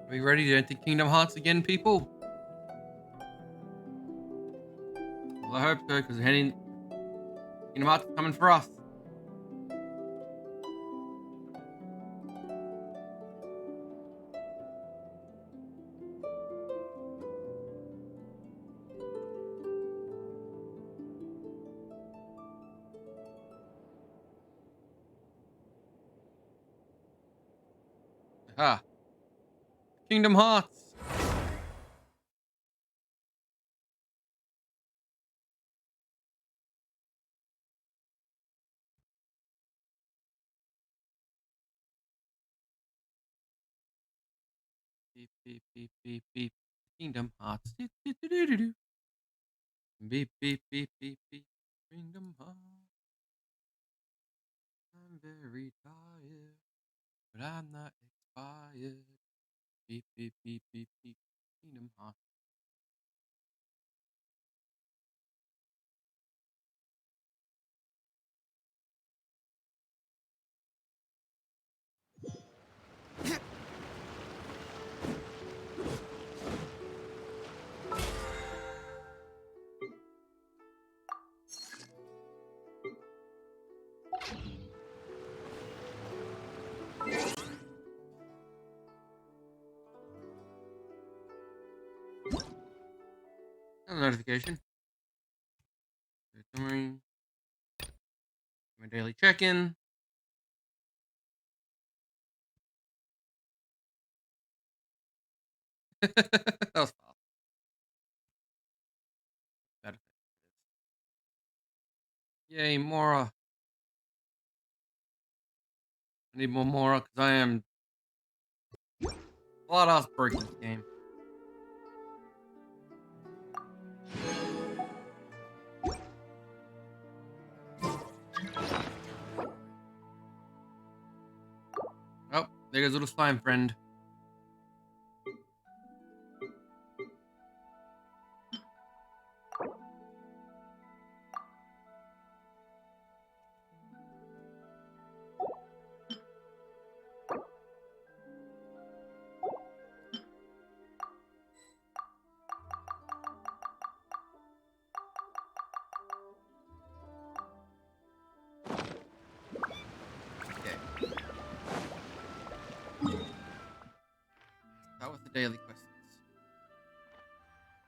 Are we ready to enter Kingdom Hearts again, people? Well, I hope so, because Kingdom Hearts is coming for us. Ah, Kingdom Hearts. Beep, beep, beep, beep, beep. Kingdom Hearts. Do, do, do, do, do, do. Beep, beep, beep, beep, beep. Kingdom Hearts. I'm very tired, but I'm not expired. Beep, beep, beep, beep, beep. Kingdom Hearts. Another notification. Summary. My daily check-in. That was fast. Better. Yay, Mora. I need more Mora because I am a lot of us breaking this game. Oh, there goes little slime friend. Okay. That was the daily quests.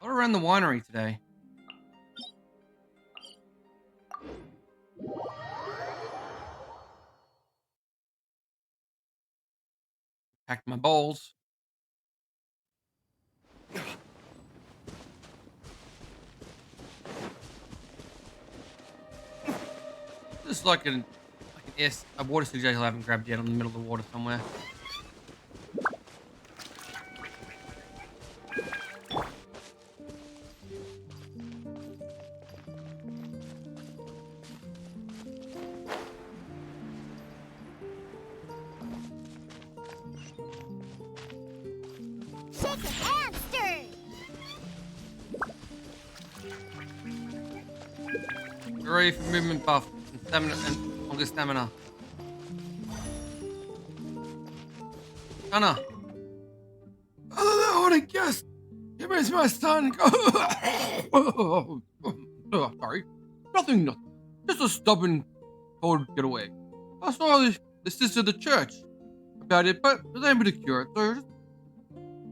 All around the winery today. Packed my bowls. This is like a water suggestion I haven't grabbed yet in the middle of the water somewhere. Shake your hamster! Ready for movement buff and stamina and longer stamina. Anna. I don't know what I guessed. It makes my son go. Sorry. Nothing. Just a stubborn cold getaway. I saw the sister of the church about it, but was able to cure it, so just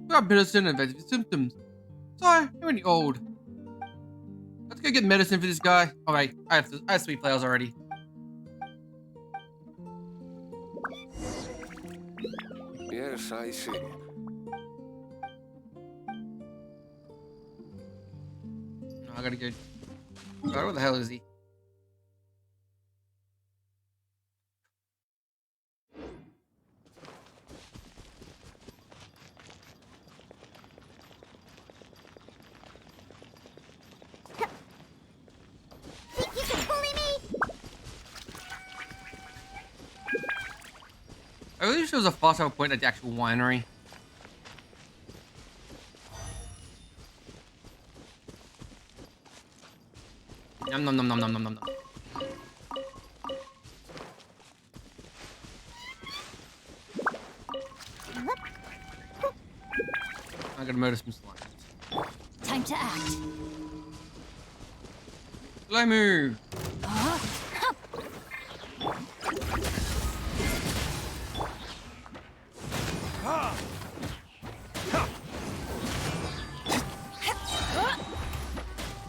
got medicine and investigative symptoms. Sorry, you're really old. Let's go get medicine for this guy. Alright, I have 3 players already. Yes, I see. No, I gotta go. God, where the hell is he? Think you can bully me? I really wish there was a fast travel point at the actual winery. Nom nom nom nom nom nom nom nom. gotta murder some slimes. Time to act. Slimy!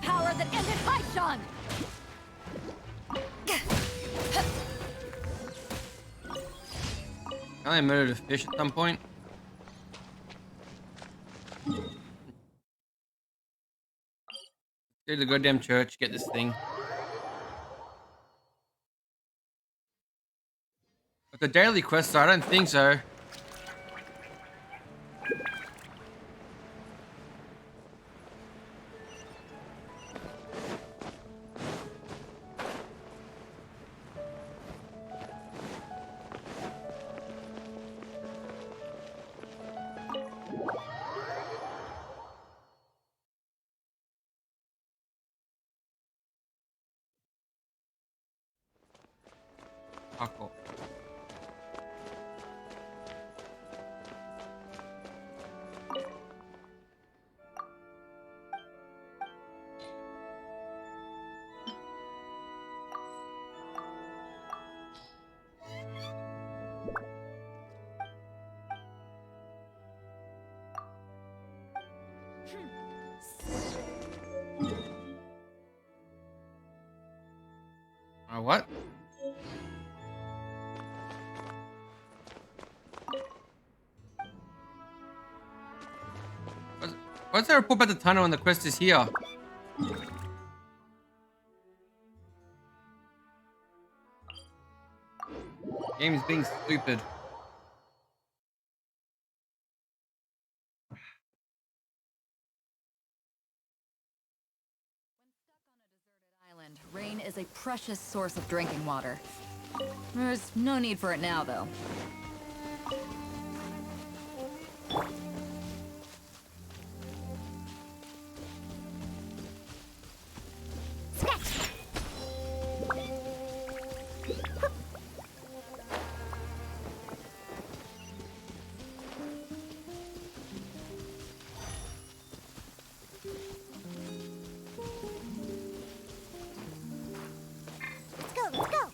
Power that ended Haishan! Can I murder the fish at some point? Go to the goddamn church, get this thing. But the daily quest, I don't think so. Taco. What? What's that report about the tunnel and the quest is here? Game's being stupid. Island, rain is a precious source of drinking water. There's no need for it now, though. Let's go!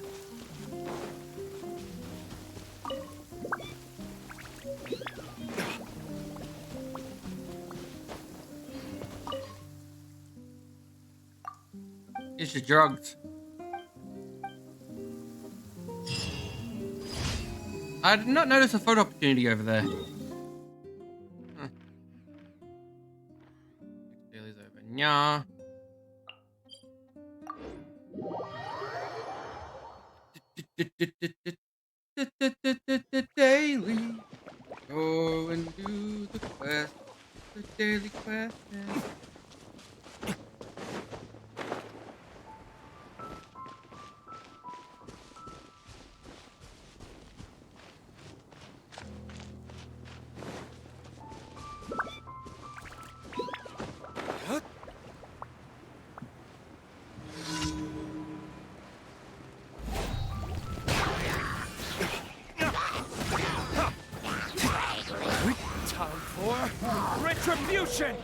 Is she drugged? I did not notice a photo opportunity over there. Huh. Next daily's over. Nya. Daily. Go and do the quest. The daily quest. Time for retribution!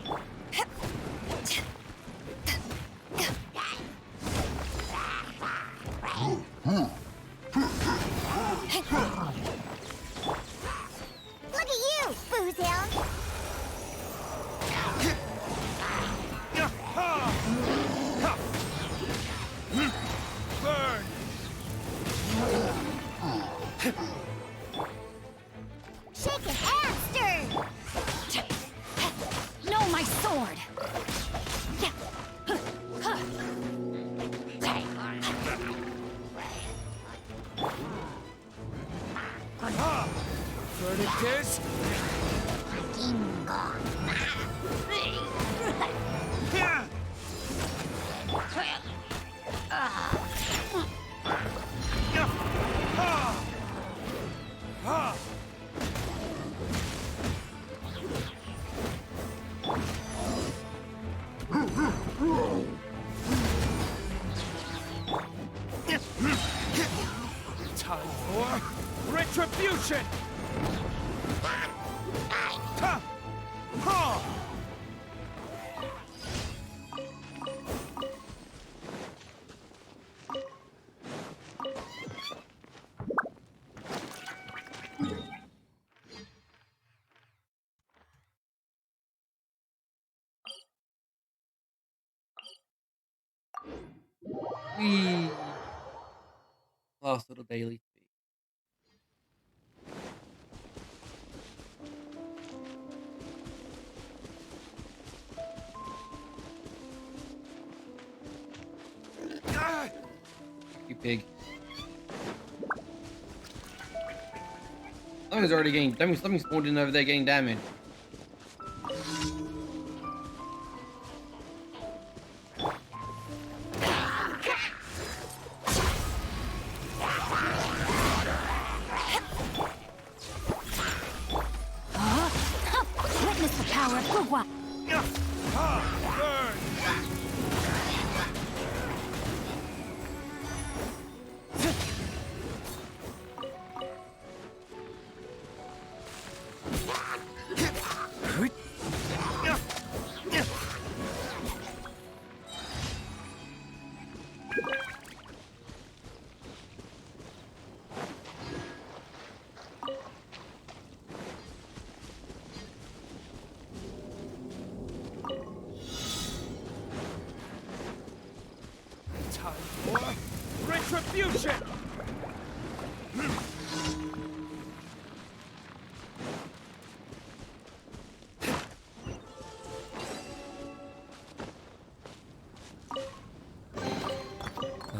Look at you, booze hound! Burn! Shaken and stirred! No, my sword! Verdict is... Time for retribution! Ha! Ha! last little daily fee. You pig. Something's already getting. Something spawned in over there getting damaged. Witness the power of the wild. Time for retribution!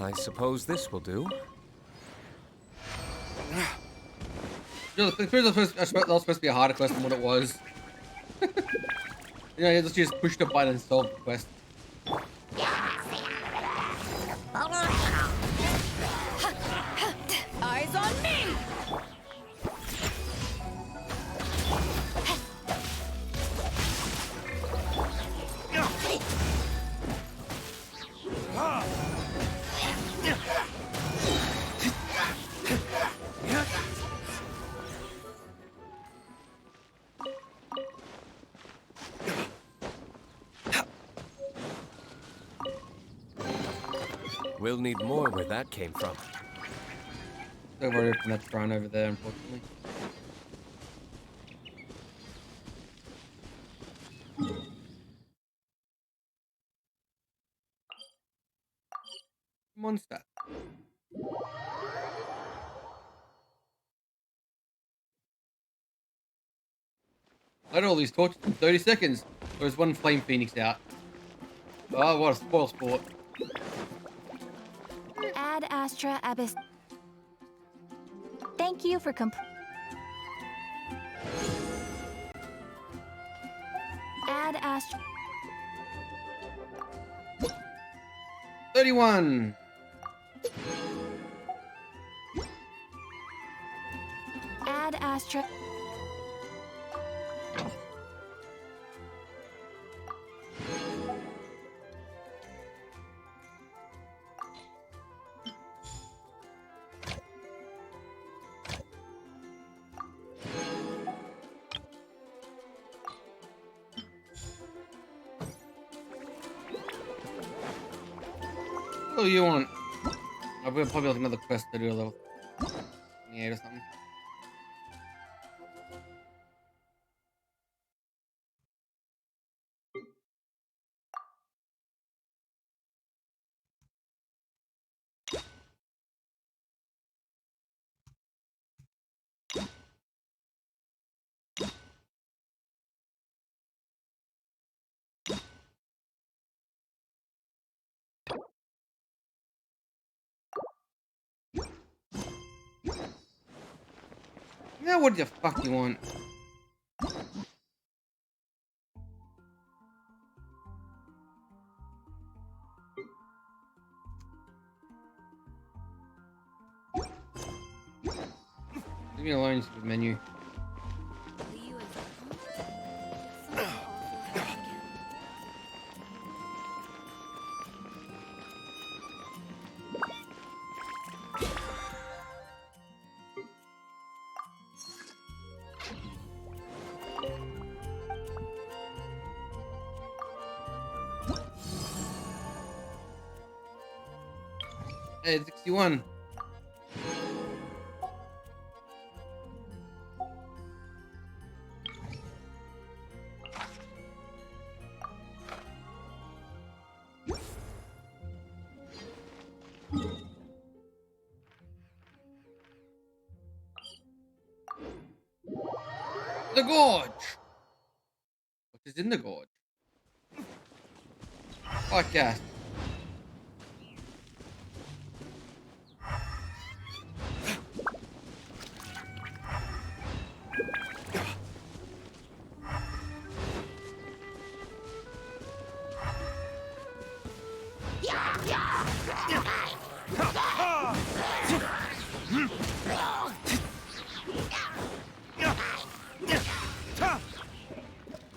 I suppose this will do. That was supposed to be a harder quest than what it was. You know, you just pushed a button and solved the quest. Eyes on me! We'll need more where that came from. Don't worry from that shrine over there, unfortunately. Come on, stat. Let all these torches in 30 seconds. There's one flame phoenix out. Oh, what a spoil sport. Ad Astra Abyss. Thank you for Ad Astra. 31. Ad Astra. What do you want? I've got probably like another quest to do a little. Yeah, or something. Now what the fuck you want? Leave me alone, stupid menu. Hey, 61. The gorge. What is in the gorge? Podcast.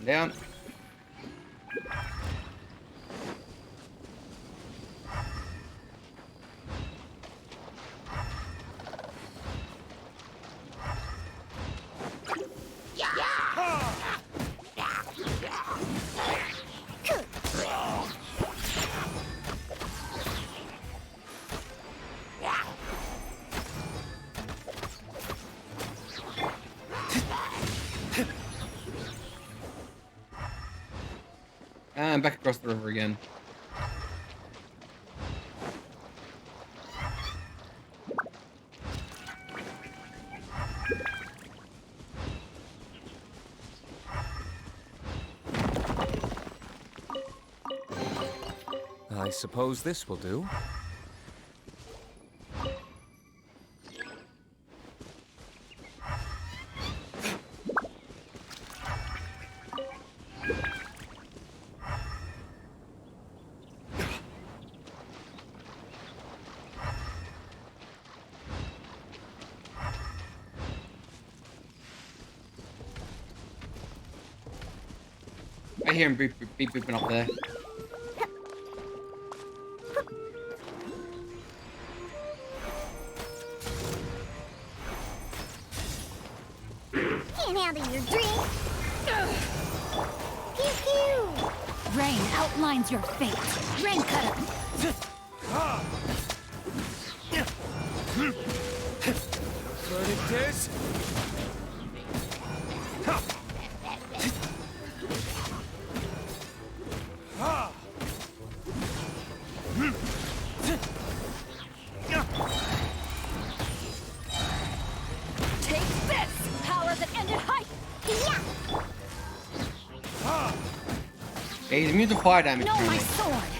Down. And back across the river again. I suppose this will do. I hear him beep booping up there. Can't handle your drink. Pew pew. Rain outlines your fate. Rain cutter. Verdict is... Take this! Power that ended height! Yeah. Hey, he's immune to fire damage. No, my apparently. sword!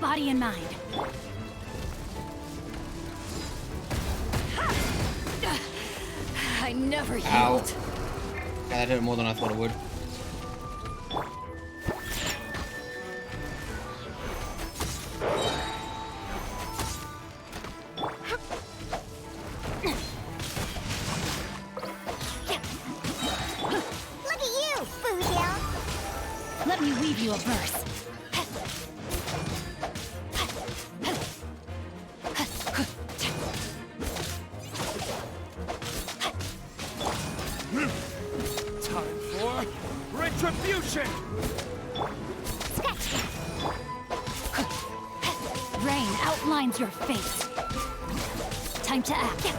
Body and mind. I never Ow. yield. Yeah, that hurt more than I thought it would. Look at you, Foodhill. Let me weave you a verse. Time for... retribution! Scratch. Rain outlines your fate. Time to act.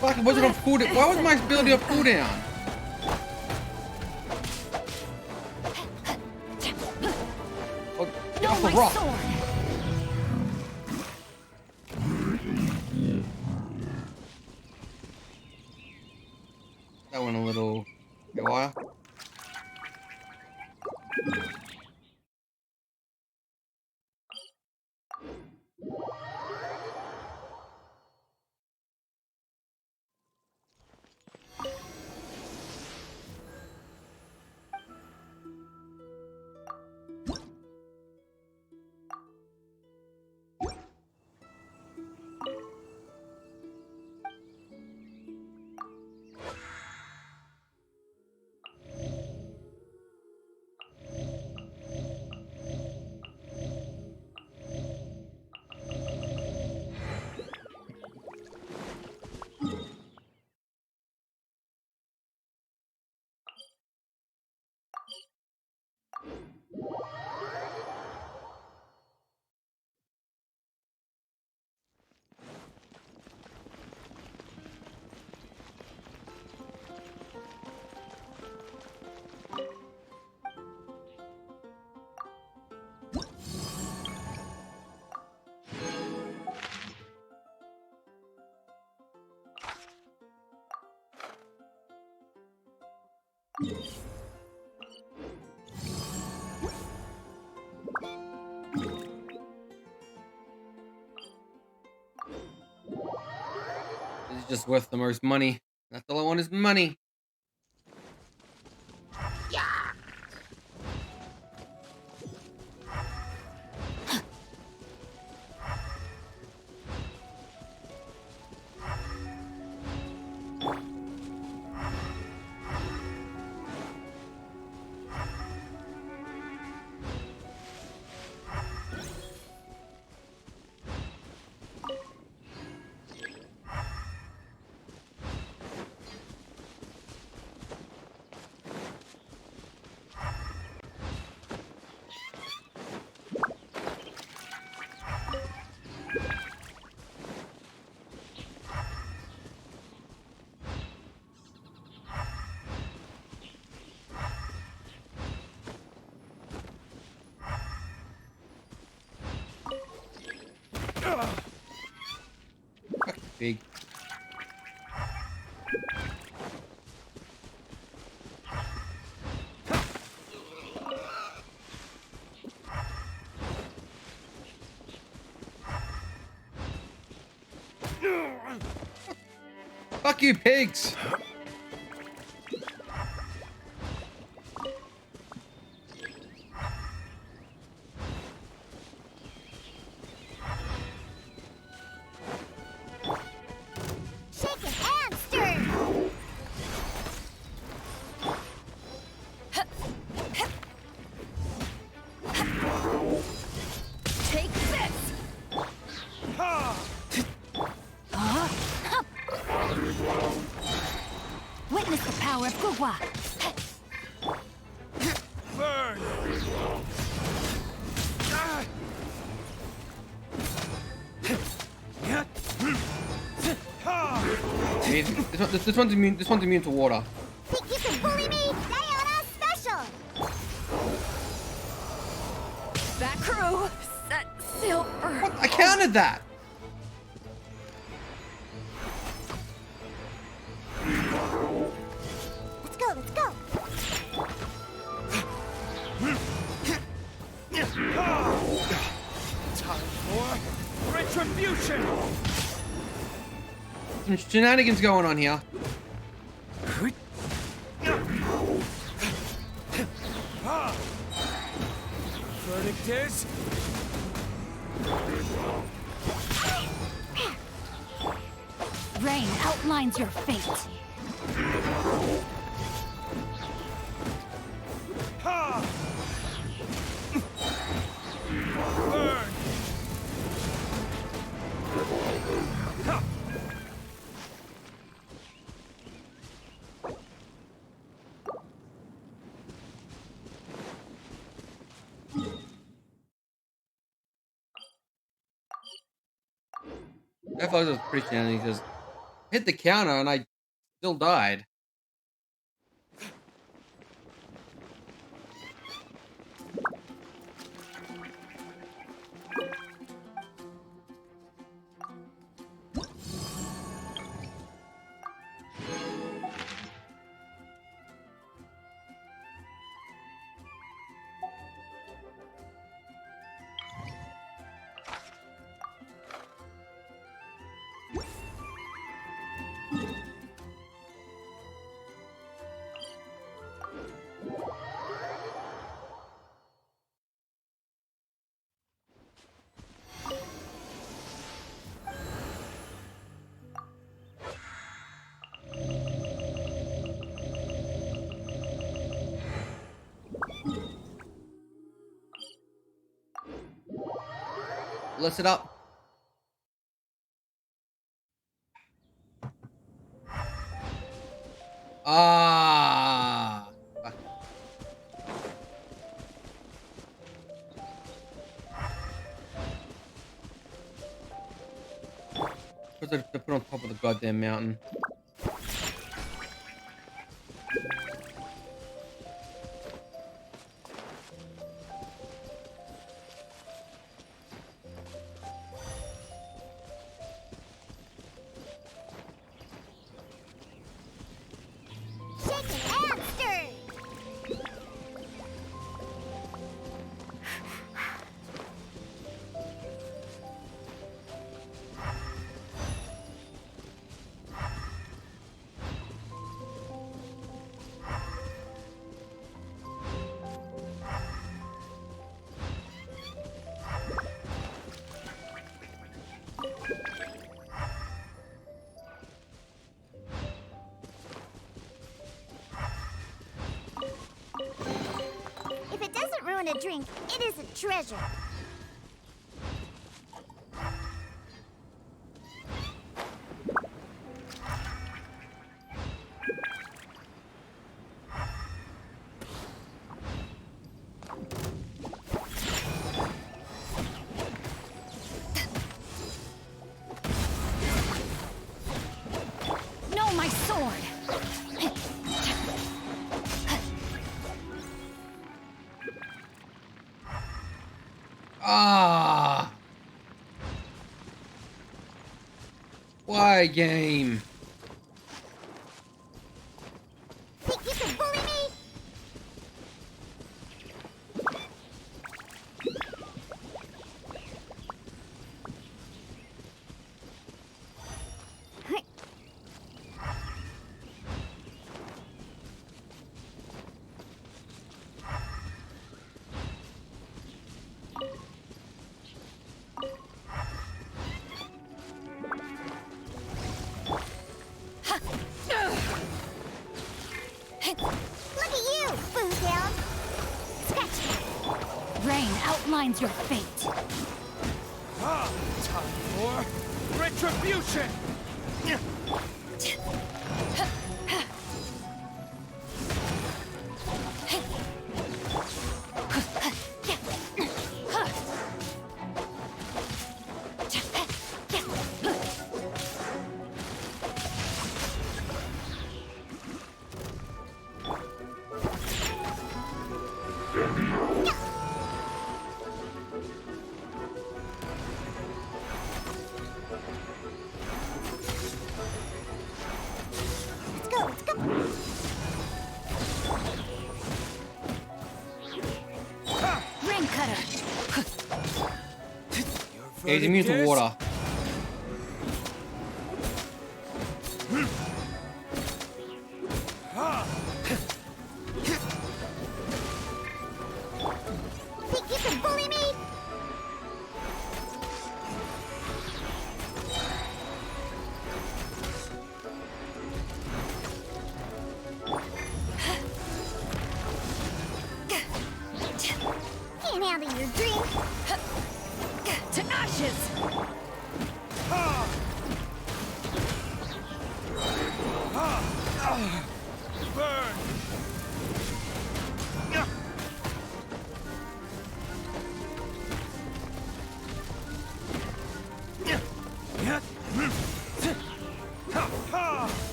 Fuck, was it on cooldown? Why was my ability on cooldown? Oh, get No, off the my rock. sword! That went a little haywire. just worth the most money. That's all I want is money. Fuck you, pig. Fuck you, pigs! Shake it and stir. Take this! Witness the power of Gugwa. Burn! Hey, this one's immune. This one's immune to water. Think you can bully me? Diana special. That crew set sail for I counted that. Let's go, let's go. Time for retribution! Some shenanigans going on here. Verdict is... Rain outlines your fate. Burn! I thought it was pretty shenanigans because hit the counter and I still died. Listen up. Ah. Fuck. Put it on top of the goddamn mountain. Shake it and stir. drink. It is a treasure. No, my sword. Ah! Why, game? Think you can bully me? Look at you, Food Hound. Scratch. Rain outlines your fate. Time for retribution! Let's go, let's go. Rain cutter. Your He's immune to verdict is water. Think you can bully me? Can't handle your drink. To ashes. burn!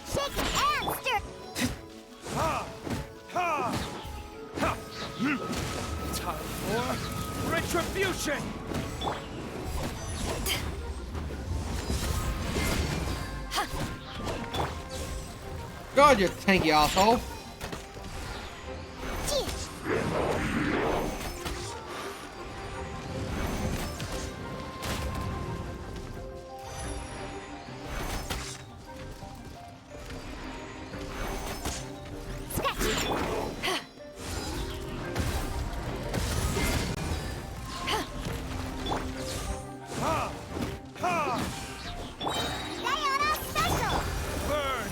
Shake and stir. Time for retribution! God, you tanky asshole. Jeez. Scratch. Diana special. Burn!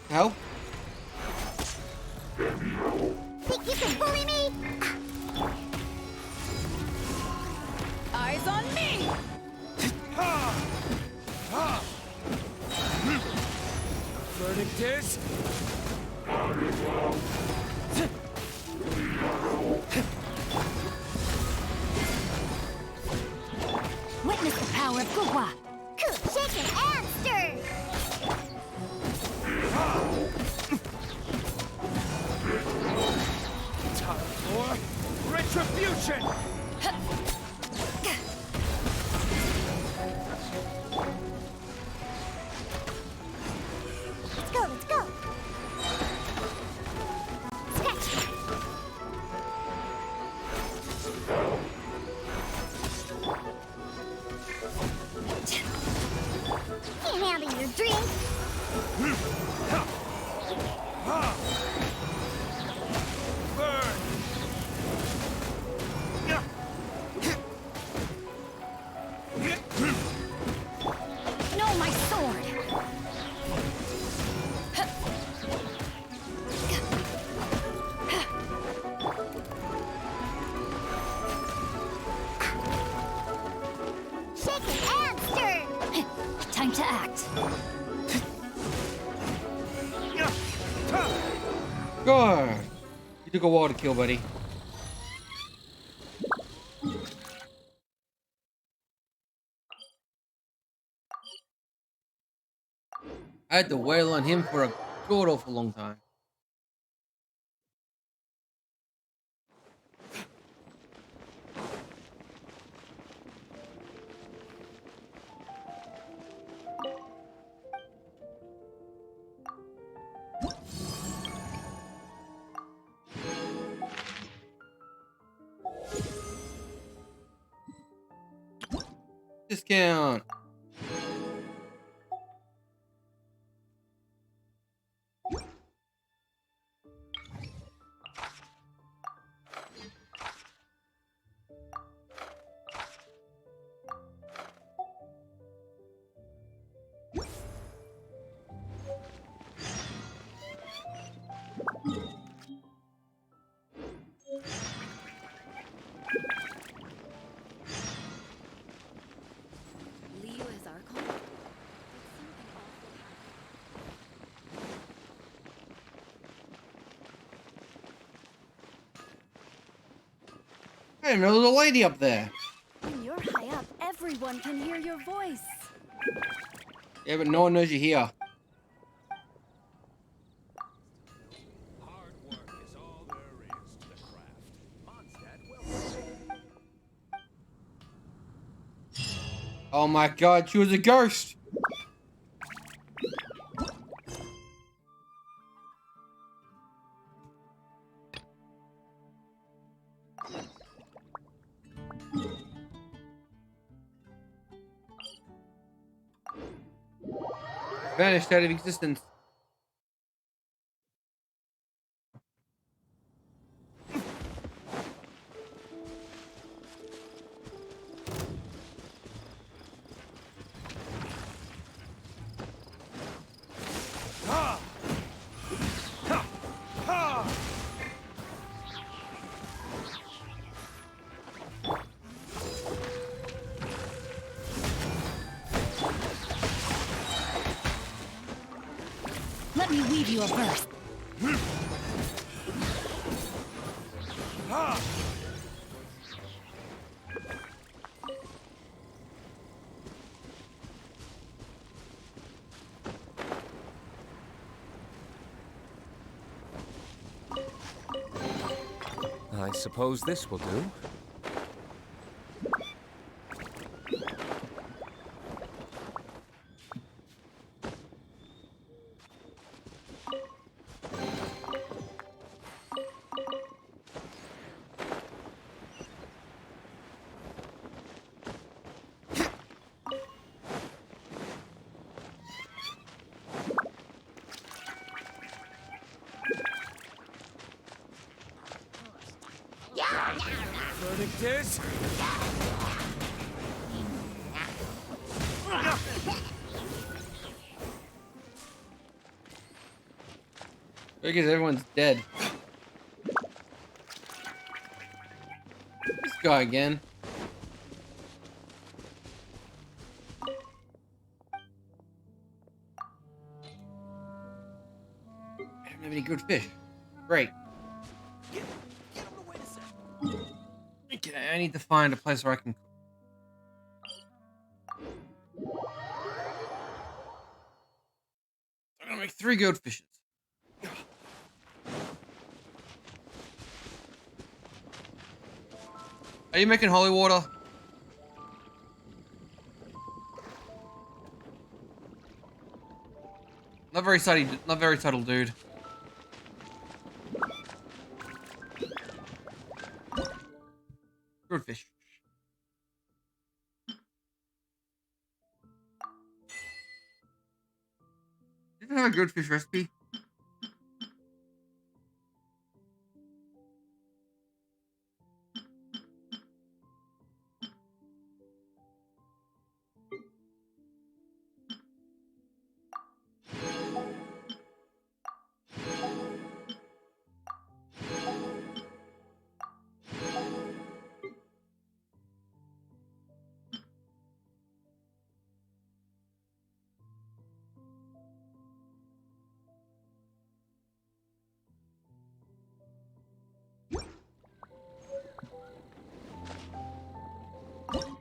Hell? Think you can bully me? Eyes on me. Verdict is Witness the power of Gugwa. Cool, shaken and stirred. time for retribution! Let's go, let's go. Scratch. Burn! No, my sword! Shaken and stirred! Time to act. God, you took a while to kill, buddy. I had to wail on him for a god awful long time. Discount. Leo is Archon? Hey, there's a lady up there. When you're high up, everyone can hear your voice. Yeah, but no one knows you're here. Hard work is all there is to the craft. Mondstadt, well, Oh my god, she was a ghost. Vanished out of existence. Let me weave you a verse. I suppose this will do. Verdict is... Because everyone's dead. This guy again. I don't have any good fish. Great. Okay, I need to find a place where I can cook. I'm gonna make 3 goldfishes. Are you making holy water? Not very subtle, dude. Good fish. Didn't have a good fish recipe.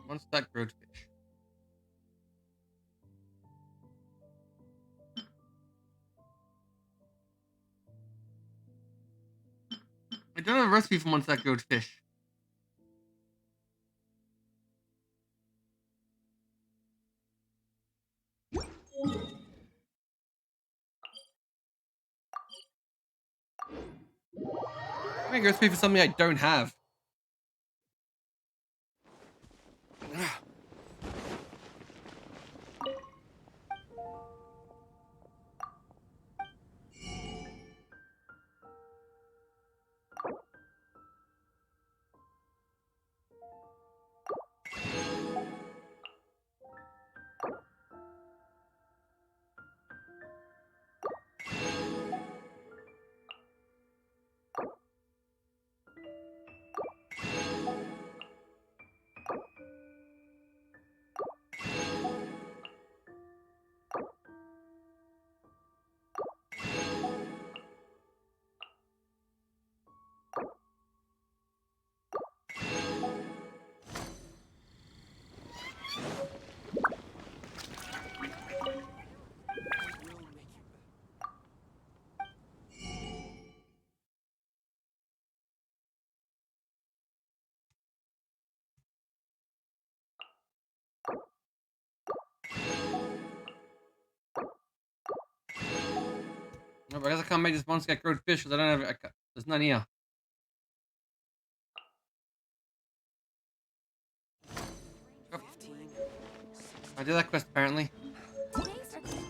One stack grilled fish. I don't have a recipe for one stack grilled fish. I make a recipe for something I don't have. No, but I guess I can't make this one stack grilled fish because I don't have. There's none here. 15. I did that quest apparently. Today's recording.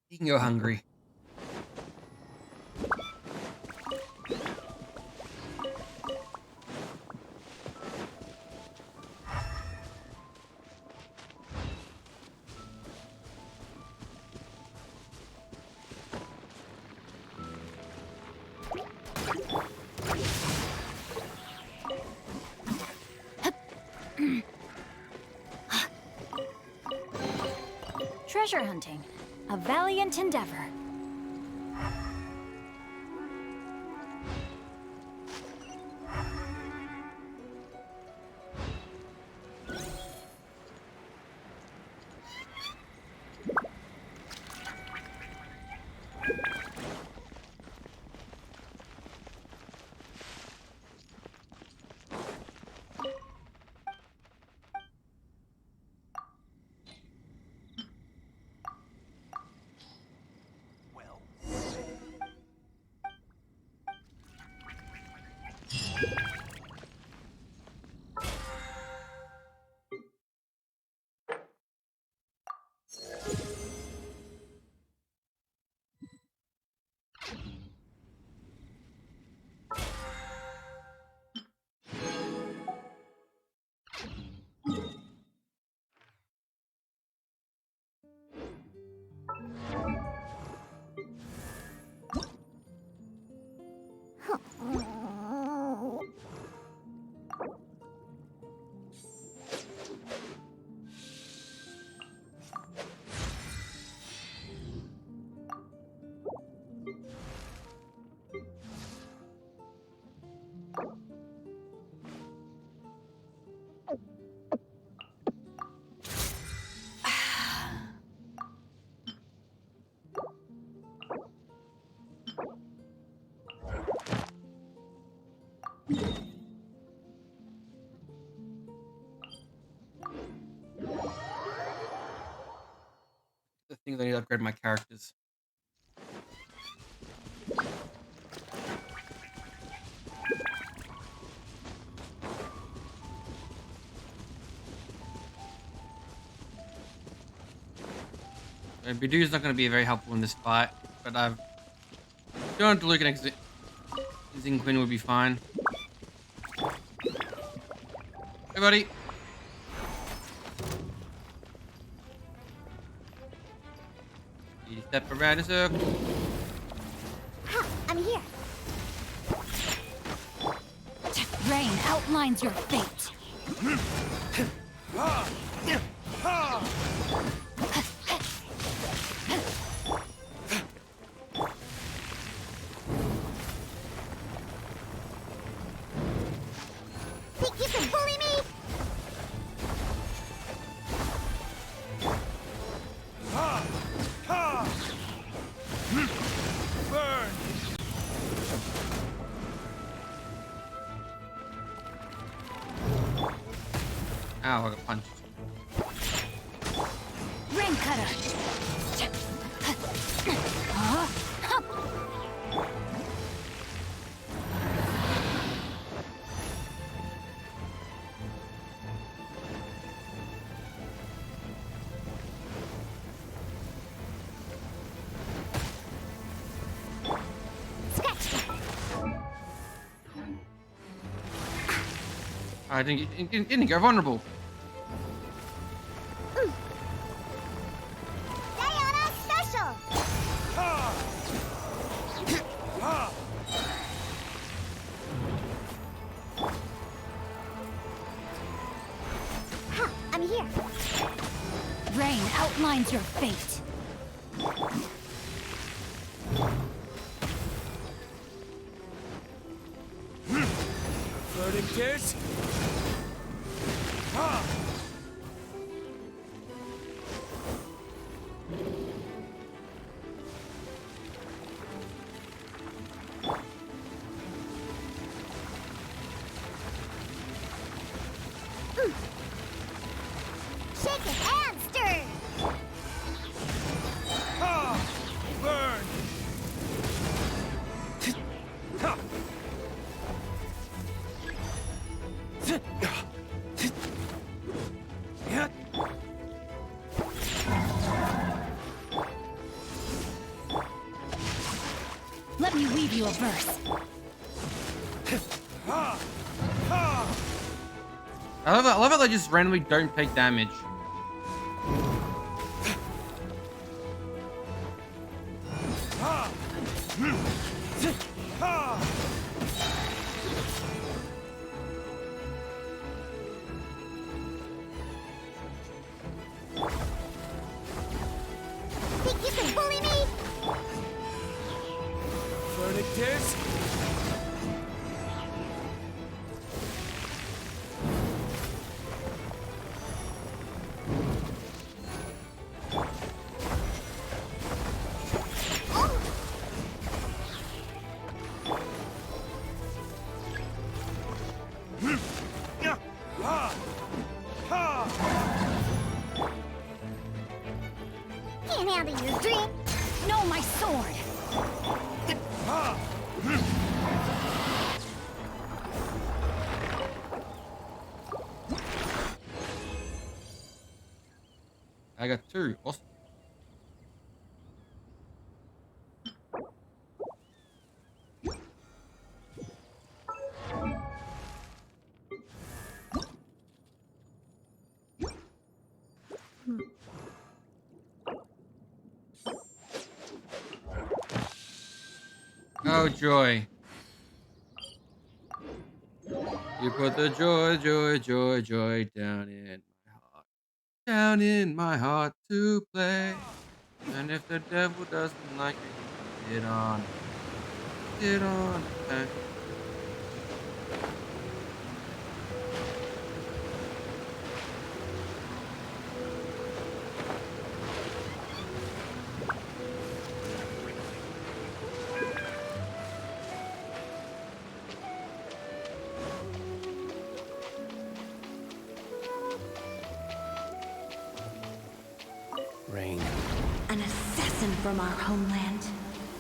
You can go hungry. Treasure hunting. A valiant endeavor. Well, The things I need to upgrade my characters. Bidoo's not going to be very helpful in this fight, but I've gone to look at Quinn would be fine. Hey, buddy. You step around a circle. Ha, I'm here. Rain outlines your fate. Think you can bully me? Burn! Ow, I got punched. Rain cutter. I didn't get vulnerable. Diana Special! Ha, I'm here. Rain outlines your fate. Floating kiss? Shake it and stir! Burn! Let me weave you a verse. I love how they just randomly don't take damage. Think you can bully me? Floating kiss? Can't handle your drink. No, my sword. I got two. Awesome. Oh, joy. You put the joy down in my heart. Down in my heart to play. And if the devil doesn't like it, get on. Get on. Rain. An assassin from our homeland,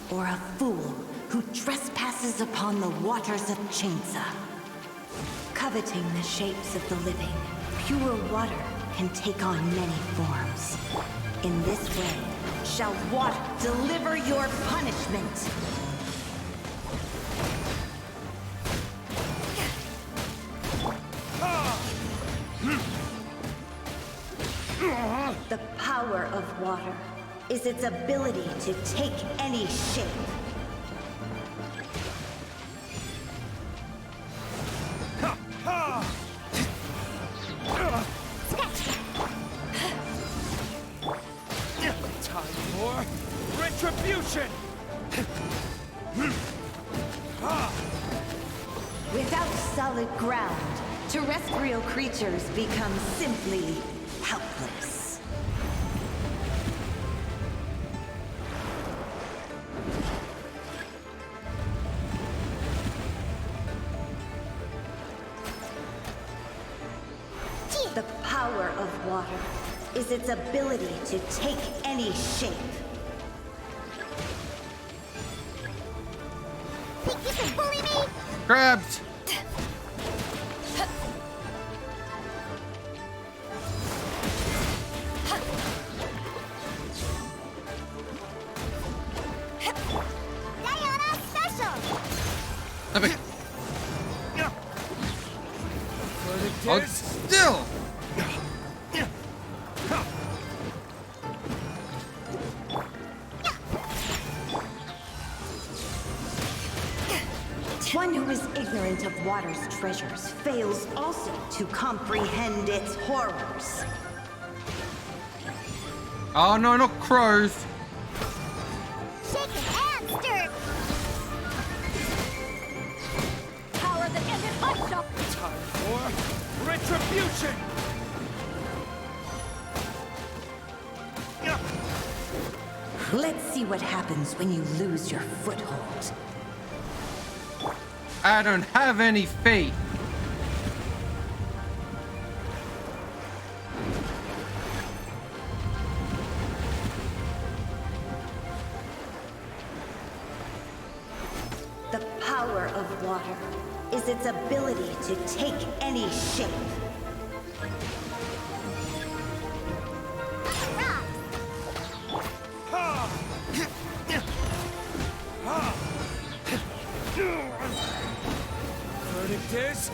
or a fool who trespasses upon the waters of Chainsa. Coveting the shapes of the living, pure water can take on many forms. In this way, shall water deliver your punishment. The power of water is its ability to take any shape. Time for retribution! Without solid ground, terrestrial creatures become simply helpless. The power of water is its ability to take any shape. Think you can bully me? Crabs! Diana special! Epic. Verdict Hold is still! One who is ignorant of water's treasures fails also to comprehend its horrors. Oh no, not crows! Shaken and stirred! Power that ended unshot. time for retribution! Let's see what happens when you lose your foothold. I don't have any faith. The power of water is its ability to take any shape. Verdict is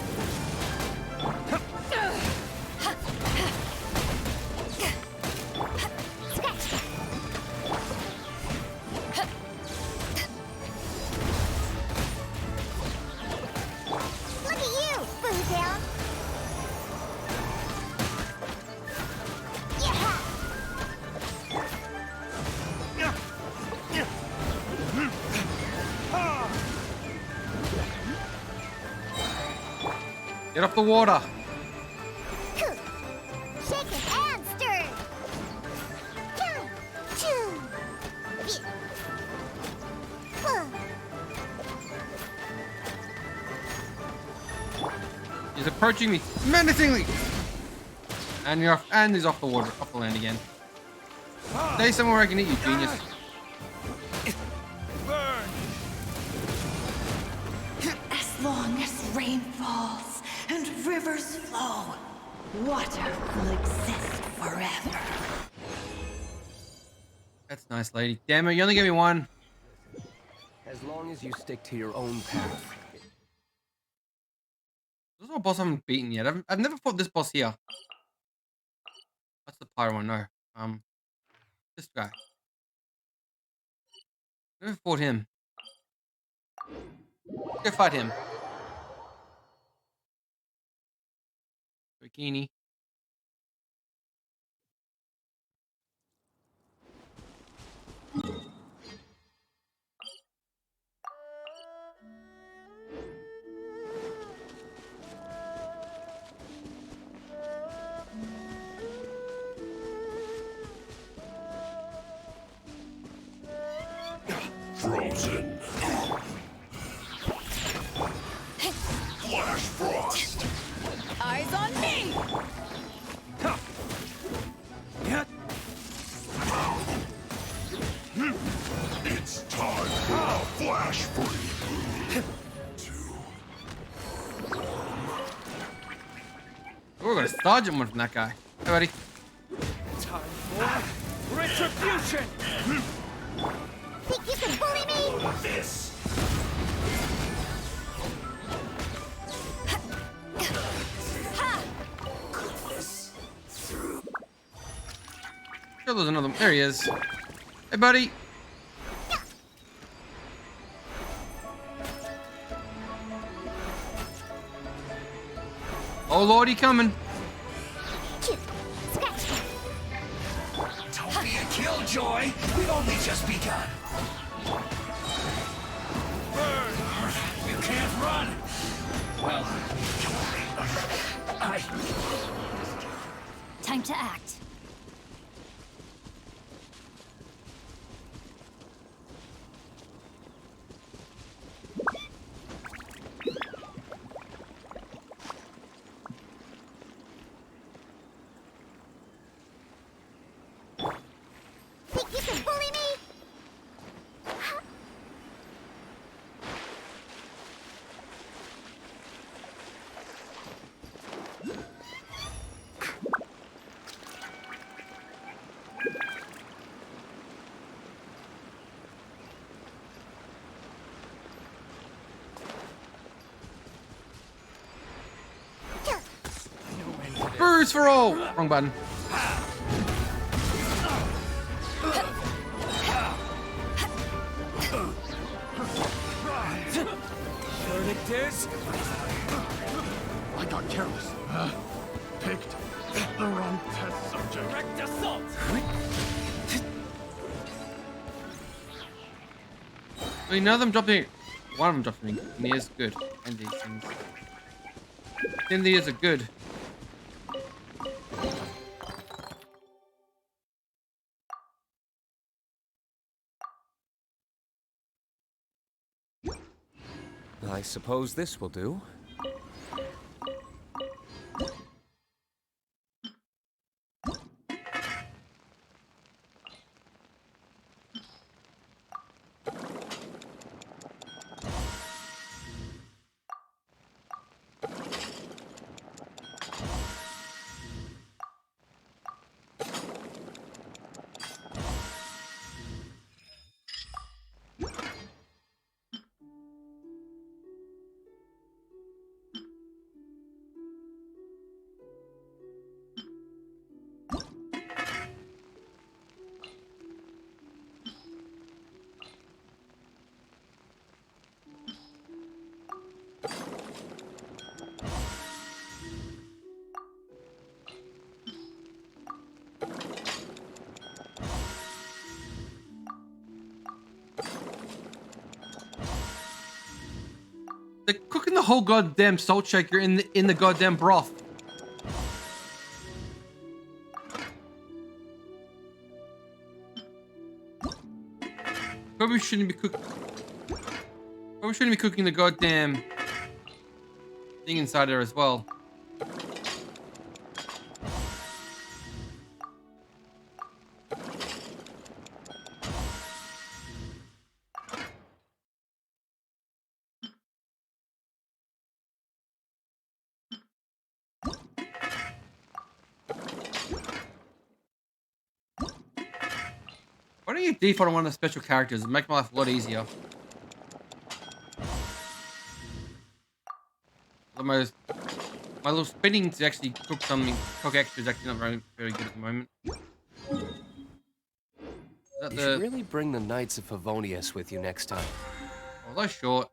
Look at you, Bootown! Yeah! Get off the water. Shaken and stirred! Choo! Choo! Yeah. Huh. He's approaching me menacingly. And you're off, and he's off the water, off the land again. Stay somewhere I can eat you, genius. burn! As long as rain falls and rivers flow, water will exist forever. That's nice, lady. Damn it, you only gave me one. As long as you stick to your own path. This is a boss I haven't beaten yet. I've never fought this boss here. That's the pyro one, no. This guy. Never fought him. Let's go fight him. Bikini. Frozen. Flash frost. Eyes on me! It's time for a flash freeze. Oh, we got a sergeant one from that guy. Hey, buddy. Time for retribution! Think you can bully me? This. Sure, there's another one. There he is. Hey, buddy. Oh, Lord, he coming. Scratch. Don't be a killjoy. We've only just begun. Burn! You can't run. Well, I. Time to act. Think you can bully me? Bruise for all. Wrong button. Verdict is... I got careless. Picked the wrong test subject. direct assault! I mean, none of them dropping. One of them dropping. Cindy is good. And these things. Cindy is a good. I suppose this will do. They're cooking the whole goddamn salt shaker in the goddamn broth. Probably shouldn't be cooking. Probably shouldn't be cooking the goddamn thing inside there as well. Why don't you default on one of the special characters and make my life a lot easier? My little spinning to actually cook something, cook extra is actually not very good at the moment. Is that You should really bring the Knights of Favonius with you next time. Oh, those short.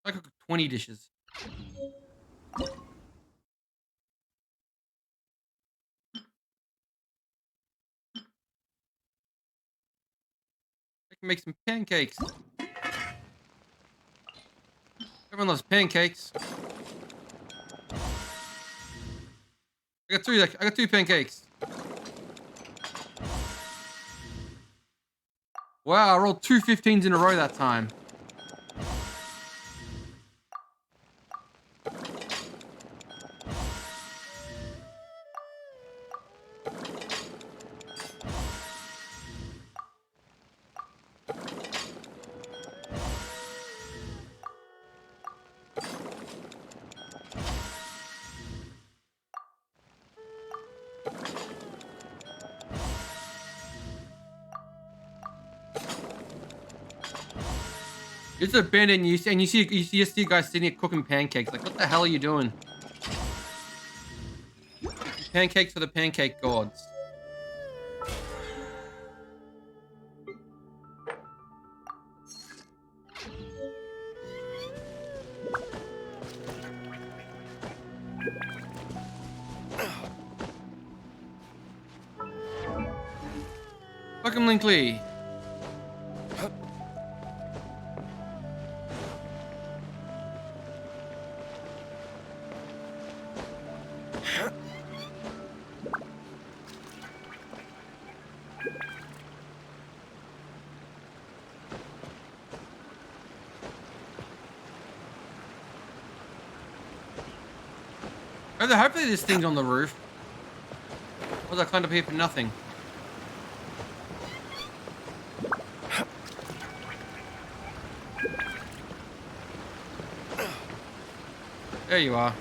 I cook 20 dishes. I can make some pancakes. Everyone loves pancakes. I got two pancakes. Wow, I rolled 2 15s in a row that time. It's a bin and you see a guy sitting here cooking pancakes. Like, what the hell are you doing? Pancakes for the pancake gods. Welcome, Linkley. Hopefully this thing's on the roof. Was I climbed up here for nothing? There you are.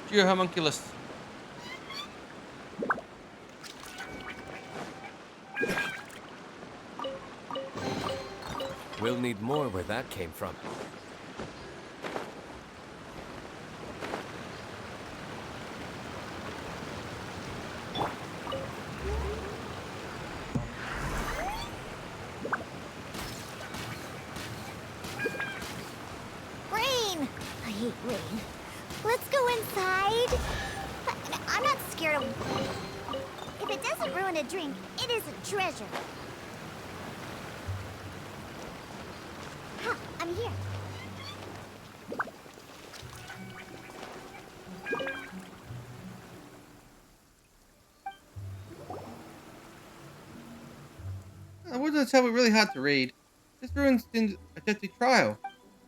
Geo homunculus. We'll need more where that came from. Rain! I hate rain. Let's go inside. I'm not scared of... If it doesn't ruin a drink, it is a treasure. Huh, I'm here. Wouldn't tell me really hard to read. This ruins in a deadly trial.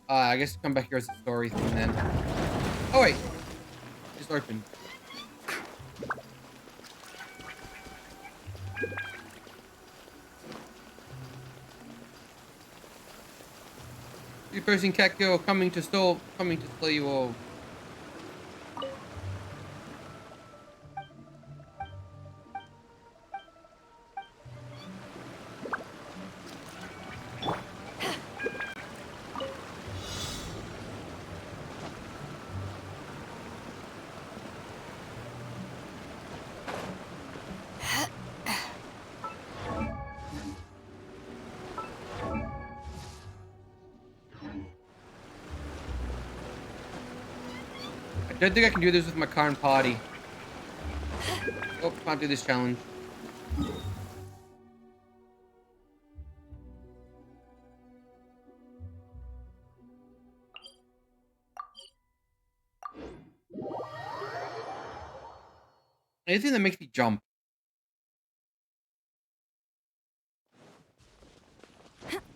I guess come back here as a story thing then. Oh wait, it's open. You person cat girl coming to slay you all. I don't think I can do this with my current party. Oh, can't do this challenge. Anything that makes me jump.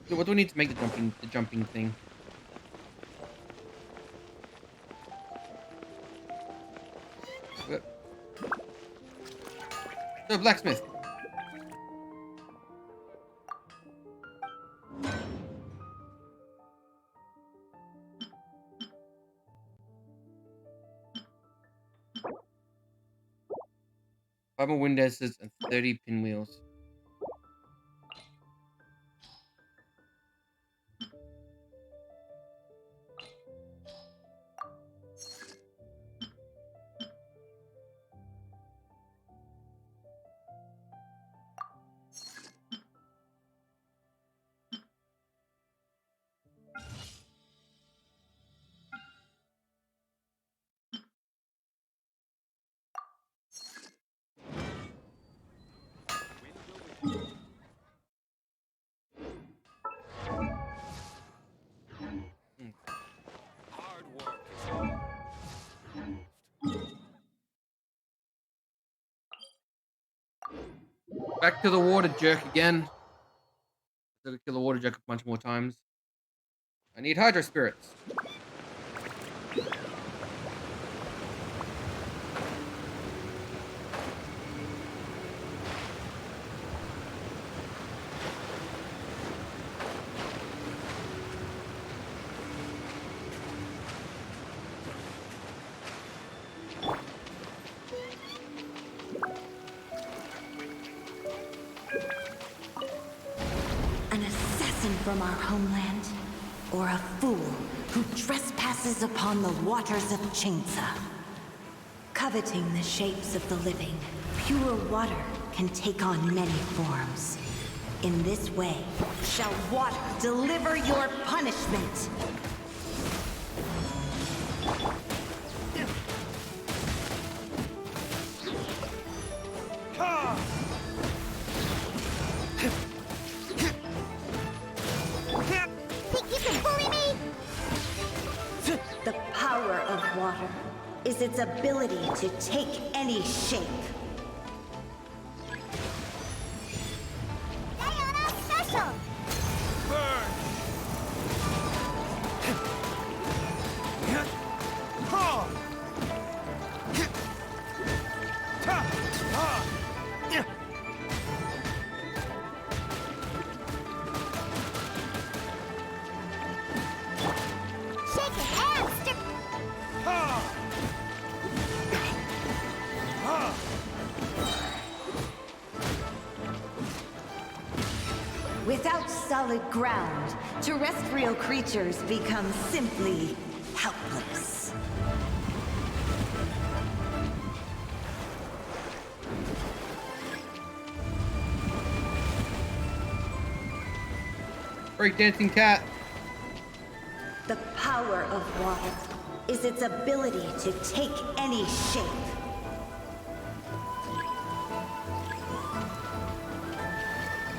So what do we need to make the jumping thing? So blacksmith. Five more windows and 30 pinwheels. Hard work is all. Back to the water jerk again. Gotta kill the water jerk a bunch more times. I need hydro spirits. from our homeland, or a fool who trespasses upon the waters of Chainsa. Coveting the shapes of the living, pure water can take on many forms. In this way, shall water deliver your punishment. Think you can bully me? The power of water is its ability to take any shape. Diana Special! Burn! Ha! Ta! Ha! Shake it and stir. Ha! Ha! Without solid ground, terrestrial creatures become simply helpless. Breakdancing cat. The power of water is its ability to take any shape.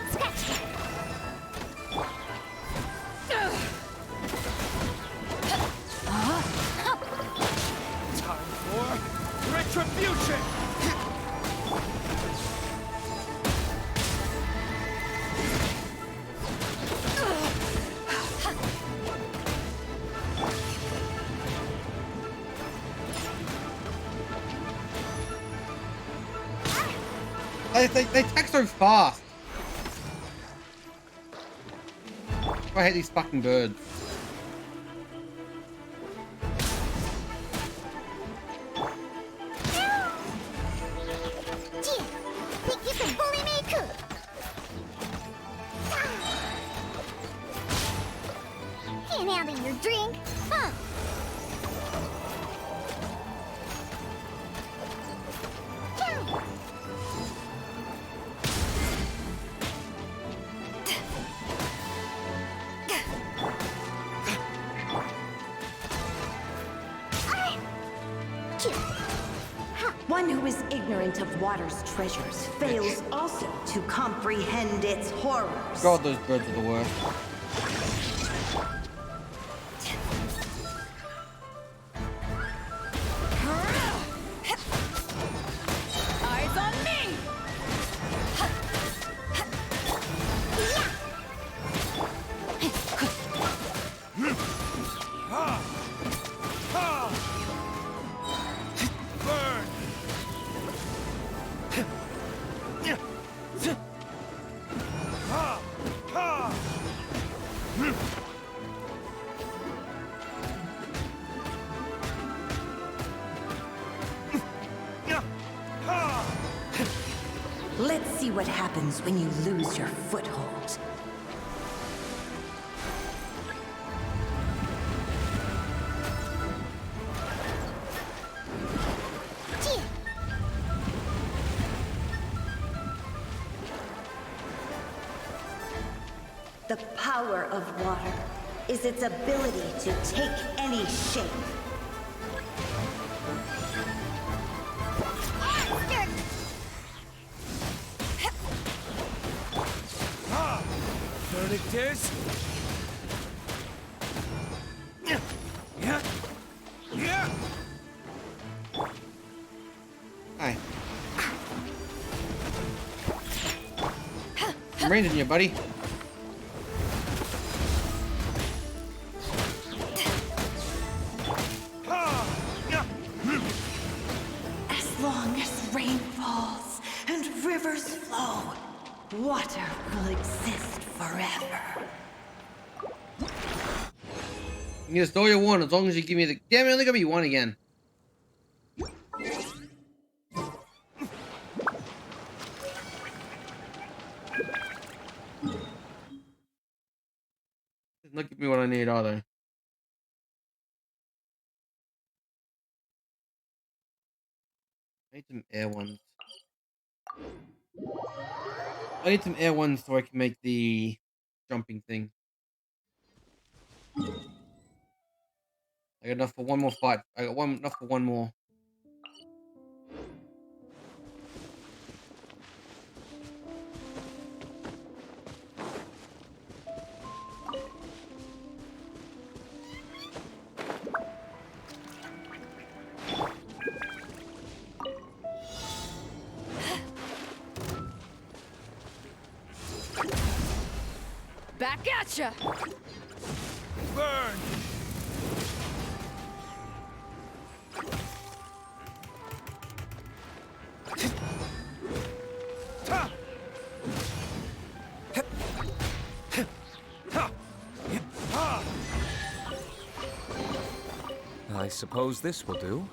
Scratch that. Time for retribution! They attack so fast. I hate these fucking birds. Gee, think you can bully me too? Can't handle your drink, huh? Cow. One who is ignorant of water's treasures fails also to comprehend its horrors. God, those birds are the worst. Eyes on me! Ha! Ha! Burn! Ha! Ha! Ha! Let's see what happens when you lose your foothold. Gee, The power of water is its ability to take any shape. and stir. Ha! Verdict is... Yeah! Yeah! Hi. I'm ranging you, buddy. Ha! Yeah! As long as rain falls and rivers flow, water will exist forever. You can just all you want as long as you give me the. Damn it, only got me one again. not giving me what I need, are they? I need some air ones. I need some air ones so I can make the jumping thing. I got enough for one more fight. I got enough for one more. Back at ya! Burn! I suppose this will do.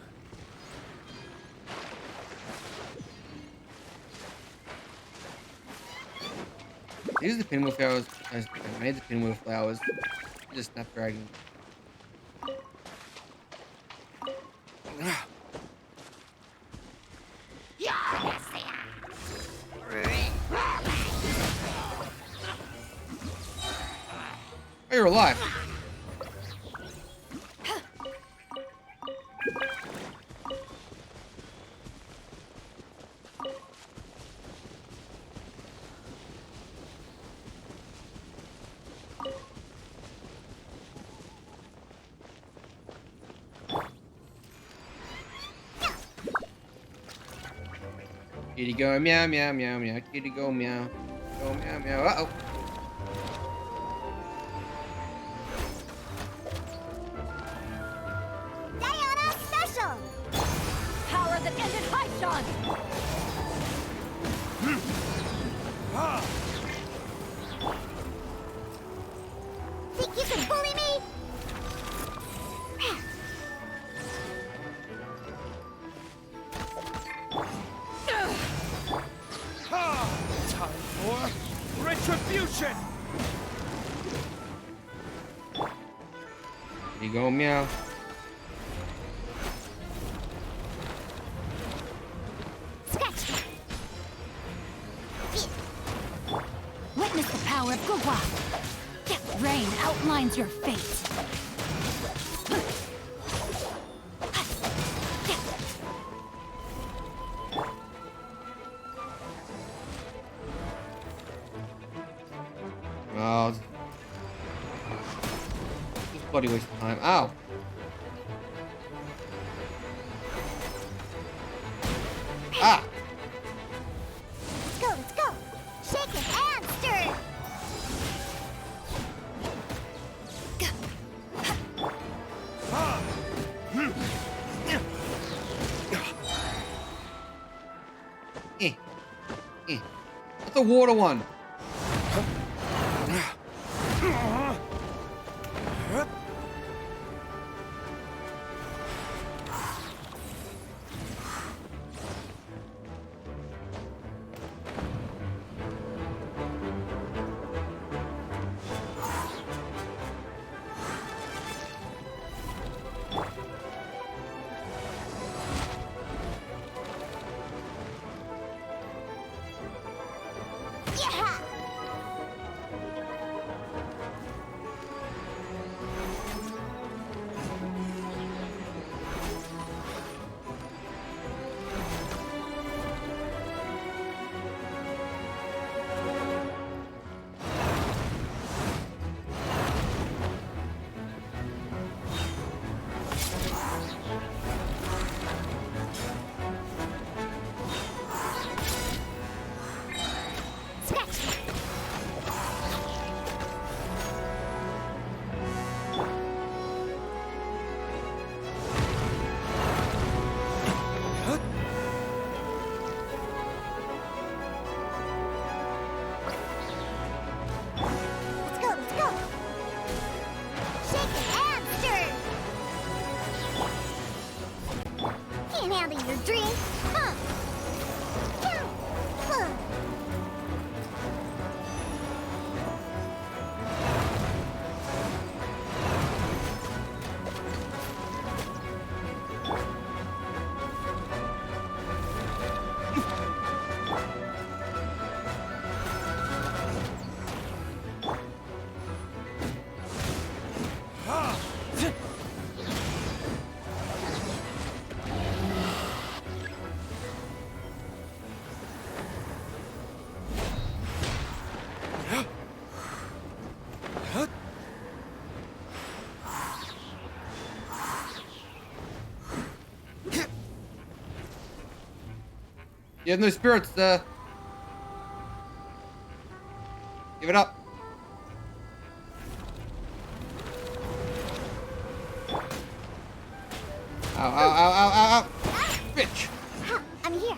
These are the pinwheel flowers. I made the pinwheel flowers. Just snapdragon. Oh, you're alive. Kitty go meow meow meow meow. Kitty go meow. Go meow meow. Uh oh. Diana Special! Power that ended Haishan! Think you can bully me? Time for retribution! Kitty go meow. Scratch! Witness the power of Gugwa! Rain outlines your fate. Oh. Just bloody waste of time. Ow. Ah. Let's go! Shake it and stir! That's a water one. Yeah! You have no spirits, Give it up. Ow, ow, ow, ow, ow, ow. Bitch. I'm here.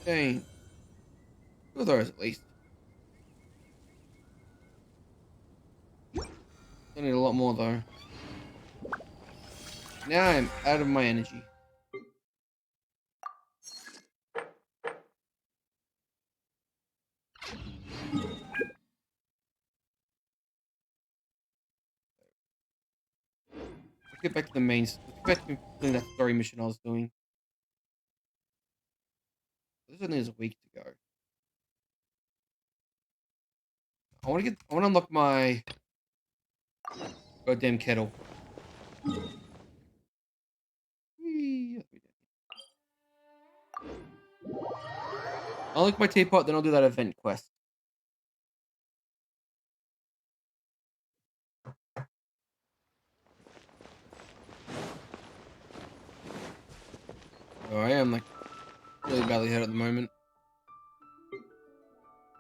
Dang. Two of those at least. I need a lot more though. Now I'm out of my energy. Let's get back to the main. Let's get back to completing that story mission I was doing. This one is a week to go. I want to unlock my goddamn kettle. Whee! I'll unlock my teapot, then I'll do that event quest. Oh, I am like really badly hurt at the moment.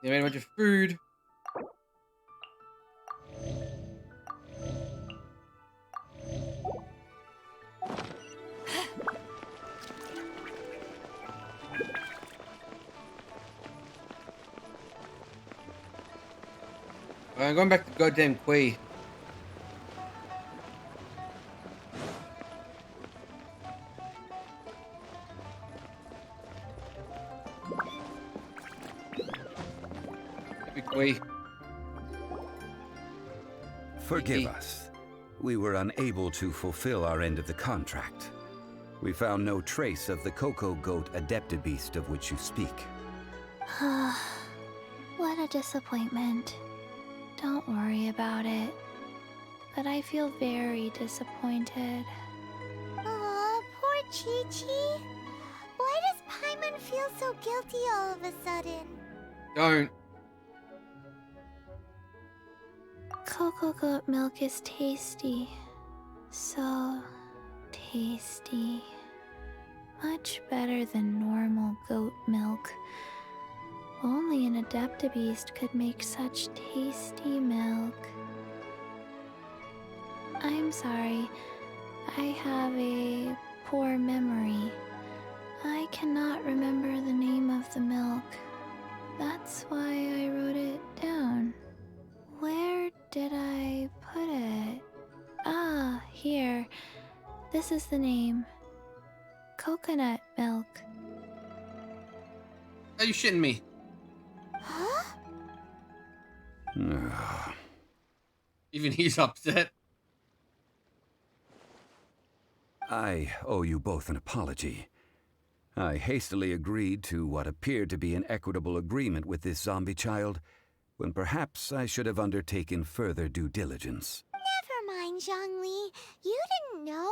I made a bunch of food. I'm going back to goddamn Quay. Quay. Forgive us. We were unable to fulfill our end of the contract. We found no trace of the Cocoa Goat Adeptabeast of which you speak. What a disappointment. Don't worry about it. But I feel very disappointed. Aw, poor Chi-Chi. Why does Paimon feel so guilty all of a sudden? Don't. Cocoa goat milk is tasty. So tasty. Much better than normal goat milk. Only an Adeptabeast could make such tasty milk. I'm sorry. I have a poor memory. I cannot remember the name of the milk. That's why I wrote it down. Where did I put it? Ah, here. This is the name. Coconut milk. Are you shitting me? Huh? Even he's upset. I owe you both an apology. I hastily agreed to what appeared to be an equitable agreement with this zombie child, when perhaps I should have undertaken further due diligence. Never mind, Zhongli. You didn't know.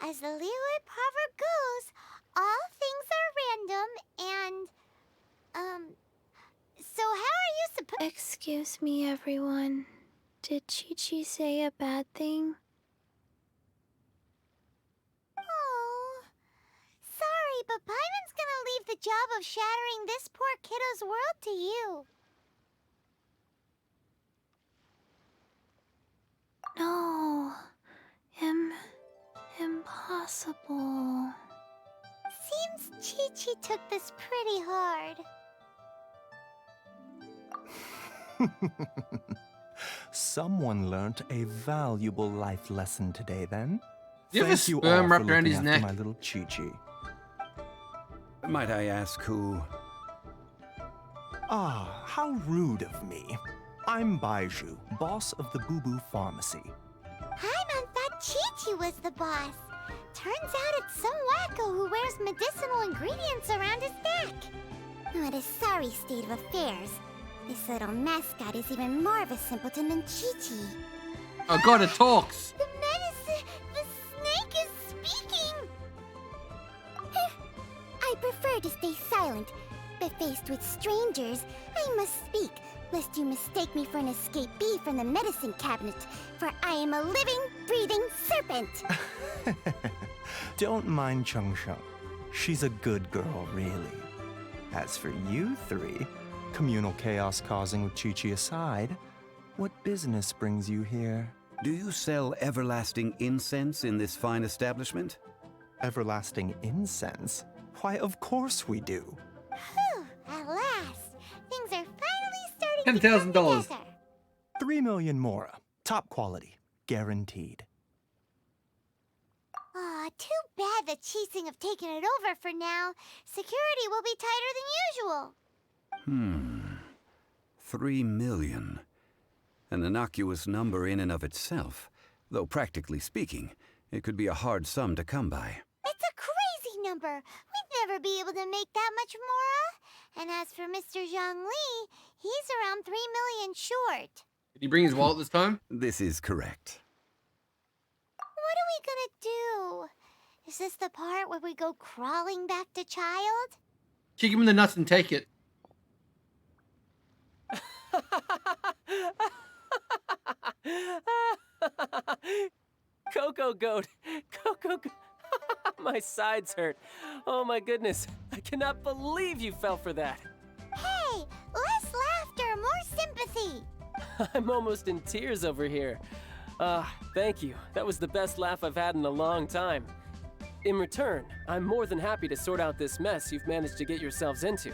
As the Liyue proverb goes, all things are random and, so how are you supposed— Excuse me, everyone. Did Chi-Chi say a bad thing? Oh, sorry, but Paimon's gonna leave the job of shattering this poor kiddo's world to you. No. Impossible. Seems Chi-Chi took this pretty hard. Someone learnt a valuable life lesson today, then. You have a Thank you sperm all wrapped for around looking his after neck. my little Chi-Chi. Might I ask who? Ah, how rude of me. I'm Baiju, boss of the Boo Boo Pharmacy. Paimon thought Chi-Chi was the boss. Turns out it's some wacko who wears medicinal ingredients around his neck. What a sorry state of affairs. This little mascot is even more of a simpleton than Chi-Chi. Oh god, it talks! The medicine... the snake is speaking! I prefer to stay silent, but faced with strangers, I must speak, lest you mistake me for an escapee from the medicine cabinet, for I am a living, breathing serpent! Don't mind Chung Sheng. She's a good girl, really. As for you three, communal chaos causing with Chi-Chi aside, what business brings you here? Do you sell everlasting incense in this fine establishment? Everlasting incense? Why, of course we do. Whew, at last! Things are finally starting to come $10,000. together. 3 million mora. Top quality. Guaranteed. Aw, too bad the Chising have taken it over for now. Security will be tighter than usual. 3 million. An innocuous number in and of itself, though practically speaking, it could be a hard sum to come by. It's a crazy number. We'd never be able to make that much mora. And as for Mr. Zhang Li, he's around 3 million short. Did he bring his wallet this time? This is correct. What are we gonna do? Is this the part where we go crawling back to Child? Kick him in the nuts and take it. Coco Goat! Coco Goat! My sides hurt. Oh my goodness. I cannot believe you fell for that. Hey, less laughter, more sympathy. I'm almost in tears over here. Thank you. That was the best laugh I've had in a long time. In return, I'm more than happy to sort out this mess you've managed to get yourselves into.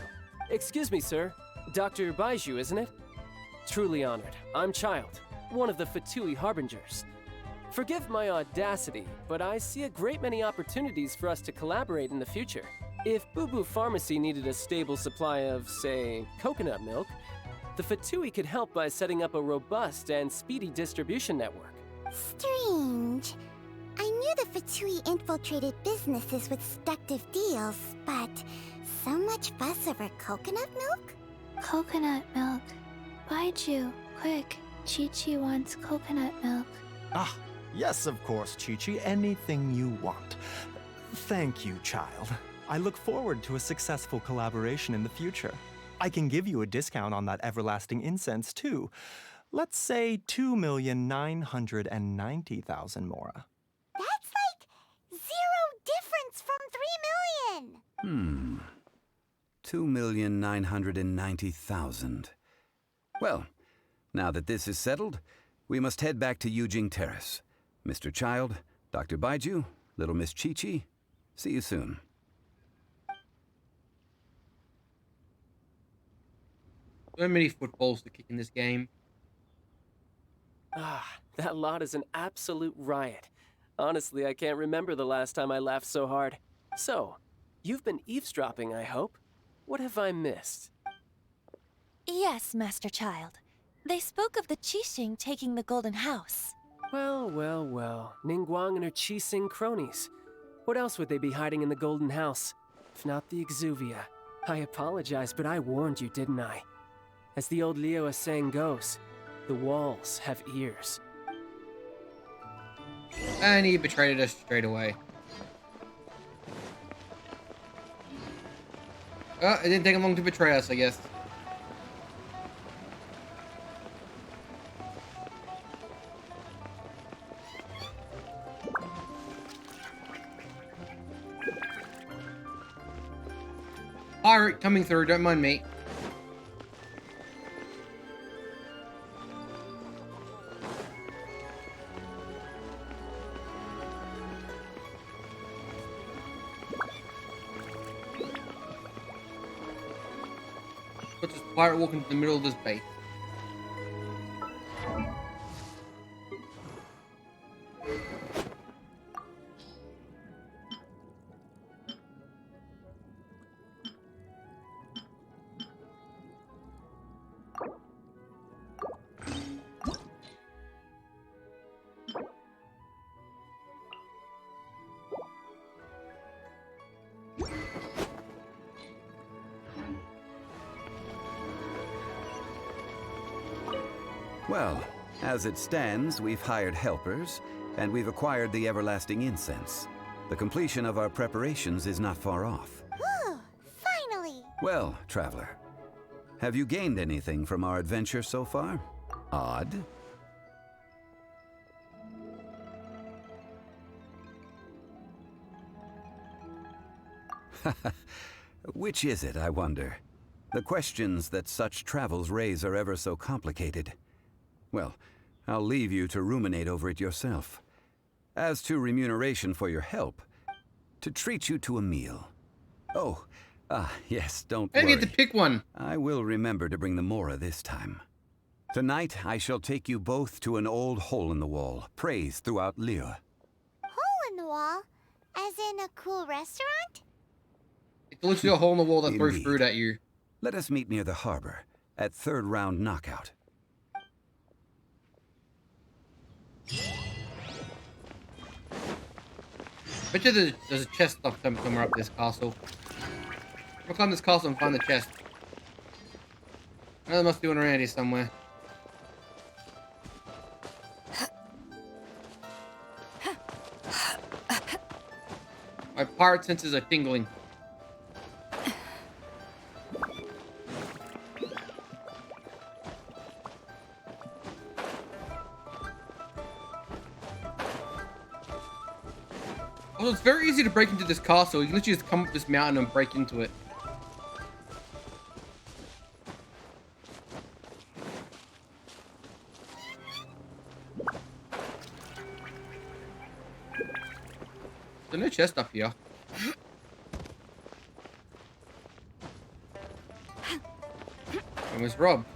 Excuse me, sir. Dr. Baiju, isn't it? Truly honored. I'm Child, one of the Fatui Harbingers. Forgive my audacity, but I see a great many opportunities for us to collaborate in the future. If Boo Boo Pharmacy needed a stable supply of, say, coconut milk, the Fatui could help by setting up a robust and speedy distribution network. Strange. I knew the Fatui infiltrated businesses with seductive deals, but so much fuss over coconut milk? Coconut milk. Baiju, quick. Chi-Chi wants coconut milk. Ah, yes, of course, Chi-Chi. Anything you want. Thank you, child. I look forward to a successful collaboration in the future. I can give you a discount on that everlasting incense, too. Let's say 2,990,000 mora. That's like 0 difference from 3 million. 2,990,000. Well, now that this is settled, we must head back to Yujing Terrace. Mr. Child, Dr. Baiju, little Miss Chi-Chi, see you soon. So many footballs to kick in this game. That lot is an absolute riot. Honestly, I can't remember the last time I laughed so hard. So, you've been eavesdropping, I hope. What have I missed? Yes, Master Child. They spoke of the Qixing taking the Golden House. Well, well, well. Ningguang and her Qixing cronies. What else would they be hiding in the Golden House? If not the Exuvia. I apologize, but I warned you, didn't I? As the old Liu saying goes, the walls have ears. And he betrayed us straight away. It didn't take him long to betray us, I guess. Pirate coming through, don't mind me. Got this pirate walking to the middle of this bay. Well, as it stands, we've hired helpers, and we've acquired the everlasting incense. The completion of our preparations is not far off. Whew, finally! Well, traveler, Have you gained anything from our adventure so far? Odd. Which is it, I wonder? The questions that such travels raise are ever so complicated. Well, I'll leave you to ruminate over it yourself. As to remuneration for your help, to treat you to a meal. Oh, yes, don't worry. I get to pick one. I will remember to bring the Mora this time. Tonight, I shall take you both to an old hole-in-the-wall, praised throughout Liyue. Hole in the wall? As in a cool restaurant? It's literally a hole in the wall that throws Indeed. fruit at you. Let us meet near the harbor, at third round knockout. Bet you there's a chest stuff somewhere up this castle. I'll climb this castle and find the chest. There must be one around here somewhere. My pirate senses are tingling. Well, it's very easy to break into this castle. You can literally just come up this mountain and break into it. There's no chest up here. I was robbed.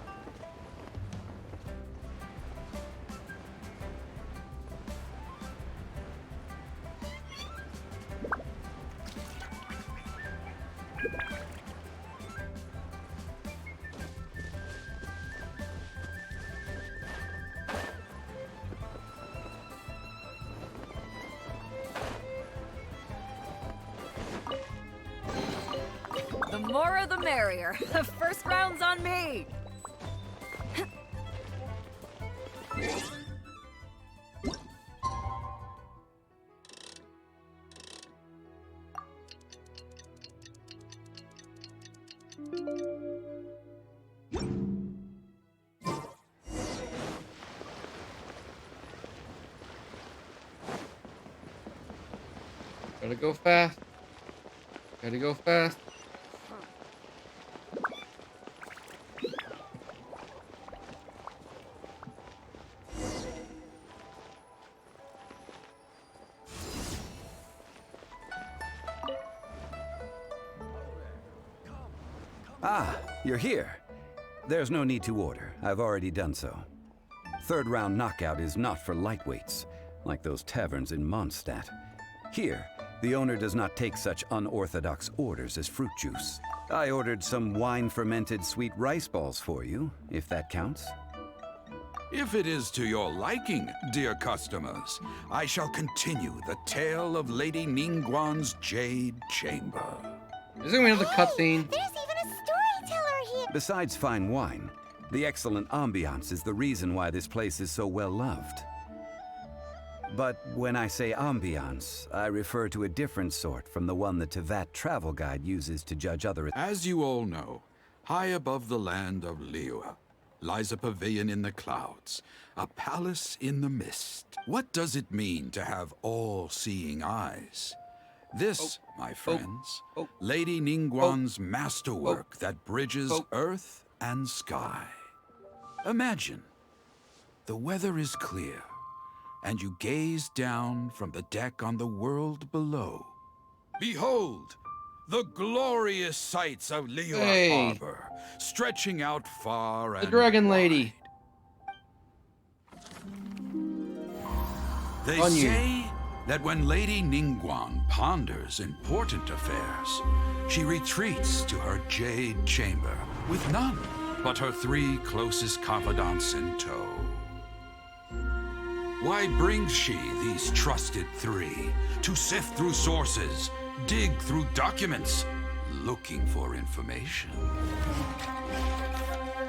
The more the merrier. First round's on me. Gotta go fast. Gotta go fast. Ah, you're here. There's no need to order. I've already done so. Third round knockout is not for lightweights, like those taverns in Mondstadt. Here, the owner does not take such unorthodox orders as fruit juice. I ordered some wine-fermented sweet rice balls for you, if that counts. If it is to your liking, dear customers, I shall continue the tale of Lady Ningguang's Jade Chamber. Is there another cutscene? There's even a storyteller here! Besides fine wine, the excellent ambiance is the reason why this place is so well loved. But when I say ambiance, I refer to a different sort from the one the Tevat travel guide uses to judge other... As you all know, high above the land of Liyue lies a pavilion in the clouds, a palace in the mist. What does it mean to have all-seeing eyes? This, my friends, Lady Ningguang's masterwork that bridges earth and sky. Imagine, the weather is clear, and you gaze down from the deck on the world below. Behold, the glorious sights of Liyue Harbor, stretching out far and The Dragon Lady. They On you. say that when Lady Ningguang ponders important affairs, she retreats to her Jade Chamber with none but her 3 closest confidants in tow. Why brings she these trusted 3 to sift through sources, dig through documents, looking for information?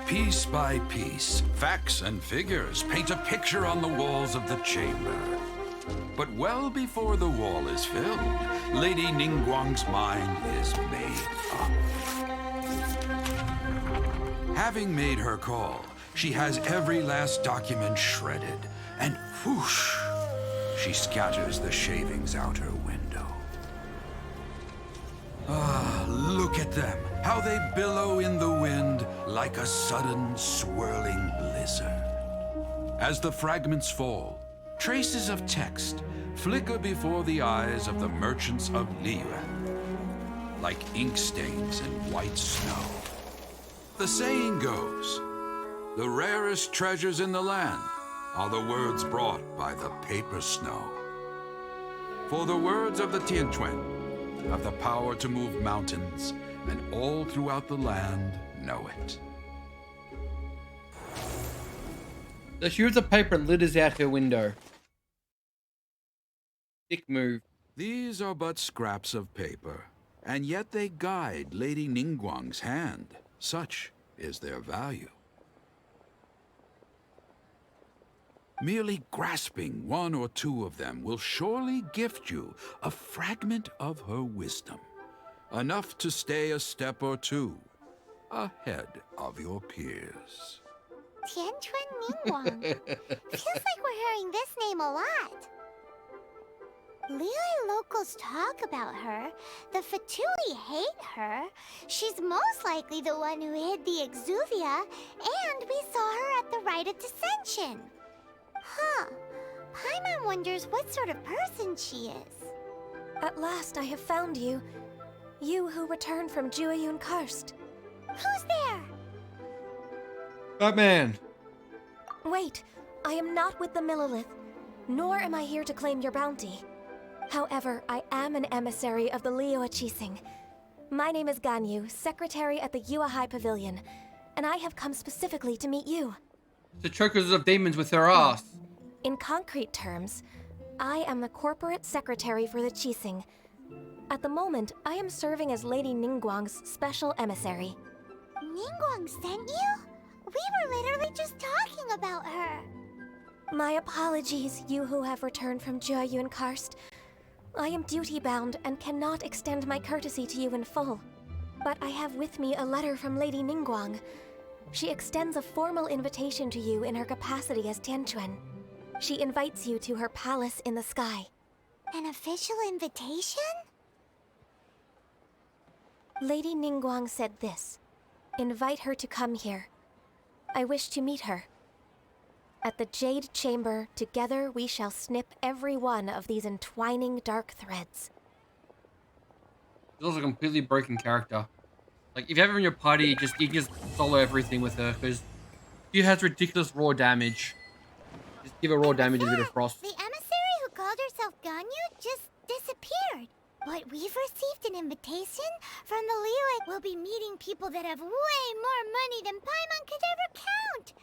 Piece by piece, facts and figures paint a picture on the walls of the chamber. But well before the wall is filled, Lady Ningguang's mind is made up. Having made her call, she has every last document shredded, and whoosh, she scatters the shavings out her window. Ah, look at them, how they billow in the wind like a sudden swirling blizzard. As the fragments fall, traces of text flicker before the eyes of the merchants of Liyue, like ink stains in white snow. The saying goes, the rarest treasures in the land are the words brought by the paper snow. For the words of the Tianquan have the power to move mountains, and all throughout the land know it. The sheets of paper litters out her window. Dick move. These are but scraps of paper, and yet they guide Lady Ningguang's hand. Such is their value. Merely grasping one or two of them will surely gift you a fragment of her wisdom, enough to stay a step or two ahead of your peers. Tianquan Ningguang. Feels like we're hearing this name a lot. Liyue locals talk about her. The Fatui hate her. She's most likely the one who hid the Exuvia, and we saw her at the Rite of Dissension. Huh. Paimon wonders what sort of person she is. At last I have found you. You who returned from Jueyun Karst. Who's there? Batman. Wait, I am not with the Millelith, nor am I here to claim your bounty. However, I am an emissary of the Liyue Qixing. My name is Ganyu, secretary at the Yuehai Pavilion, and I have come specifically to meet you. The chokers of demons with her ass. In concrete terms, I am the corporate secretary for the Qixing. At the moment, I am serving as Lady Ningguang's special emissary. Ningguang sent you? We were literally just talking about her. My apologies, you who have returned from Jueyun Karst. I am duty-bound and cannot extend my courtesy to you in full. But I have with me a letter from Lady Ningguang. She extends a formal invitation to you in her capacity as Tianquan. She invites you to her palace in the sky. An official invitation? Lady Ningguang said this. Invite her to come here. I wish to meet her. At the Jade Chamber, together we shall snip every one of these entwining dark threads. She's also a completely broken character. Like, if you have her in your party, you can just solo everything with her, because she has ridiculous raw damage. Just give her raw damage and a bit of frost. The emissary who called herself Ganyu just disappeared. But we've received an invitation from the Liyue. We'll be meeting people that have way more money than Paimon could ever count.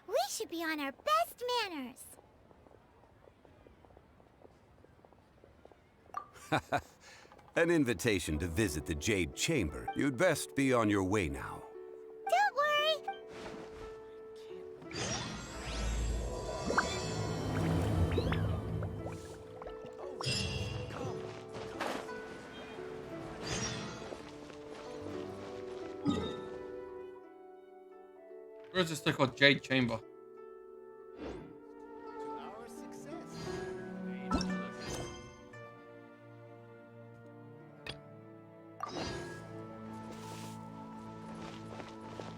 We should be on our best manners. An invitation to visit the Jade Chamber. You'd best be on your way now. Don't worry. Where's this thing called Jade Chamber?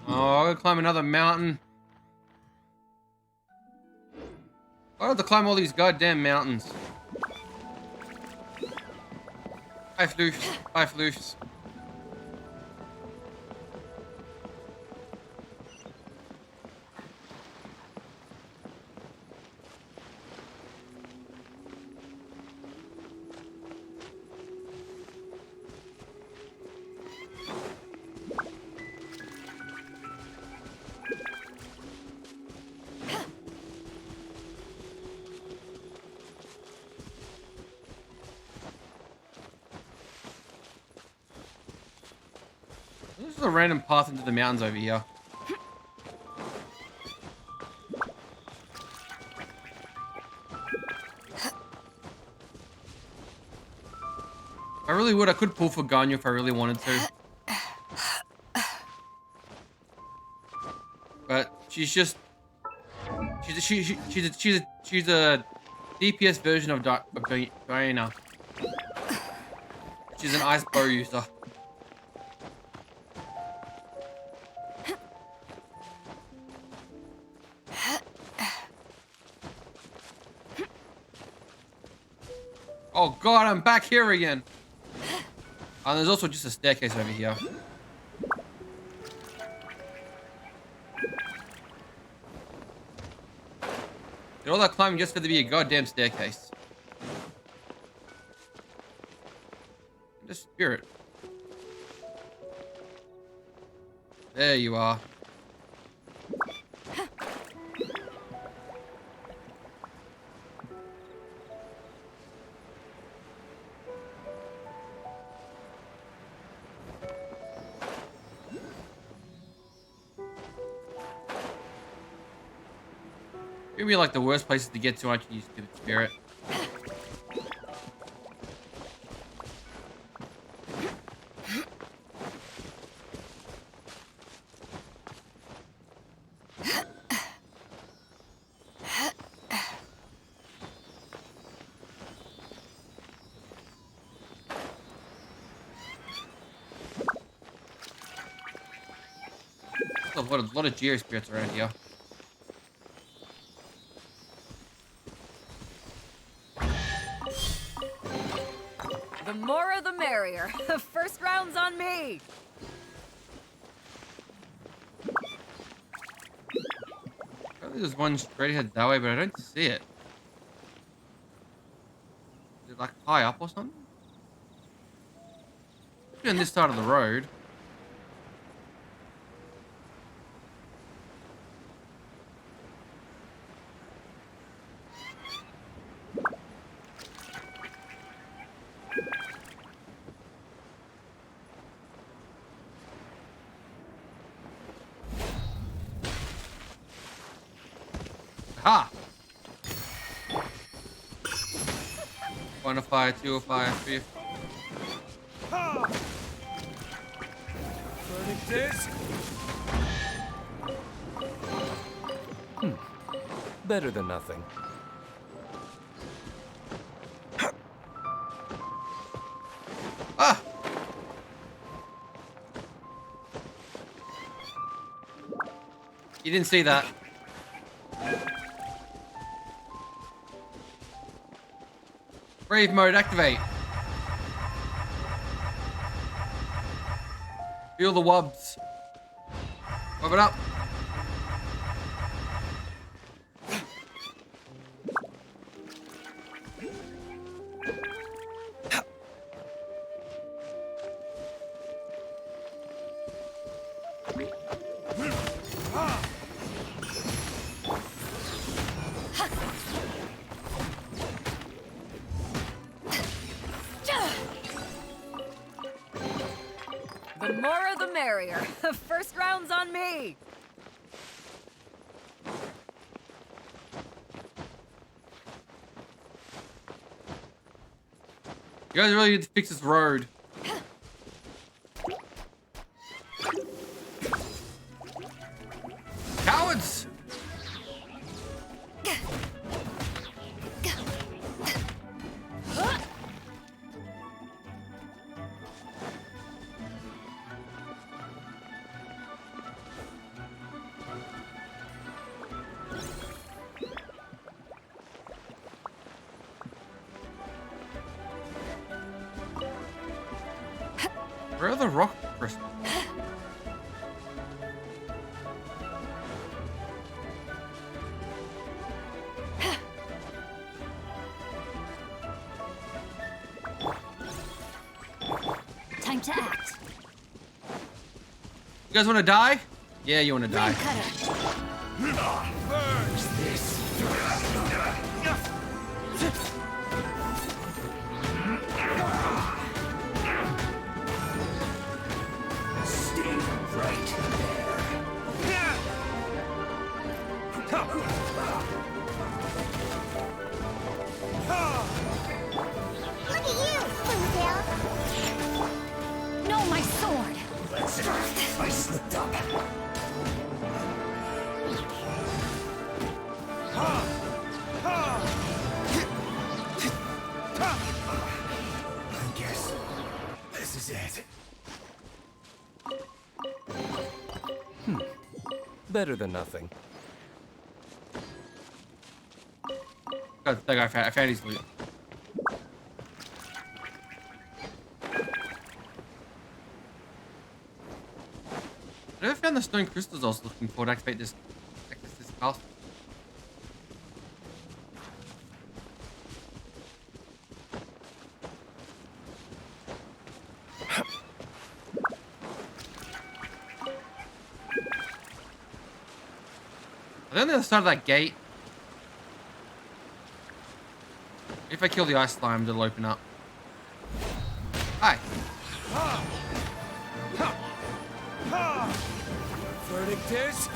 Oh, I gotta climb another mountain. I have to climb all these goddamn mountains. Hi, floofs. Hi, floofs. This is a random path into the mountains over here. I really would. I could pull for Ganyu if I really wanted to. but she's just she's a DPS version of Diana. She's an ice bow user. Oh god, I'm back here again. And there's also just a staircase over here. Did all that climbing just for there to be a goddamn staircase. The spirit. There you are. It'd be like the worst places to get to once you use stupid spirit. There's a lot of Geo spirits around here. The more the merrier. First round's on me. Probably there's one straight ahead that way, but I don't see it. Is it like high up or something? Maybe on this side of the road. Ha! 1 of fire, 2 of fire, 3 of Verdict is... Better than nothing. Ah! You didn't see that. Brave mode activate. Feel the wobs. Wob it up. The more the merrier. First round's on me. You guys really need to fix this road. Cowards! Where are the rock crystals? Time to act. You guys want to die? Yeah, you want to die. Purge this. Stay right there. Look at you, Spoontail. No, my sword. I slipped up. I guess this is it. Better than nothing. That guy, I found his loot. I never found the stone crystals I was looking for to activate this castle. I think on the other side of that gate. If I kill the ice slime, it'll open up. Hi. Verdict is...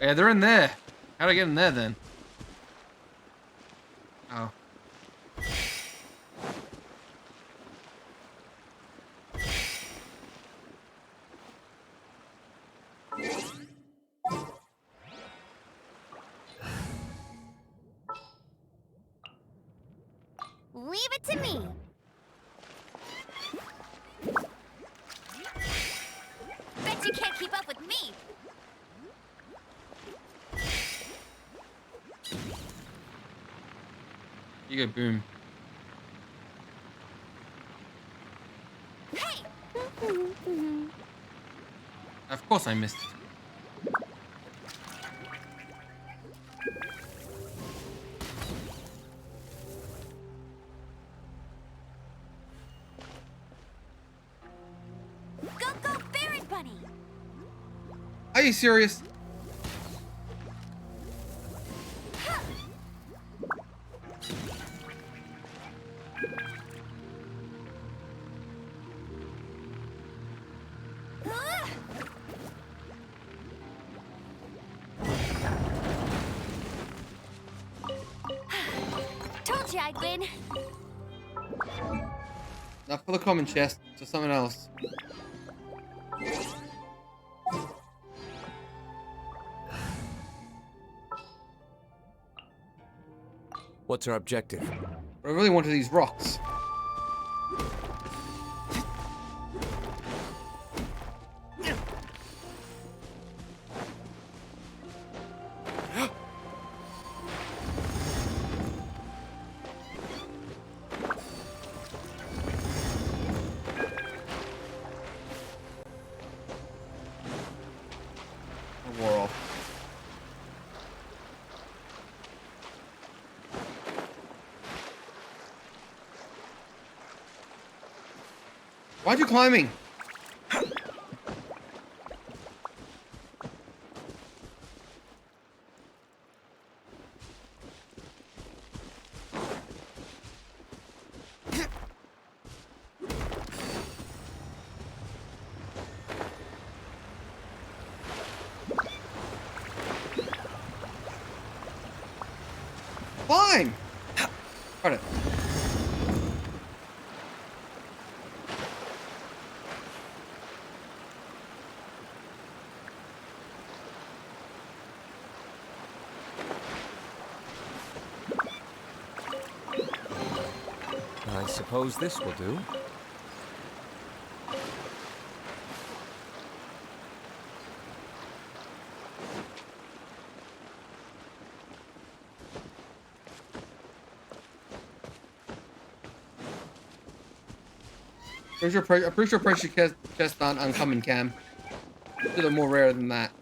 Yeah, they're in there. How'd I get in there then? Oh. Leave it to me. Bet you can't keep up with me. You go boom. Hey! Of course I missed it. Go, Baron Bunny! Are you serious? Told you I'd win. Not for the common chest, to someone else. What's our objective? I really wanted these rocks. Wore off. Why'd you climbing? Climb! Got it. I suppose this will do. I'm pretty sure pressure chests aren't uncommon, Cam. They're more rare than that.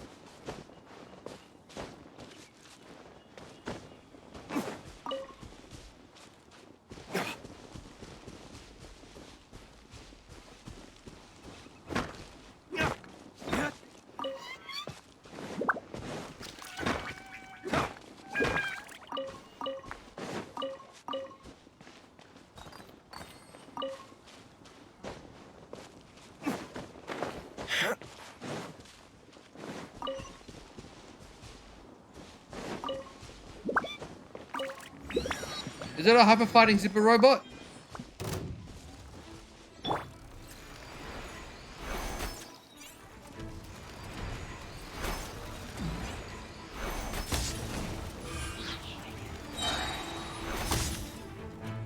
Is it a hyper fighting zipper robot?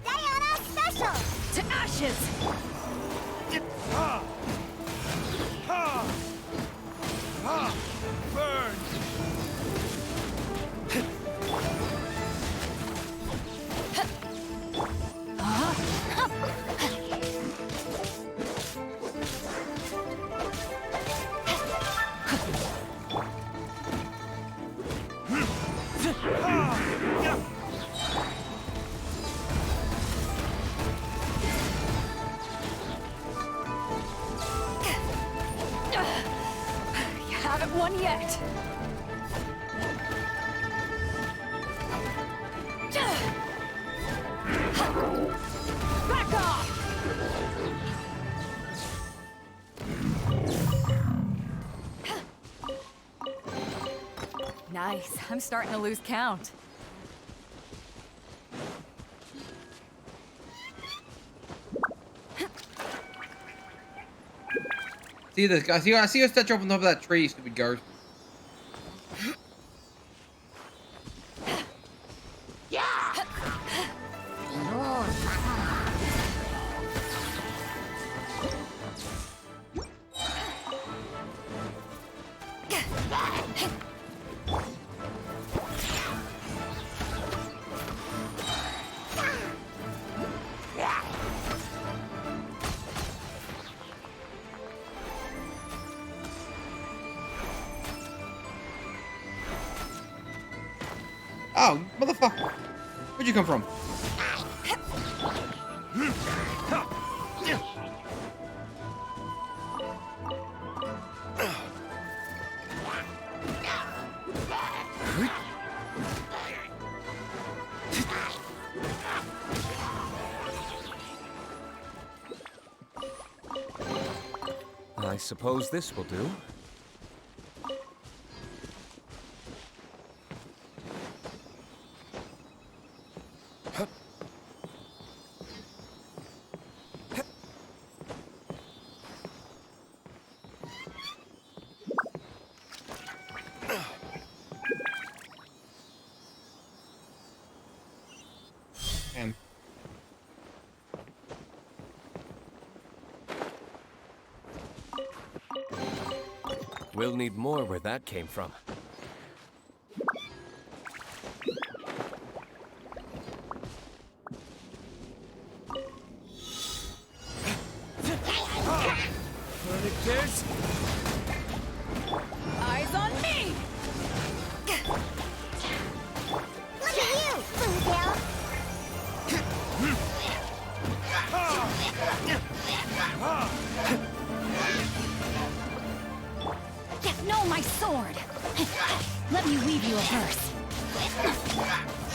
Diana Special! To ashes! Ha! Ha! Ha! Burn! You haven't won yet. Back off! Nice. I'm starting to lose count. See this guy? I see us touch up on top of that tree, stupid ghost. Oh, motherfucker. Where'd you come from? I suppose this will do. Damn. We'll need more where that came from. Predators? Eyes on me! Look at you, Bluegill! No, my sword! Let me weave you a verse.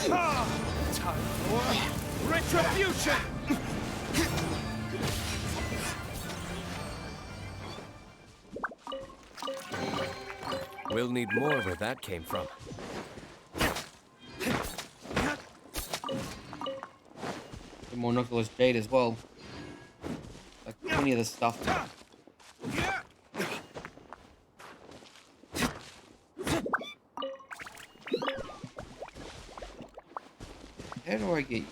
Time for retribution! We'll need more where that came from. Get more Knuckles Jade as well. Like plenty of this stuff. How do I get you?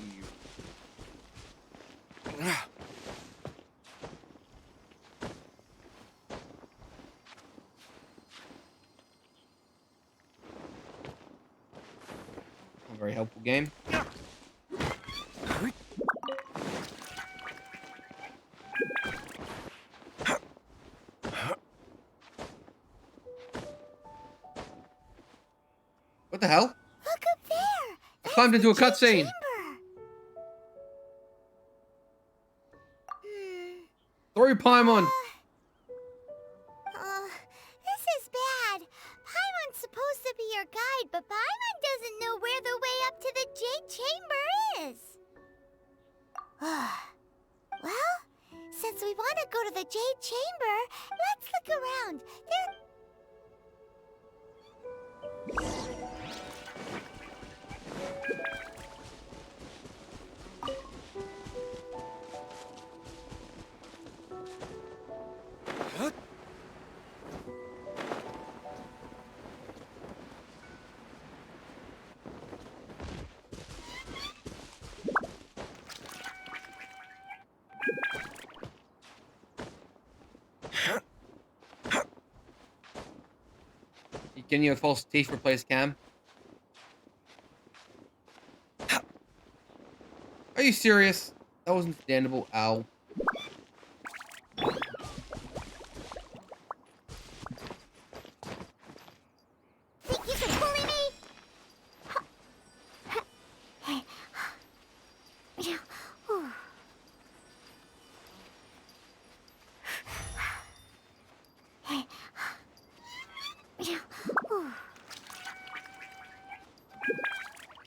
A very helpful game. What the hell? Look up there! I climbed into a cutscene. Sorry, Paimon. This is bad. Paimon's supposed to be your guide, but Paimon doesn't know where the way up to the Jade Chamber is. Well, since we want to go to the Jade Chamber, let's look around. getting your false teeth replaced, Cam? Are you serious? That was understandable. Ow. Think you can bully me?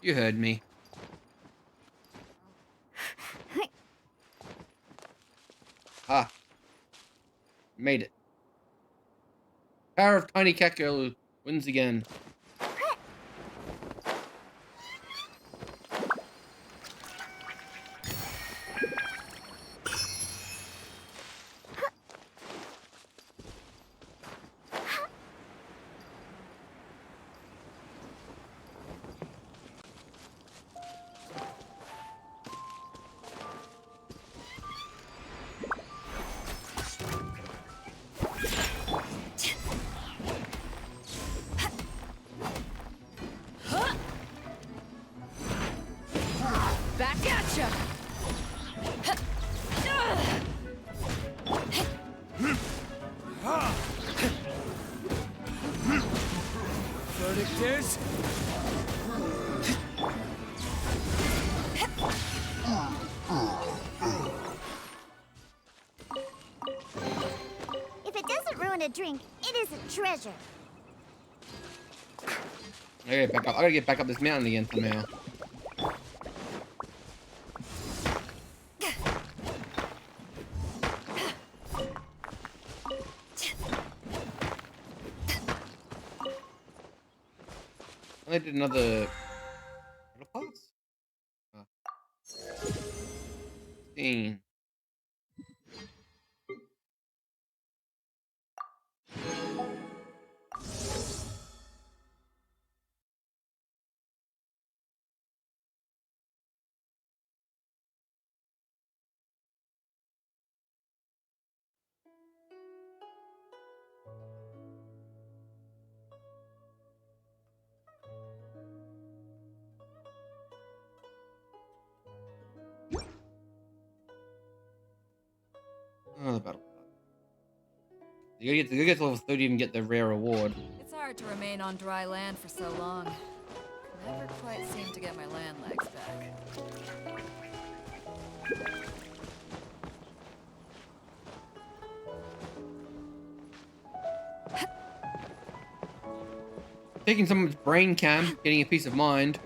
You heard me. Ah. Made it. Power of Tiny Cacturel wins again. Back at ya! Verdict is... If it doesn't ruin a drink, it is a treasure. I gotta get back up this mountain again somehow. I did another pass. 16. Oh, the battle. You gotta get to level 30 and get the rare reward. It's hard to remain on dry land for so long. Never quite seem to get my land legs back. Taking someone's brain cam, getting a peace of mind.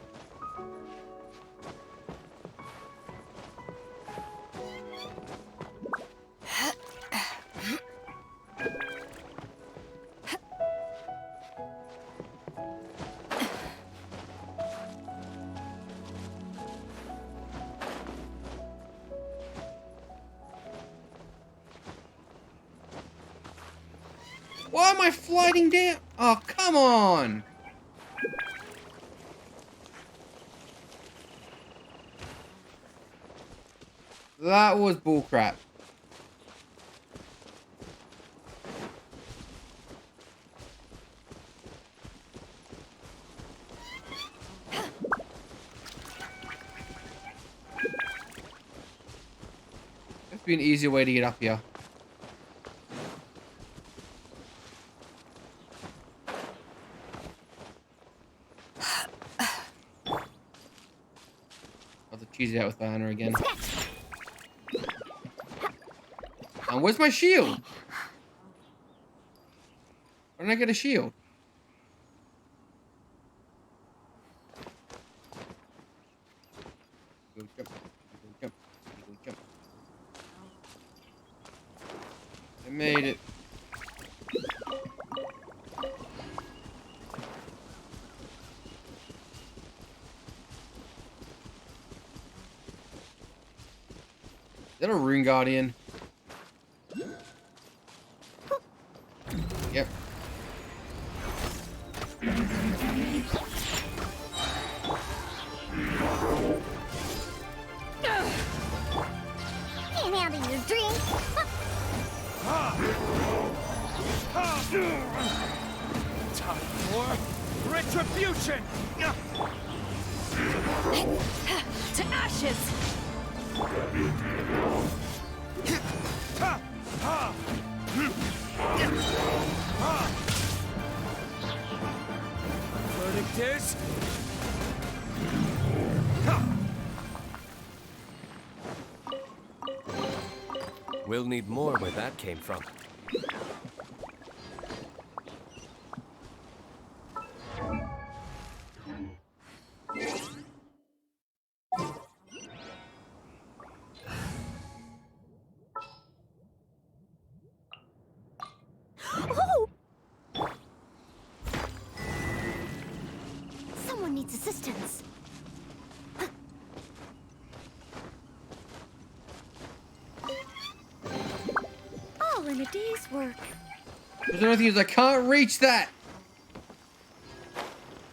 Why am I sliding down? Oh, come on! That was bullcrap. There's be an easier way to get up here. I'll have to cheese it out with Diana again. And where's my shield? Why didn't I get a shield? Go jump, go jump, go jump. I made it. Is that a Rune Guardian? Yep. Can't handle your drink. Time for Attention! To ashes! Verdict is... We'll need more where that came from. Oh! Someone needs assistance. All in a day's work. The only thing is I can't reach that.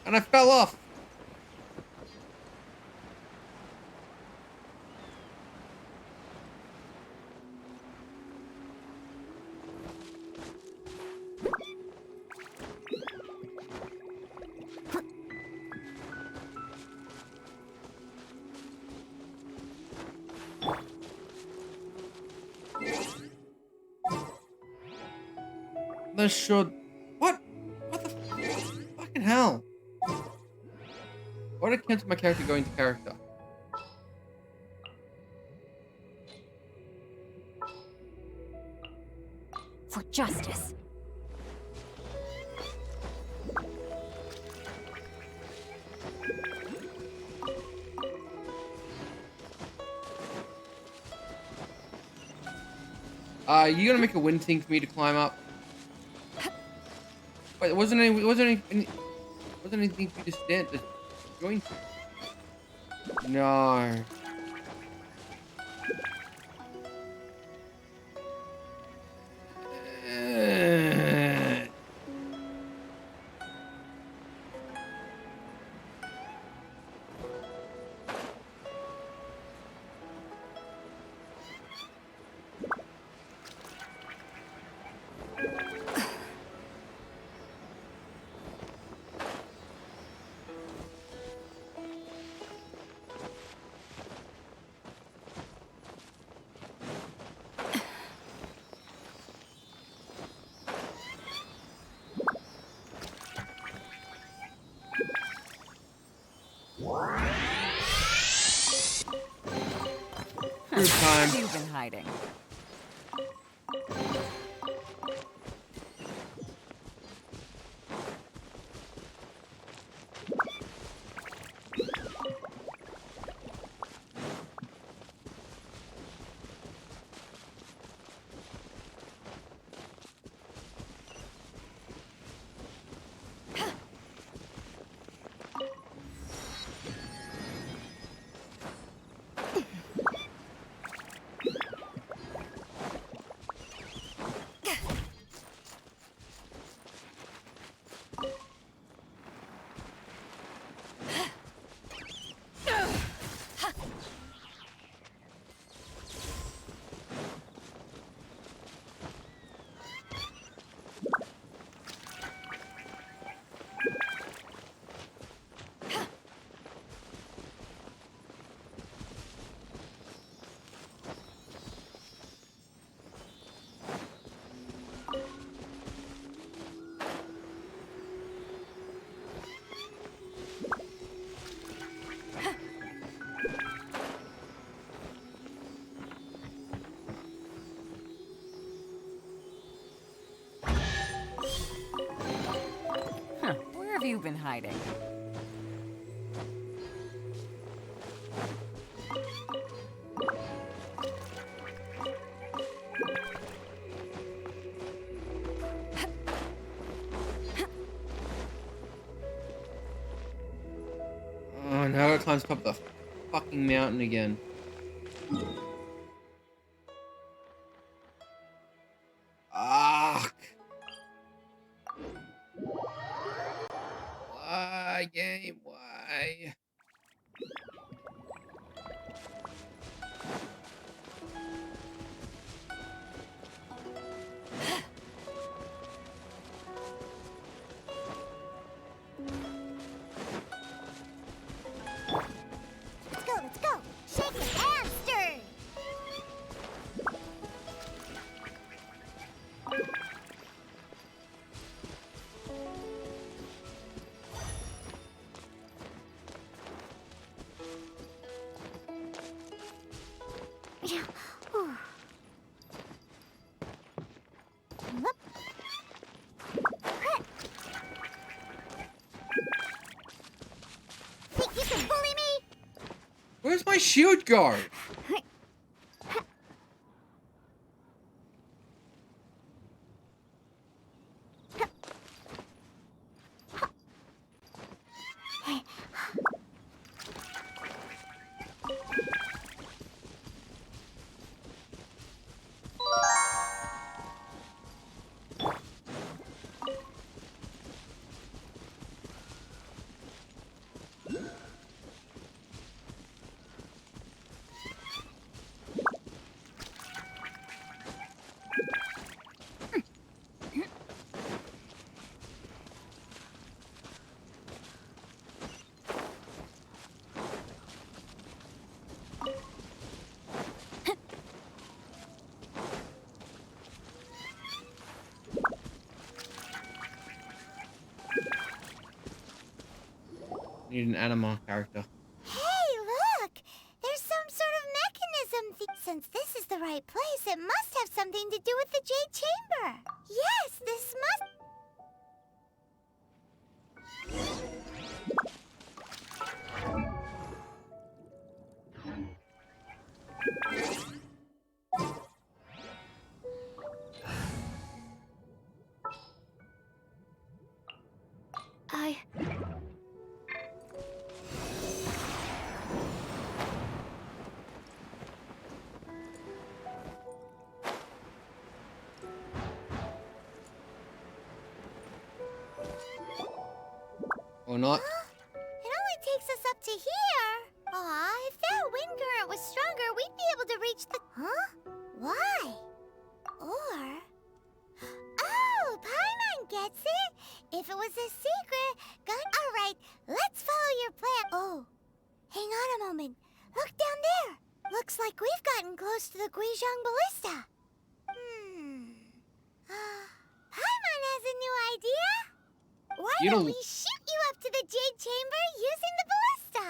And I fell off. This should... What? What the fucking hell? Why did I cancel my character going to character? For justice. You gonna make a wind thing for me to climb up? Wait, wasn't anything for you to stand to join? No. Good time. Where have you been hiding? Where have you been hiding? Oh, now I gotta climb top of the fucking mountain again. Fuck. Why, game? Why? Where's my shield guard? Need an animal character. Hey, look! There's some sort of mechanism. Since this is the right place, it must have something to do with the Jade Chamber. Yes, this must... Or not. It only takes us up to here. Aw, if that wind current was stronger, we'd be able to reach the... Huh? Why? Or... Oh, Paimon gets it. If it was a secret, Alright, let's follow your plan. Oh, hang on a moment. Look down there. Looks like we've gotten close to the Guizhong Ballista. Paimon has a new idea. Why don't we shoot you up to the Jade Chamber using the ballista?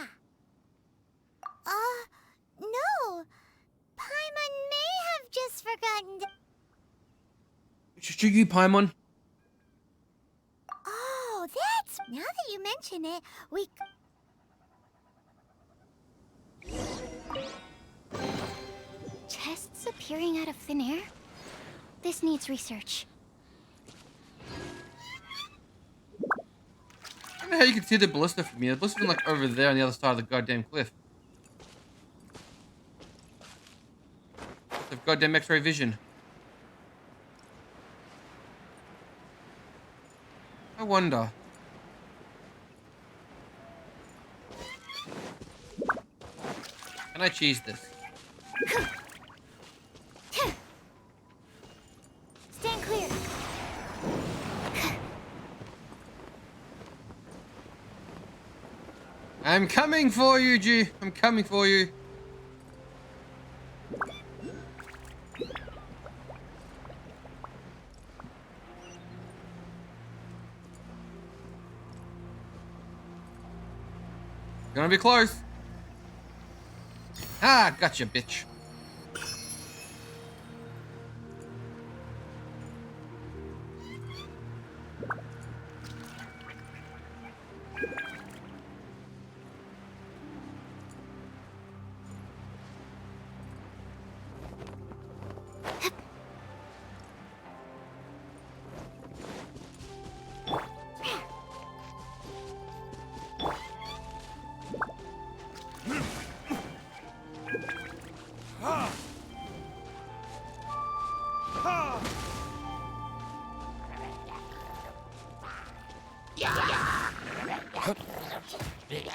No. Paimon may have just forgotten to... Should you, Paimon? Oh, that's... Now that you mention it, we... Chests appearing out of thin air? This needs research. I don't know how you can see the ballista from here. The ballista's like over there on the other side of the goddamn cliff. The goddamn X-ray vision. I wonder. Can I cheese this? Stand clear. I'm coming for you, G. I'm coming for you. Gonna be close. Ah, gotcha, bitch.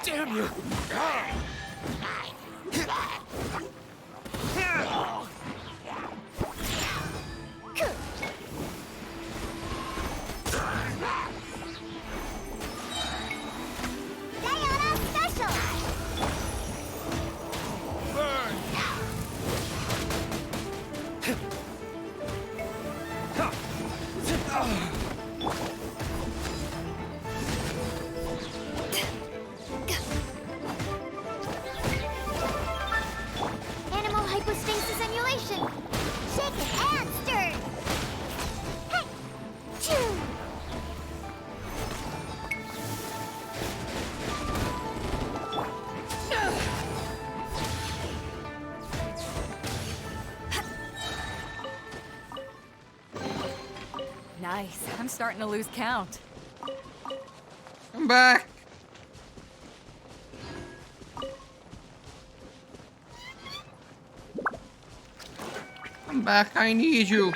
Damn you! Animal hypostasis and your Nice. I'm starting to lose count. Come back. Come back, I need you.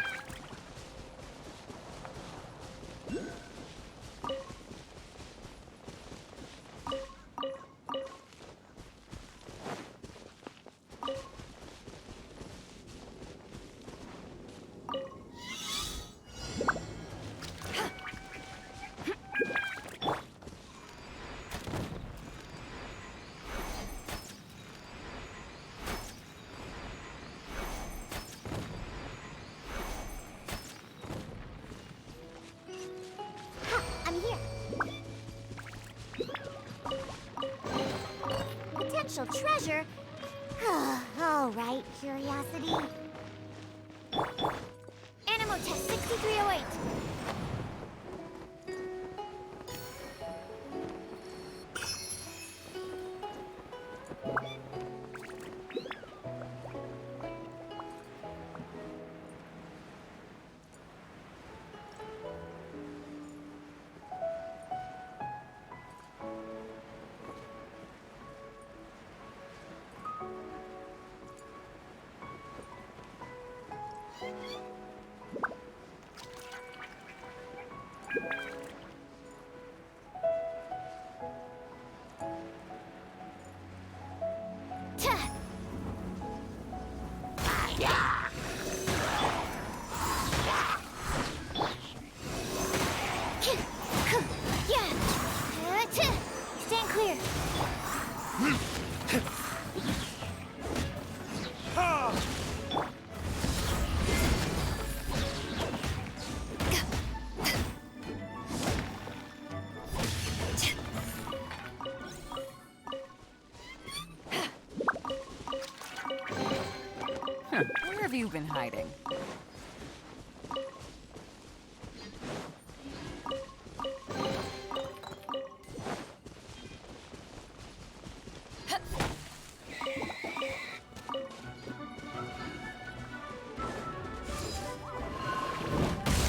I'm here. Potential treasure? All right, curiosity. Animal test 6308. Stand clear. Where have you been hiding?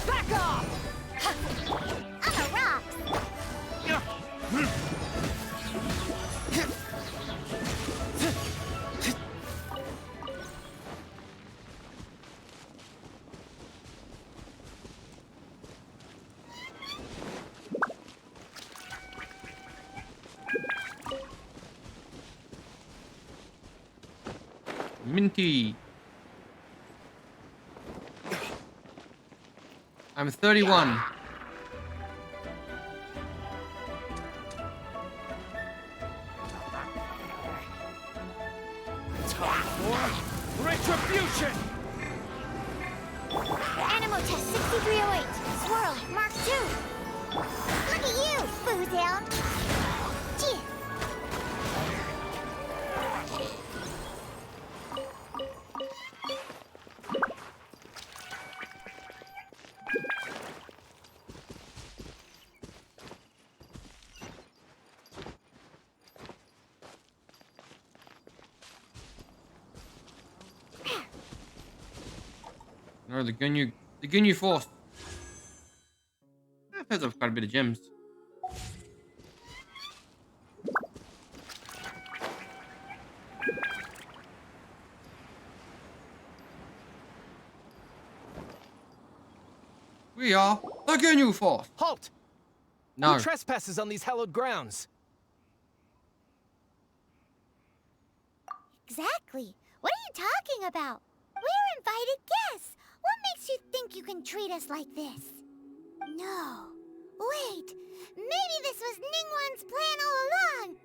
Back off! On the rocks! Minty. I'm 31. Time for retribution! Animal test 6308. Swirl, Mark 2. Look at you, Foozhound. Gee. No, the Ginyu Force. That has quite a bit of gems. We are the Ginyu Force. Halt! No. Who trespasses on these hallowed grounds? Exactly. What are you talking about? We're invited guests. What makes you think you can treat us like this? No. Wait. Maybe this was Ningguang's plan all along.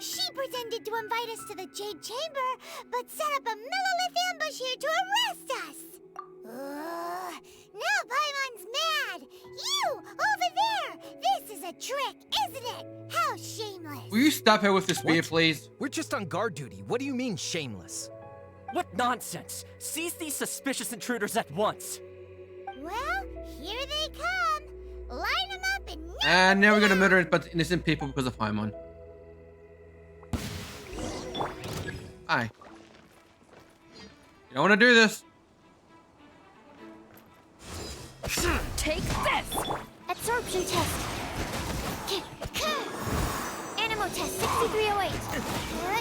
She pretended to invite us to the Jade Chamber, but set up a Millilith ambush here to arrest us. Now Paimon's mad. You, over there. This is a trick, isn't it? How shameless. Will you stop her with the spear, What? please? We're just on guard duty. What do you mean, shameless? What nonsense! Seize these suspicious intruders at once! Well, here they come. Line them up and... And now we're gonna murder a bunch of innocent people because of Paimon. Hi. You don't wanna do this. Take this! Absorption test. Animo test 6308.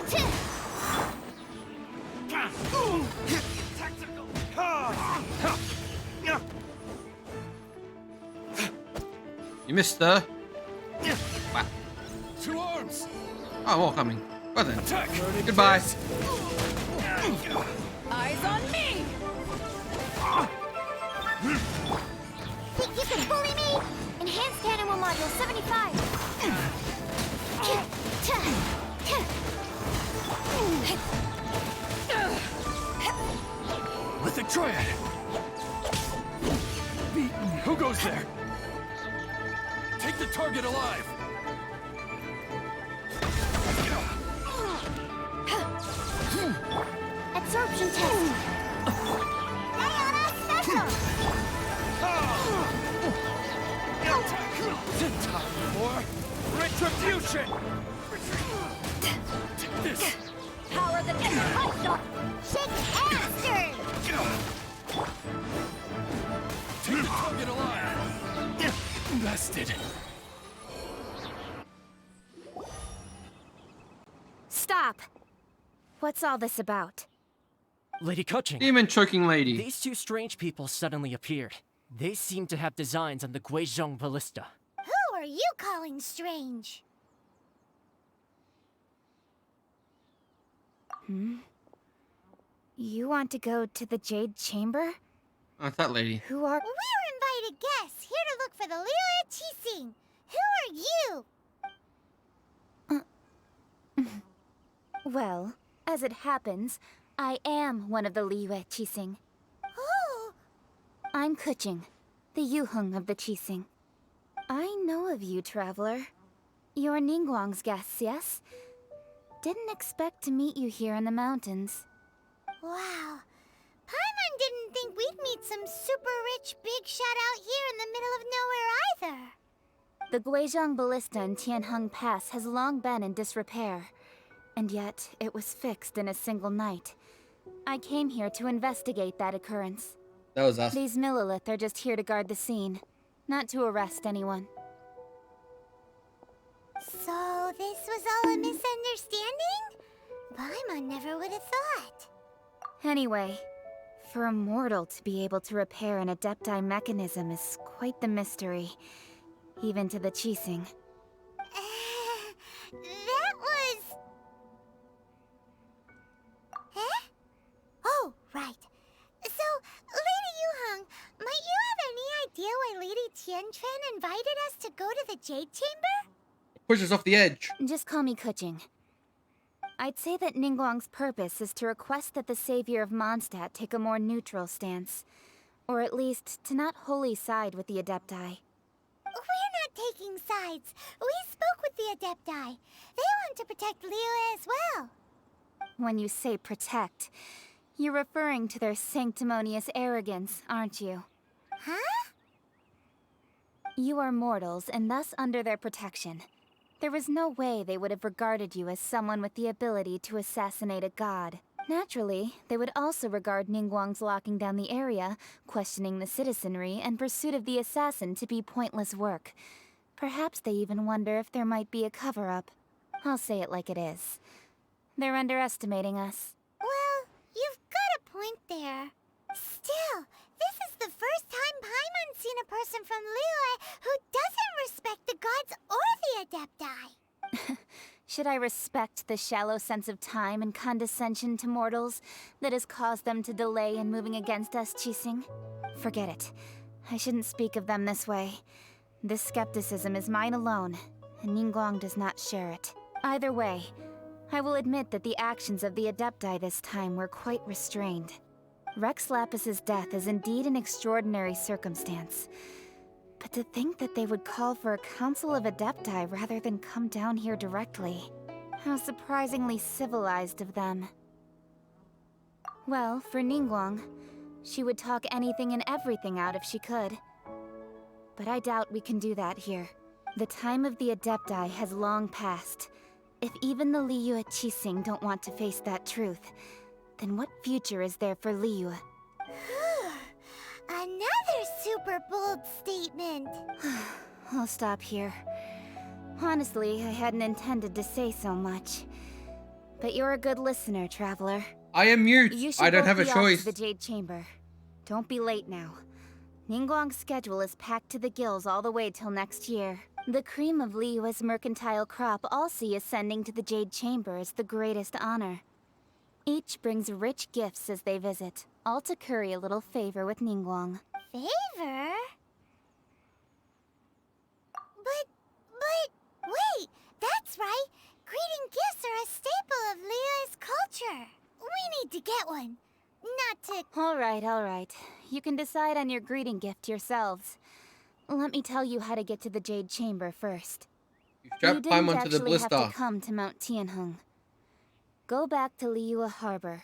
You missed her. Wow. 2 arms. Oh, more coming. Well then. Attack. Goodbye. Eyes on me! Think you can bully me? Enhanced Animo Module 75. Lithic Triad. Beaten. Who goes there? Take the target alive. Absorption test. Diana Special. Time for retribution. Take this. Power that gets punched off! Shake Aster. Take the target alive. Bested. Stop! What's all this about? Lady Kuching. Demon choking lady. These 2 strange people suddenly appeared. They seem to have designs on the Guizhong Ballista. Who are you calling strange? You want to go to the Jade Chamber? Oh, it's that lady. Who are... We're invited guests here to look for the Liyue Qixing. Who are you? Well, as it happens, I am one of the Liyue Qixing. Oh, I'm Kuching, the Yuheng of the Qixing. I know of you, traveler. You're Ningguang's guests, yes? Didn't expect to meet you here in the mountains. wow. Paimon didn't think we'd meet some super rich big shot out here in the middle of nowhere either. The Guizhong Ballista in Tianheng Pass has long been in disrepair, and yet it was fixed in a single night. I came here to investigate that occurrence. That was us. These Millilith are just here to guard the scene, not to arrest anyone. So this was all a misunderstanding? Paimon never would have thought. Anyway, for a mortal to be able to repair an Adepti mechanism is quite the mystery, even to the Qixing. That was... Eh? Oh, right. So, Lady Yuheng, might you have any idea why Lady Tianquan invited us to go to the Jade Chamber? Push us off the edge. Just call me Kuching. I'd say that Ningguang's purpose is to request that the savior of Mondstadt take a more neutral stance. Or at least, to not wholly side with the Adepti. We're not taking sides. We spoke with the Adepti. They want to protect Liyue as well. When you say protect, you're referring to their sanctimonious arrogance, aren't you? Huh? You are mortals, and thus under their protection. There was no way they would have regarded you as someone with the ability to assassinate a god. Naturally, they would also regard Ningguang's locking down the area, questioning the citizenry, and pursuit of the assassin to be pointless work. Perhaps they even wonder if there might be a cover-up. I'll say it like it is. They're underestimating us. Well, you've got a point there. Still, this is the first time Paimon's seen a person from Liyue who doesn't respect the gods or the Adepti. Should I respect the shallow sense of time and condescension to mortals that has caused them to delay in moving against us, Qixing? Forget it. I shouldn't speak of them this way. This skepticism is mine alone, and Ningguang does not share it. Either way, I will admit that the actions of the Adepti this time were quite restrained. Rex Lapis's death is indeed an extraordinary circumstance. But to think that they would call for a council of Adepti rather than come down here directly. How surprisingly civilized of them. Well, for Ningguang, she would talk anything and everything out if she could. But I doubt we can do that here. The time of the Adepti has long passed. If even the Liyue Qixing don't want to face that truth, then what future is there for Liyue? Another super bold statement. I'll stop here. Honestly, I hadn't intended to say so much. But you're a good listener, Traveler. I am mute. You should I don't both have a be off choice. to the Jade Chamber. Don't be late now. Ningguang's schedule is packed to the gills all the way till next year. The cream of Liyue's mercantile crop all see ascending to the Jade Chamber as the greatest honor. Each brings rich gifts as they visit, all to curry a little favor with Ningguang. Favor? But, wait! That's right! Greeting gifts are a staple of Liyue's culture. We need to get one. Not to... Alright. You can decide on your greeting gift yourselves. Let me tell you how to get to the Jade Chamber first. You strap Paimon to the actually have blister. to come to Mount Tianheng. Go back to Liyue Harbor.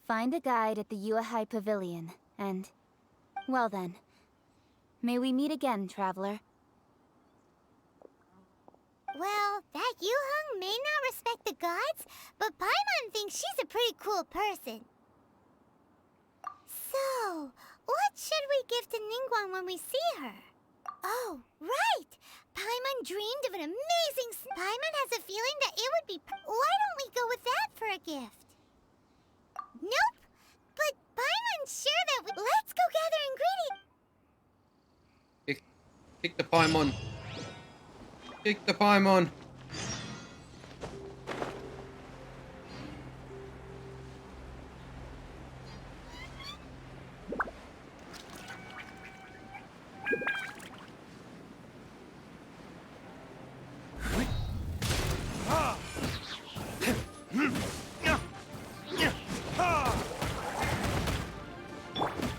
Find a guide at the Yuehai Pavilion, and... well then. May we meet again, Traveler. Well, that Yuheng may not respect the gods, but Paimon thinks she's a pretty cool person. So, what should we give to Ningguang when we see her? Oh, right! Paimon dreamed of an amazing... Paimon has a feeling that it would be... Why don't we go with that for a gift? Nope! But Paimon's sure that we... Let's go gather ingredients! Pick the Paimon. Pick the Paimon.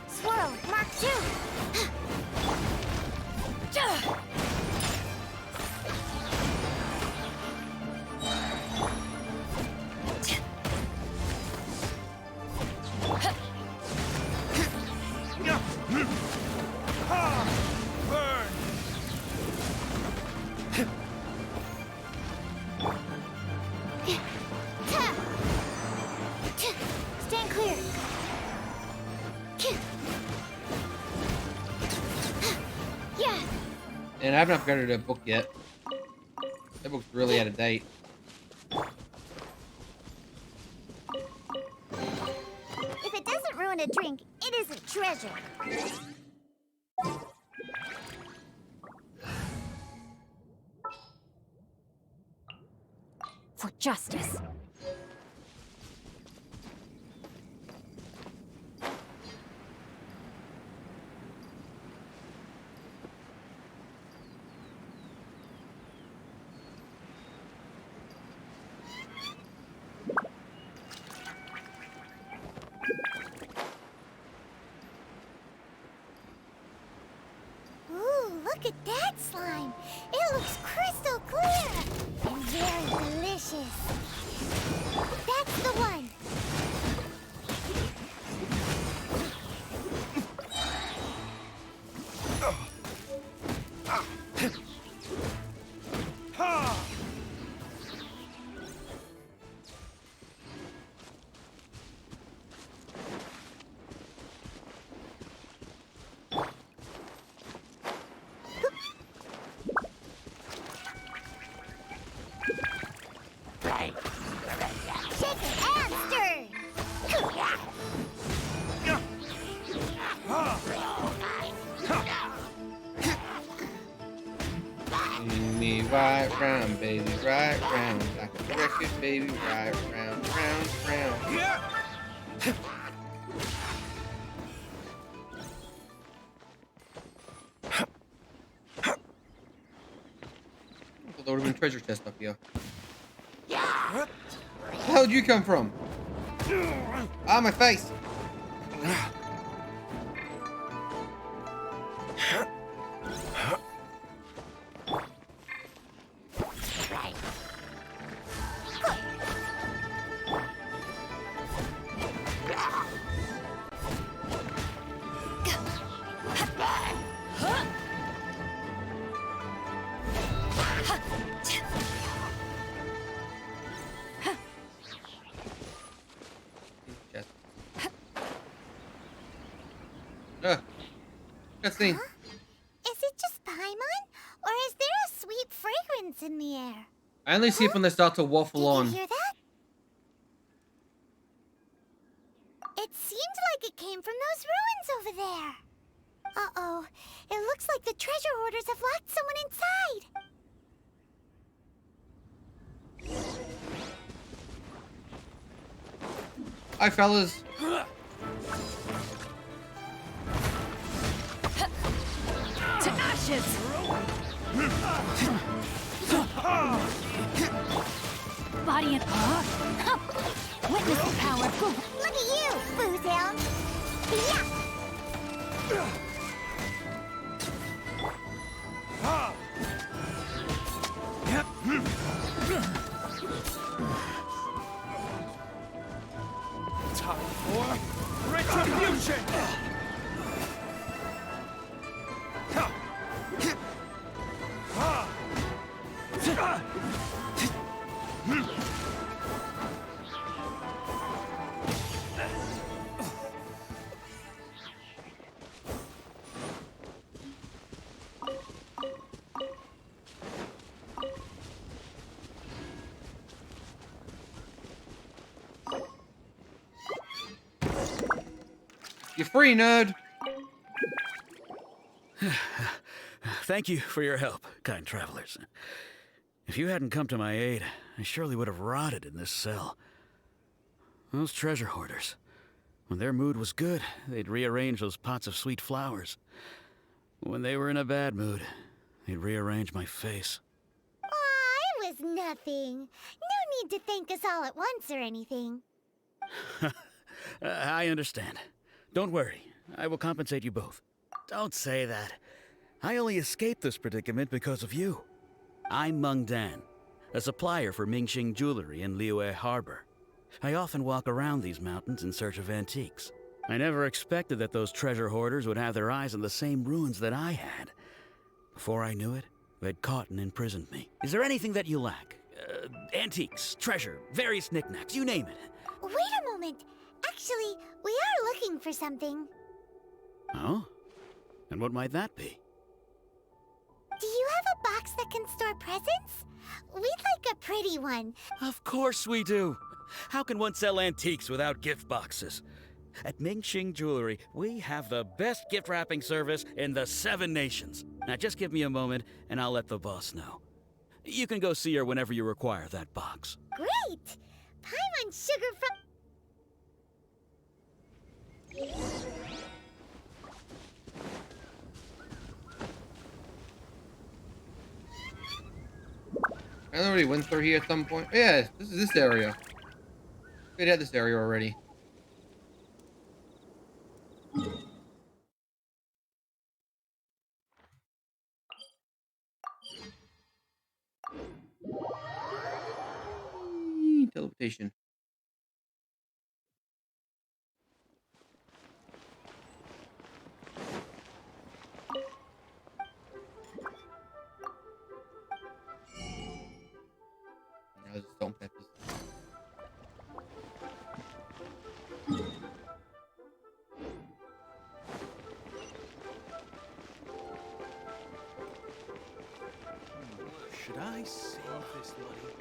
Swirl, Mark 2! Stand clear. Yeah. And I haven't upgraded a book yet. That book's really out of date. If it doesn't ruin a drink, it is a treasure. For justice. Ooh, look at that slime. It looks crystal clear and very delicious. That's the one. Shake it and stir. Swing me right round, baby, right round. Like a record, baby, right round, round, round. There would have been treasure chest up here. Where the hell did you come from? Ah, my face! Let's see. Huh? Is it just Paimon? Or is there a sweet fragrance in the air? I only see it when they start to waffle on. Did you hear that? It seemed like it came from those ruins over there. Uh-oh. It looks like the treasure hoarders have locked someone inside. Hi, fellas. To ashes! Body and witness the power. Look at you, Boozhound. Yeah. Time for retribution! You're free, nerd. Thank you for your help, kind travelers. If you hadn't come to my aid, I surely would have rotted in this cell. Those treasure hoarders, when their mood was good, they'd rearrange those pots of sweet flowers. When they were in a bad mood, they'd rearrange my face. Aw, it was nothing. No need to thank us all at once or anything. I understand. Don't worry, I will compensate you both. Don't say that. I only escaped this predicament because of you. I'm Meng Dan, a supplier for Mingxing jewelry in Liyue Harbor. I often walk around these mountains in search of antiques. I never expected that those treasure hoarders would have their eyes on the same ruins that I had. Before I knew it, they'd caught and imprisoned me. Is there anything that you lack? Antiques, treasure, various knickknacks, you name it. Wait a moment. Actually, we are looking for something. Oh? And what might that be? Do you have a box that can store presents? We'd like a pretty one. Of course we do. How can one sell antiques without gift boxes? At Mingxing Jewelry, we have the best gift wrapping service in the 7 nations. Now just give me a moment and I'll let the boss know. You can go see her whenever you require that box. Great! Paimon sugar from... I already went through here at some point. Yeah, this is this area. We had this area already. Teleportation. Now there's stone peppers. Should I save this money?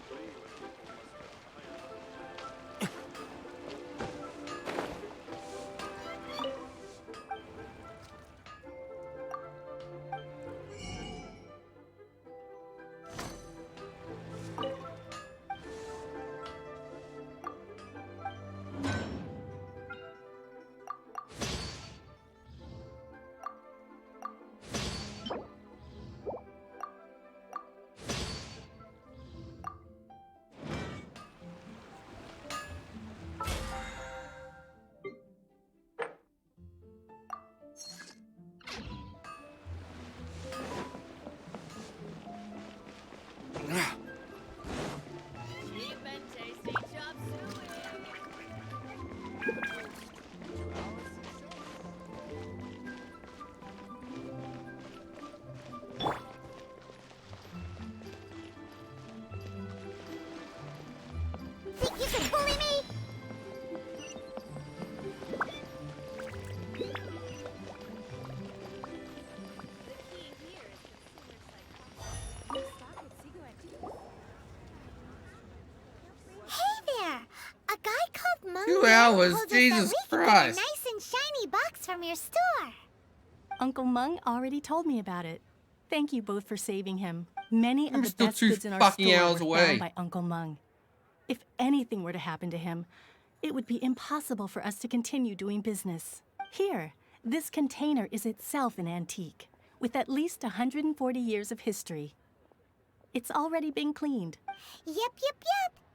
Mung 2 Man hours? told us that Jesus we could get a Christ. nice and shiny box from your store. Uncle Mung already told me about it. Thank you both for saving him. Many We're of the still best 2 goods in our fucking store hours were away. found by Uncle Mung. If anything were to happen to him, it would be impossible for us to continue doing business. Here, this container is itself an antique, with at least 140 years of history. It's already been cleaned. Yep.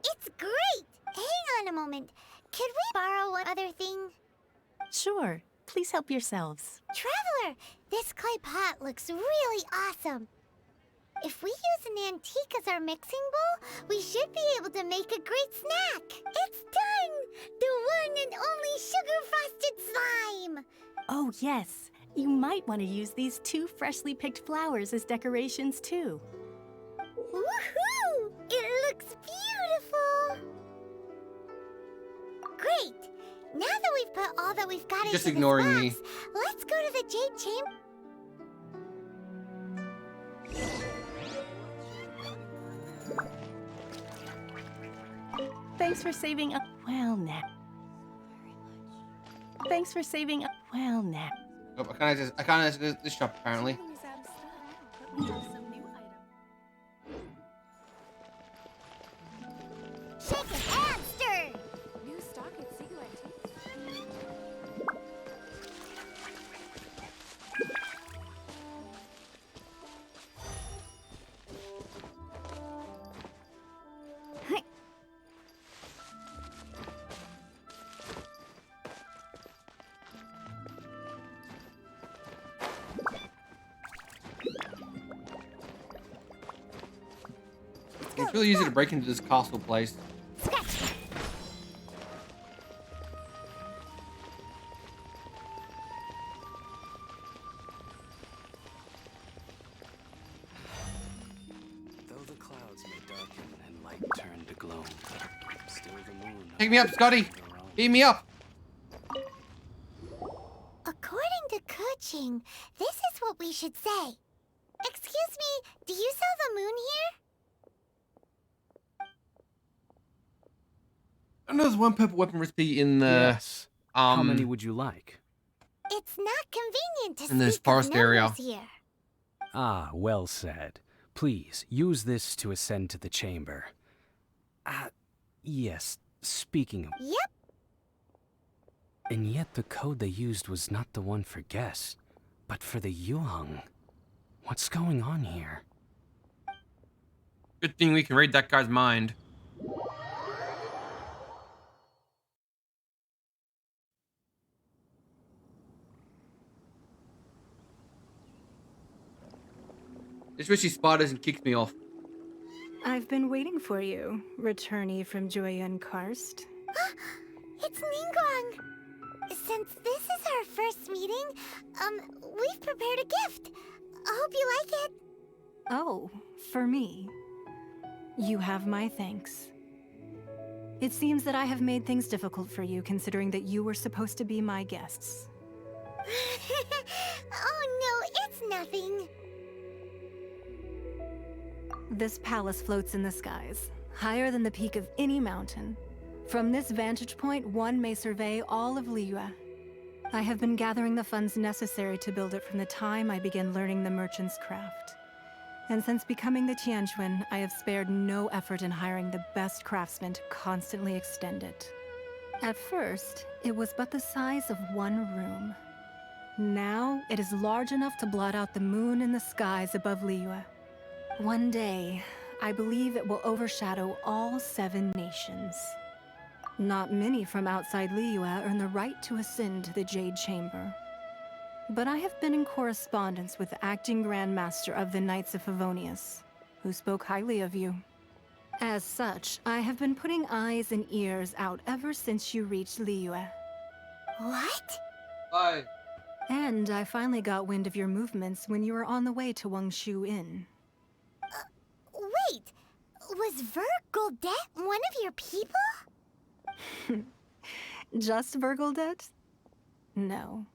It's great. Hang on a moment. Could we borrow one other thing? Sure, please help yourselves. Traveler, this clay pot looks really awesome. If we use an antique as our mixing bowl, we should be able to make a great snack. It's done! The one and only sugar-frosted slime! Oh yes, you might want to use these 2 freshly picked flowers as decorations too. Woohoo! It looks beautiful! Great! Now that we've put all that we've got You're into just ignoring this me. box, let's go to the Jade Chamber. Thanks for saving a well now. Thanks for saving a well now. Oh, I can't access this shop apparently. Shake it and stir! New stock at Sigu Antiques. It's really easy to break into this castle place. Though the clouds may darken and light turn to gloom, still the moon. Take me up, Scotty. Beat me up. According to Kuching, this is what we should say. Excuse me, do you sell the moon here? I know there's one purple weapon recipe in the Yes. How many would you like? It's not convenient to in this speak forest of area. numbers here. Ah, well said. Please, use this to ascend to the chamber. Yes, speaking of... Yep. And yet the code they used was not the one for guests, but for the Yuheng. What's going on here? Good thing we can read that guy's mind. Just wish he spiders and kicks me off. I've been waiting for you, returnee from Joyun Karst. It's Ningguang. Since this is our first meeting, we've prepared a gift. I hope you like it. Oh, for me. You have my thanks. It seems that I have made things difficult for you, considering that you were supposed to be my guests. Oh no, it's nothing. This palace floats in the skies, higher than the peak of any mountain. From this vantage point, one may survey all of Liyue. I have been gathering the funds necessary to build it from the time I began learning the merchant's craft. And since becoming the Tianquan, I have spared no effort in hiring the best craftsmen to constantly extend it. At first, it was but the size of one room. Now, it is large enough to blot out the moon in the skies above Liyue. One day, I believe it will overshadow all 7 nations. Not many from outside Liyue earn the right to ascend to the Jade Chamber. But I have been in correspondence with the acting Grand Master of the Knights of Favonius, who spoke highly of you. As such, I have been putting eyes and ears out ever since you reached Liyue. What? Bye. And I finally got wind of your movements when you were on the way to Wangshu Inn. Wait, was Vergoldet one of your people? Just Vergoldet? No.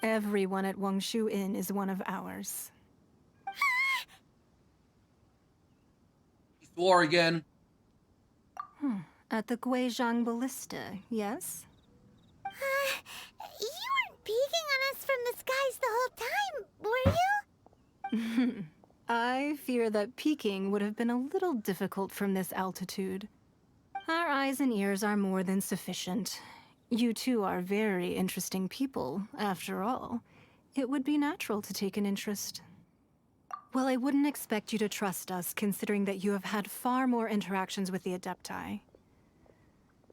Everyone at Wangshu Inn is one of ours. He swore again. At the Guizhang Ballista, yes? You weren't peeking on us from the skies the whole time, were you? I fear that peeking would have been a little difficult from this altitude. Our eyes and ears are more than sufficient. You two are very interesting people, after all. It would be natural to take an interest. Well, I wouldn't expect you to trust us, considering that you have had far more interactions with the Adepti.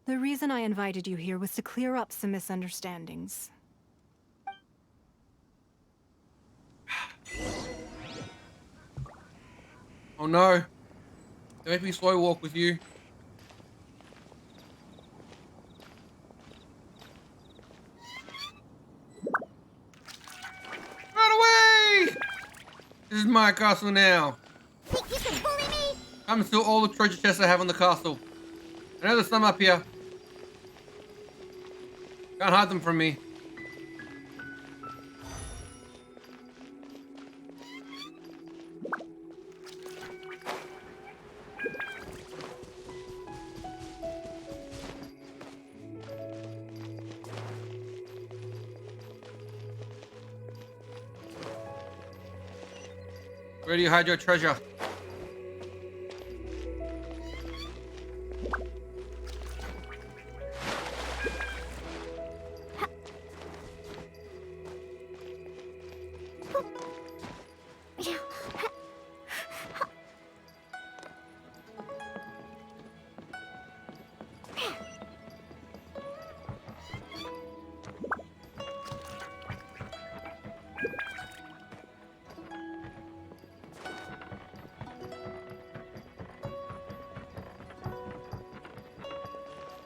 The reason I invited you here was to clear up some misunderstandings. Oh no. They make me slow walk with you. Run away! This is my castle now. Think you can bully me? Come steal all the treasure chests I have on the castle. I know there's some up here. Can't hide them from me. Where do you hide your treasure?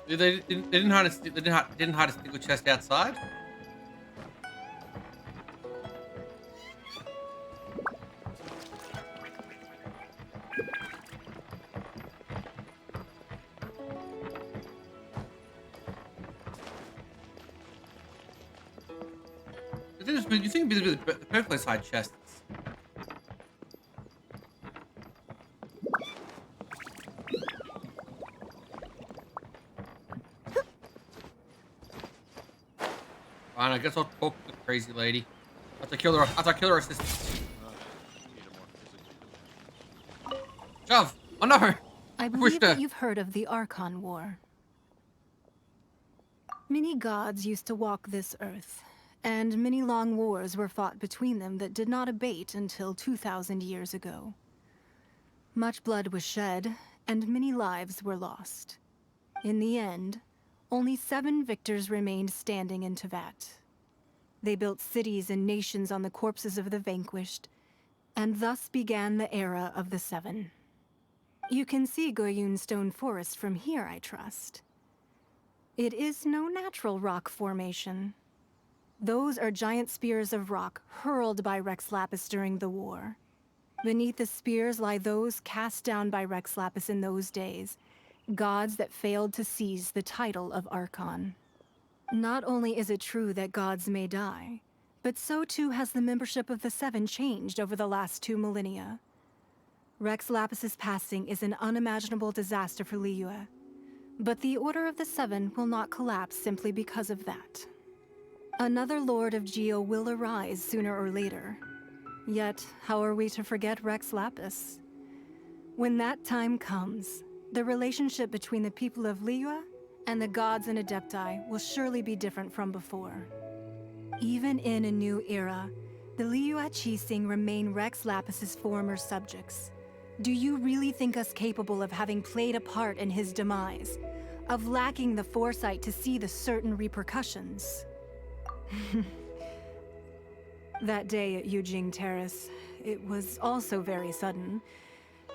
They didn't hide a single chest outside. You think it'd be the perfect place to hide chests? Fine, I guess I'll talk to the crazy lady. After I kill her assistant. Shove! Oh no! I believe that you've heard of the Archon War. Many gods used to walk this earth, and many long wars were fought between them that did not abate until 2,000 years ago. Much blood was shed, and many lives were lost. In the end, only 7 victors remained standing in Tevat. They built cities and nations on the corpses of the vanquished, and thus began the era of the 7. You can see Goyun Stone Forest from here, I trust. It is no natural rock formation. Those are giant spears of rock hurled by Rex Lapis during the war. Beneath the spears lie those cast down by Rex Lapis in those days, gods that failed to seize the title of Archon. Not only is it true that gods may die, but so too has the membership of the 7 changed over the last 2 millennia. Rex Lapis's passing is an unimaginable disaster for Liyue, but the Order of the 7 will not collapse simply because of that. Another Lord of Geo will arise sooner or later. Yet, how are we to forget Rex Lapis? When that time comes, the relationship between the people of Liyue and the gods and Adepti will surely be different from before. Even in a new era, the Liyue Qixing remain Rex Lapis's former subjects. Do you really think us capable of having played a part in his demise? Of lacking the foresight to see the certain repercussions? That day at Yujing Terrace, it was also very sudden.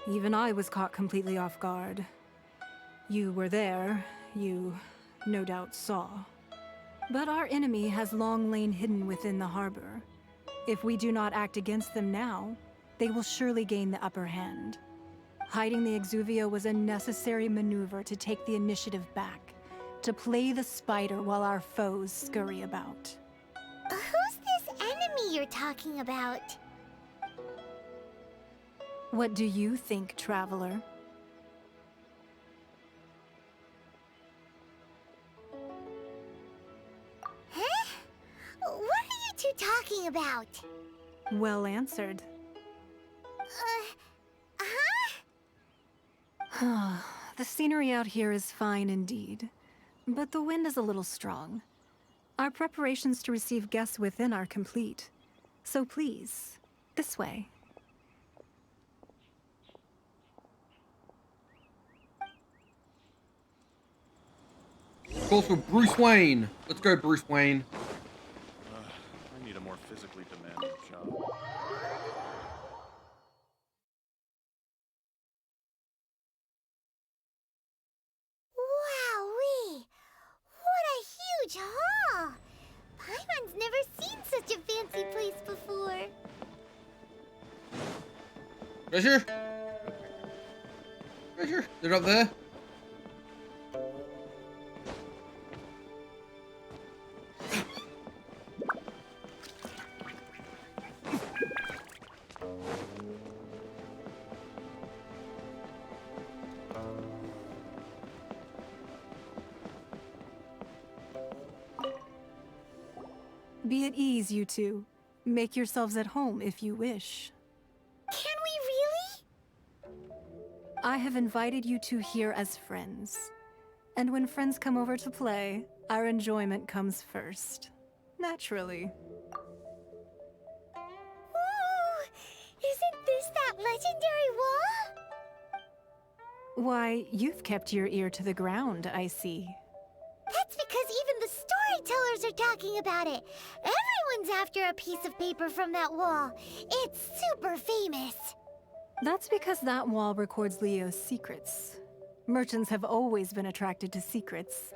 Even I was caught completely off guard. You were there, you no doubt saw. But our enemy has long lain hidden within the harbor. If we do not act against them now, they will surely gain the upper hand. Hiding the Exuvio was a necessary maneuver to take the initiative back, to play the spider while our foes scurry about. Who's this enemy you're talking about? What do you think, Traveler? talking about? Well answered. The scenery out here is fine indeed, but the wind is a little strong. Our preparations to receive guests within are complete. So please, this way. Calls for Bruce Wayne. Let's go, Bruce Wayne. I need a more physically demanding job. Wowee! What a huge hall! Paimon's never seen such a fancy place before. Treasure? Treasure? They're up there? Be at ease, you two. Make yourselves at home if you wish. Can we really? I have invited you two here as friends. And when friends come over to play, our enjoyment comes first. Naturally. Ooh! Isn't this that legendary wall? Why, you've kept your ear to the ground, I see. That's because even the storytellers are talking about it. Everyone's after a piece of paper from that wall. It's super famous. That's because that wall records Leo's secrets. Merchants have always been attracted to secrets.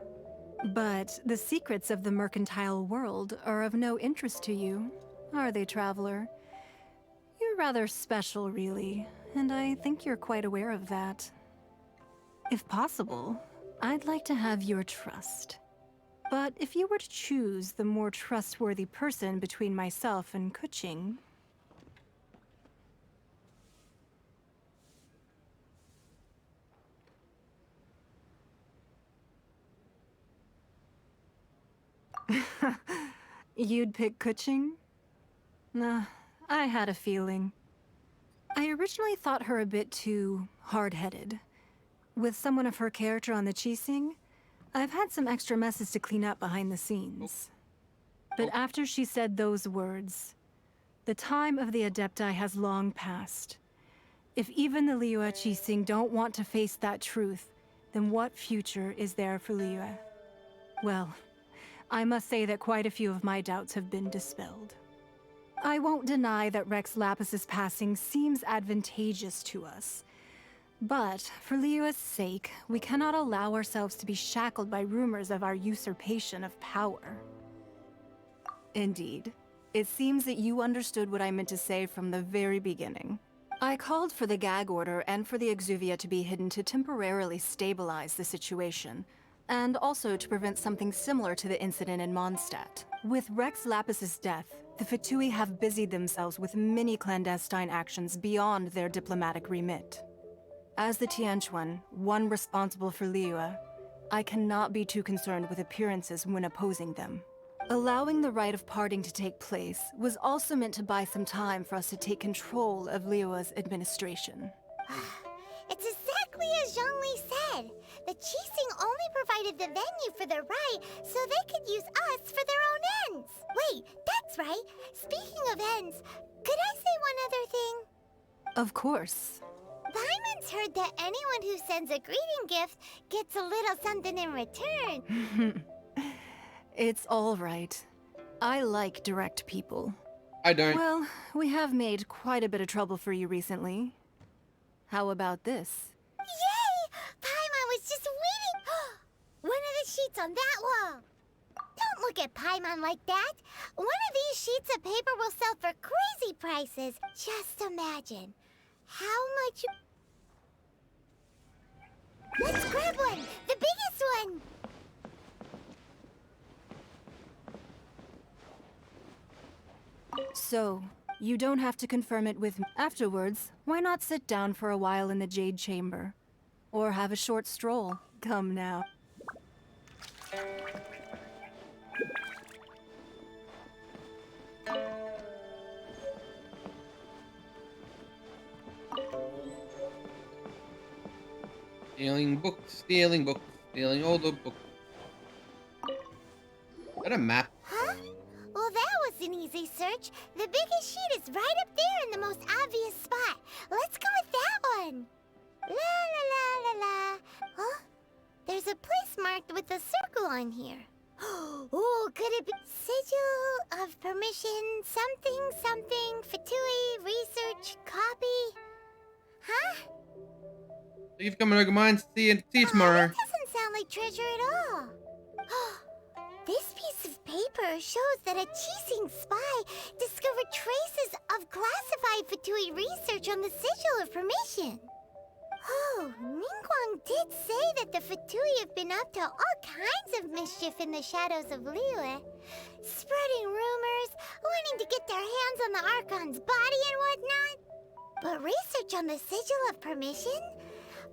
But the secrets of the mercantile world are of no interest to you, are they, traveler? You're rather special, really, and I think you're quite aware of that. If possible, I'd like to have your trust. But if you were to choose the more trustworthy person between myself and Kuching... You'd pick Kuching? Nah, I had a feeling. I originally thought her a bit too hard-headed. With someone of her character on the Qixing, I've had some extra messes to clean up behind the scenes. But after she said those words, the time of the Adepti has long passed. If even the Liyue Qixing don't want to face that truth, then what future is there for Liyue? Well, I must say that quite a few of my doubts have been dispelled. I won't deny that Rex Lapis's passing seems advantageous to us. But, for Liyue's sake, we cannot allow ourselves to be shackled by rumors of our usurpation of power. Indeed. It seems that you understood what I meant to say from the very beginning. I called for the gag order and for the Exuvia to be hidden to temporarily stabilize the situation, and also to prevent something similar to the incident in Mondstadt. With Rex Lapis's death, the Fatui have busied themselves with many clandestine actions beyond their diplomatic remit. As the Tianquan, one responsible for Liyue, I cannot be too concerned with appearances when opposing them. Allowing the rite of parting to take place was also meant to buy some time for us to take control of Liyue's administration. It's exactly as Zhongli said. The Qixing only provided the venue for their rite so they could use us for their own ends. Wait, that's right. Speaking of ends, could I say one other thing? Of course. Paimon's heard that anyone who sends a greeting gift gets a little something in return. It's all right. I like direct people. I don't. Well, we have made quite a bit of trouble for you recently. How about this? Yay! Paimon was just waiting. One of the sheets on that wall. Don't look at Paimon like that. One of these sheets of paper will sell for crazy prices. Just imagine. How much... Let's grab one! The biggest one! So, you don't have to confirm it with me. Afterwards, why not sit down for a while in the Jade Chamber? Or have a short stroll. Come now. Stealing books, stealing books, stealing all the books. Is that a map? Huh? Well, that was an easy search. The biggest sheet is right up there in the most obvious spot. Let's go with that one. La la la la la. Huh? There's a place marked with a circle on here. Oh, could it be sigil of permission, something, something, Fatui, research, copy? Huh? Thank you for coming over mine. See you tomorrow. That doesn't sound like treasure at all. This piece of paper shows that a Qixing spy discovered traces of classified Fatui research on the sigil of permission. Oh, Ningguang did say that the Fatui have been up to all kinds of mischief in the shadows of Liyue, spreading rumors, wanting to get their hands on the Archon's body and whatnot. But research on the sigil of permission?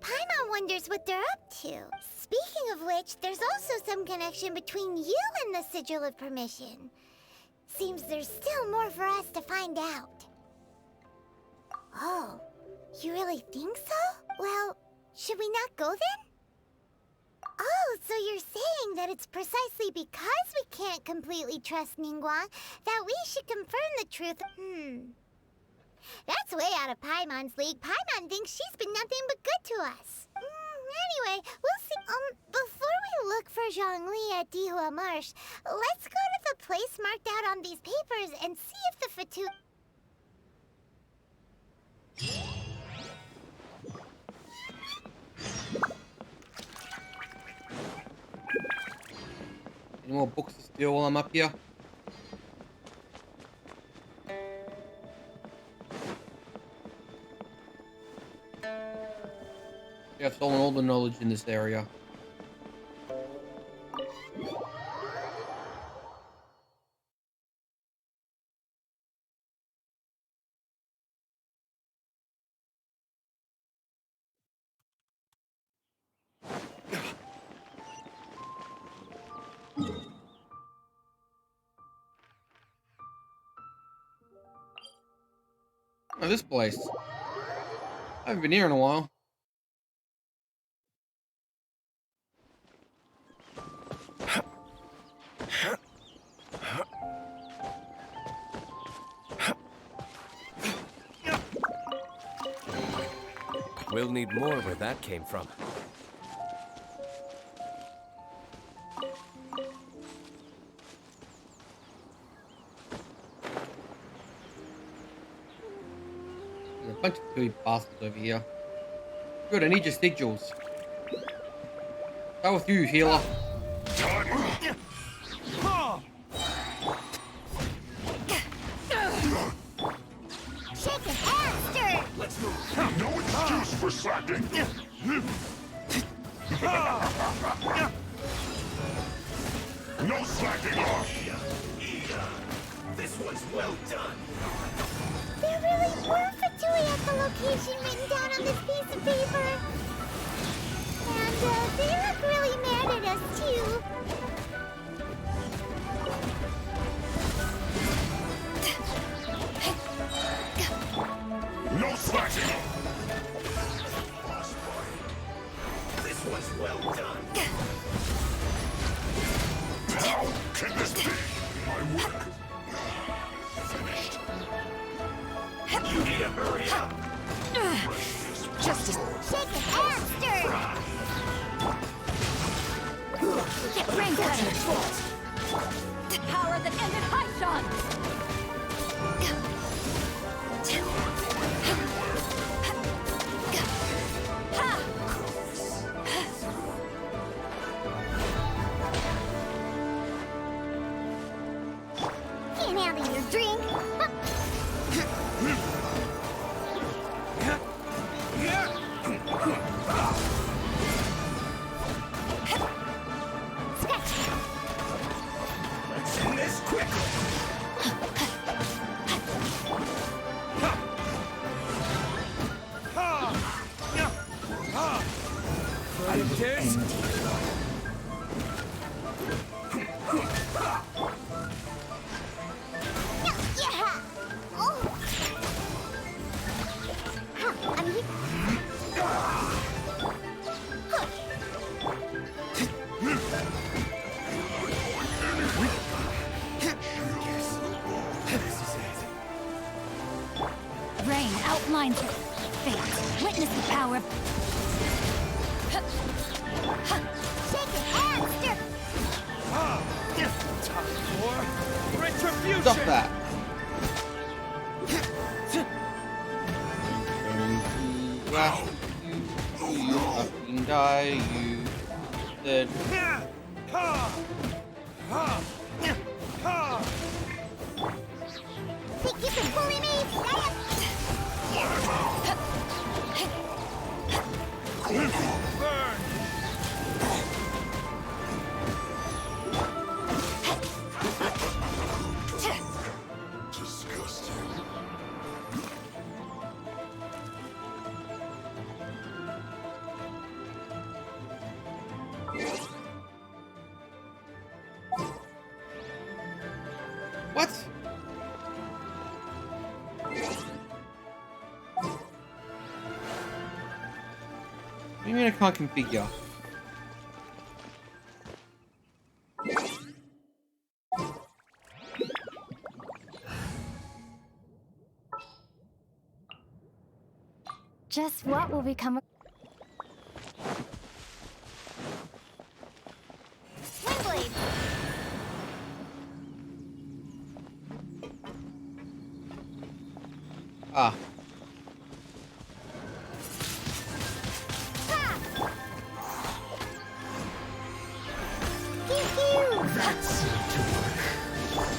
Paimon wonders what they're up to. Speaking of which, there's also some connection between you and the sigil of permission. Seems there's still more for us to find out. Oh, you really think so? Well, should we not go then? Oh, so you're saying that it's precisely because we can't completely trust Ningguang that we should confirm the truth. That's way out of Paimon's league. Paimon thinks she's been nothing but good to us. Anyway, we'll see. Before we look for Zhongli at Dihua Marsh, let's go to the place marked out on these papers and see if the Fatui... Any more books to steal while I'm up here? Yeah, I've stolen all the knowledge in this area. Oh, this place. I haven't been here in a while. We'll need more where that came from. There's a bunch of silly bastards over here. Good, I need your sigils. Start with you, healer. Shake it faster! Let's move. No excuse for slacking. No slacking off. This was well done. There really were Fatui at the location written down on this piece of paper. And they look really mad at us, too. No slacking off. This was well done. How can this be? My work finished. You need to hurry up. Just shake it faster! Get brain cutter! The power that ended Haishan! Can't handle your drink. Let's end this quickly. Shake it and stir. Time for retribution! Stop that. You fucking die, you dead. Think you can bully me? Burn! Disgusting. What? What do you mean I can't configure? Just what will become of... Windblade. Ah. That seemed to work.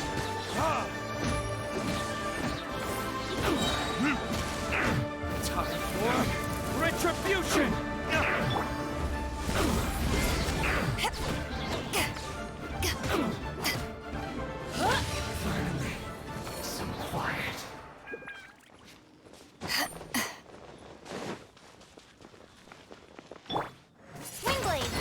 Time for retribution! Finally, some quiet. Windblade.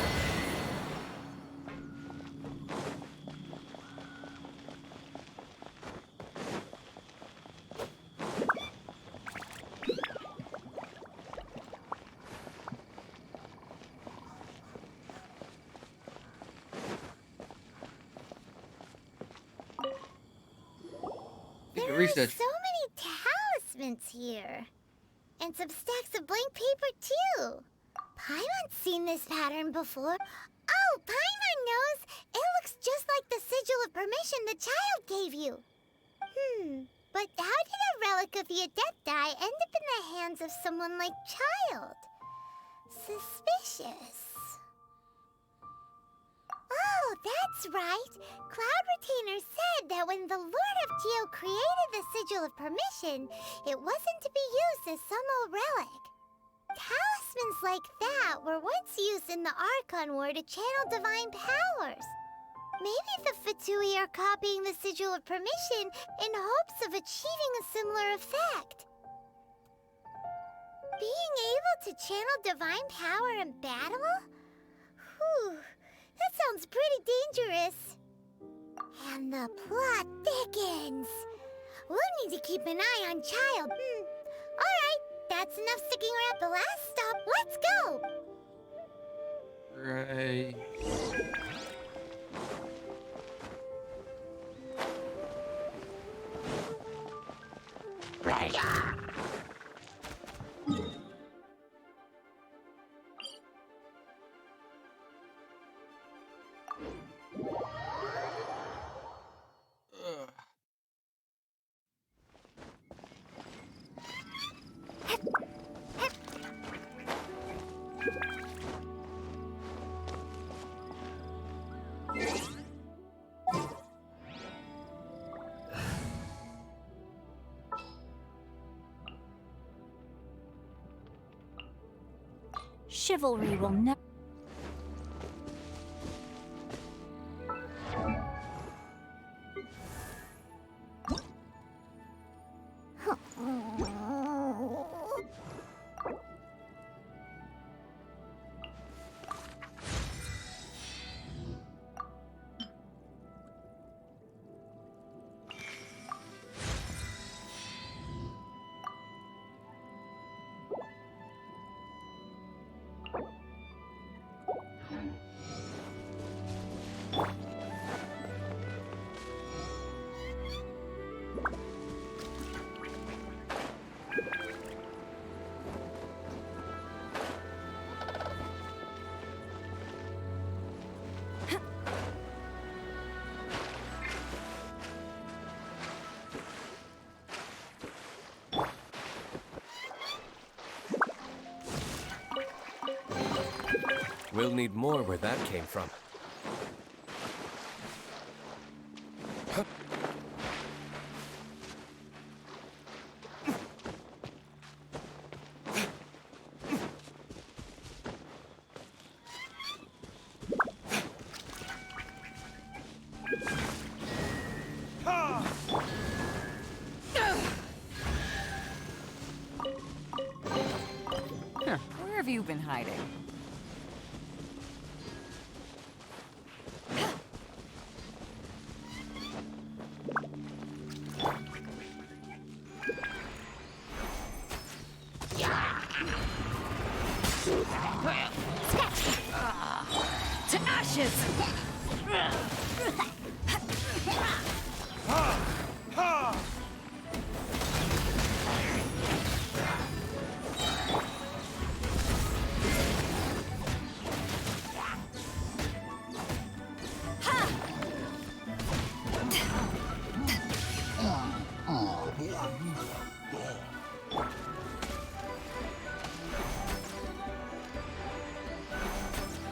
Think of There are research. so many talismans here. And some stacks of blank paper, too. Paimon's seen this pattern before. Oh, Paimon knows! It looks just like the sigil of permission the child gave you. But how did a relic of the Adepti end up in the hands of someone like Child? Suspicious. Oh, that's right. Cloud Retainer said that when the Lord of Geo created the Sigil of Permission, it wasn't to be used as some old relic. Talismans like that were once used in the Archon War to channel divine powers. Maybe the Fatui are copying the Sigil of Permission in hopes of achieving a similar effect. Being able to channel divine power in battle? Whew. That sounds pretty dangerous. And the plot thickens. We'll need to keep an eye on Child. Alright, that's enough sticking around the last stop. Let's go! Right. Chivalry will never... We'll need more where that came from. Where have you been hiding? To ashes!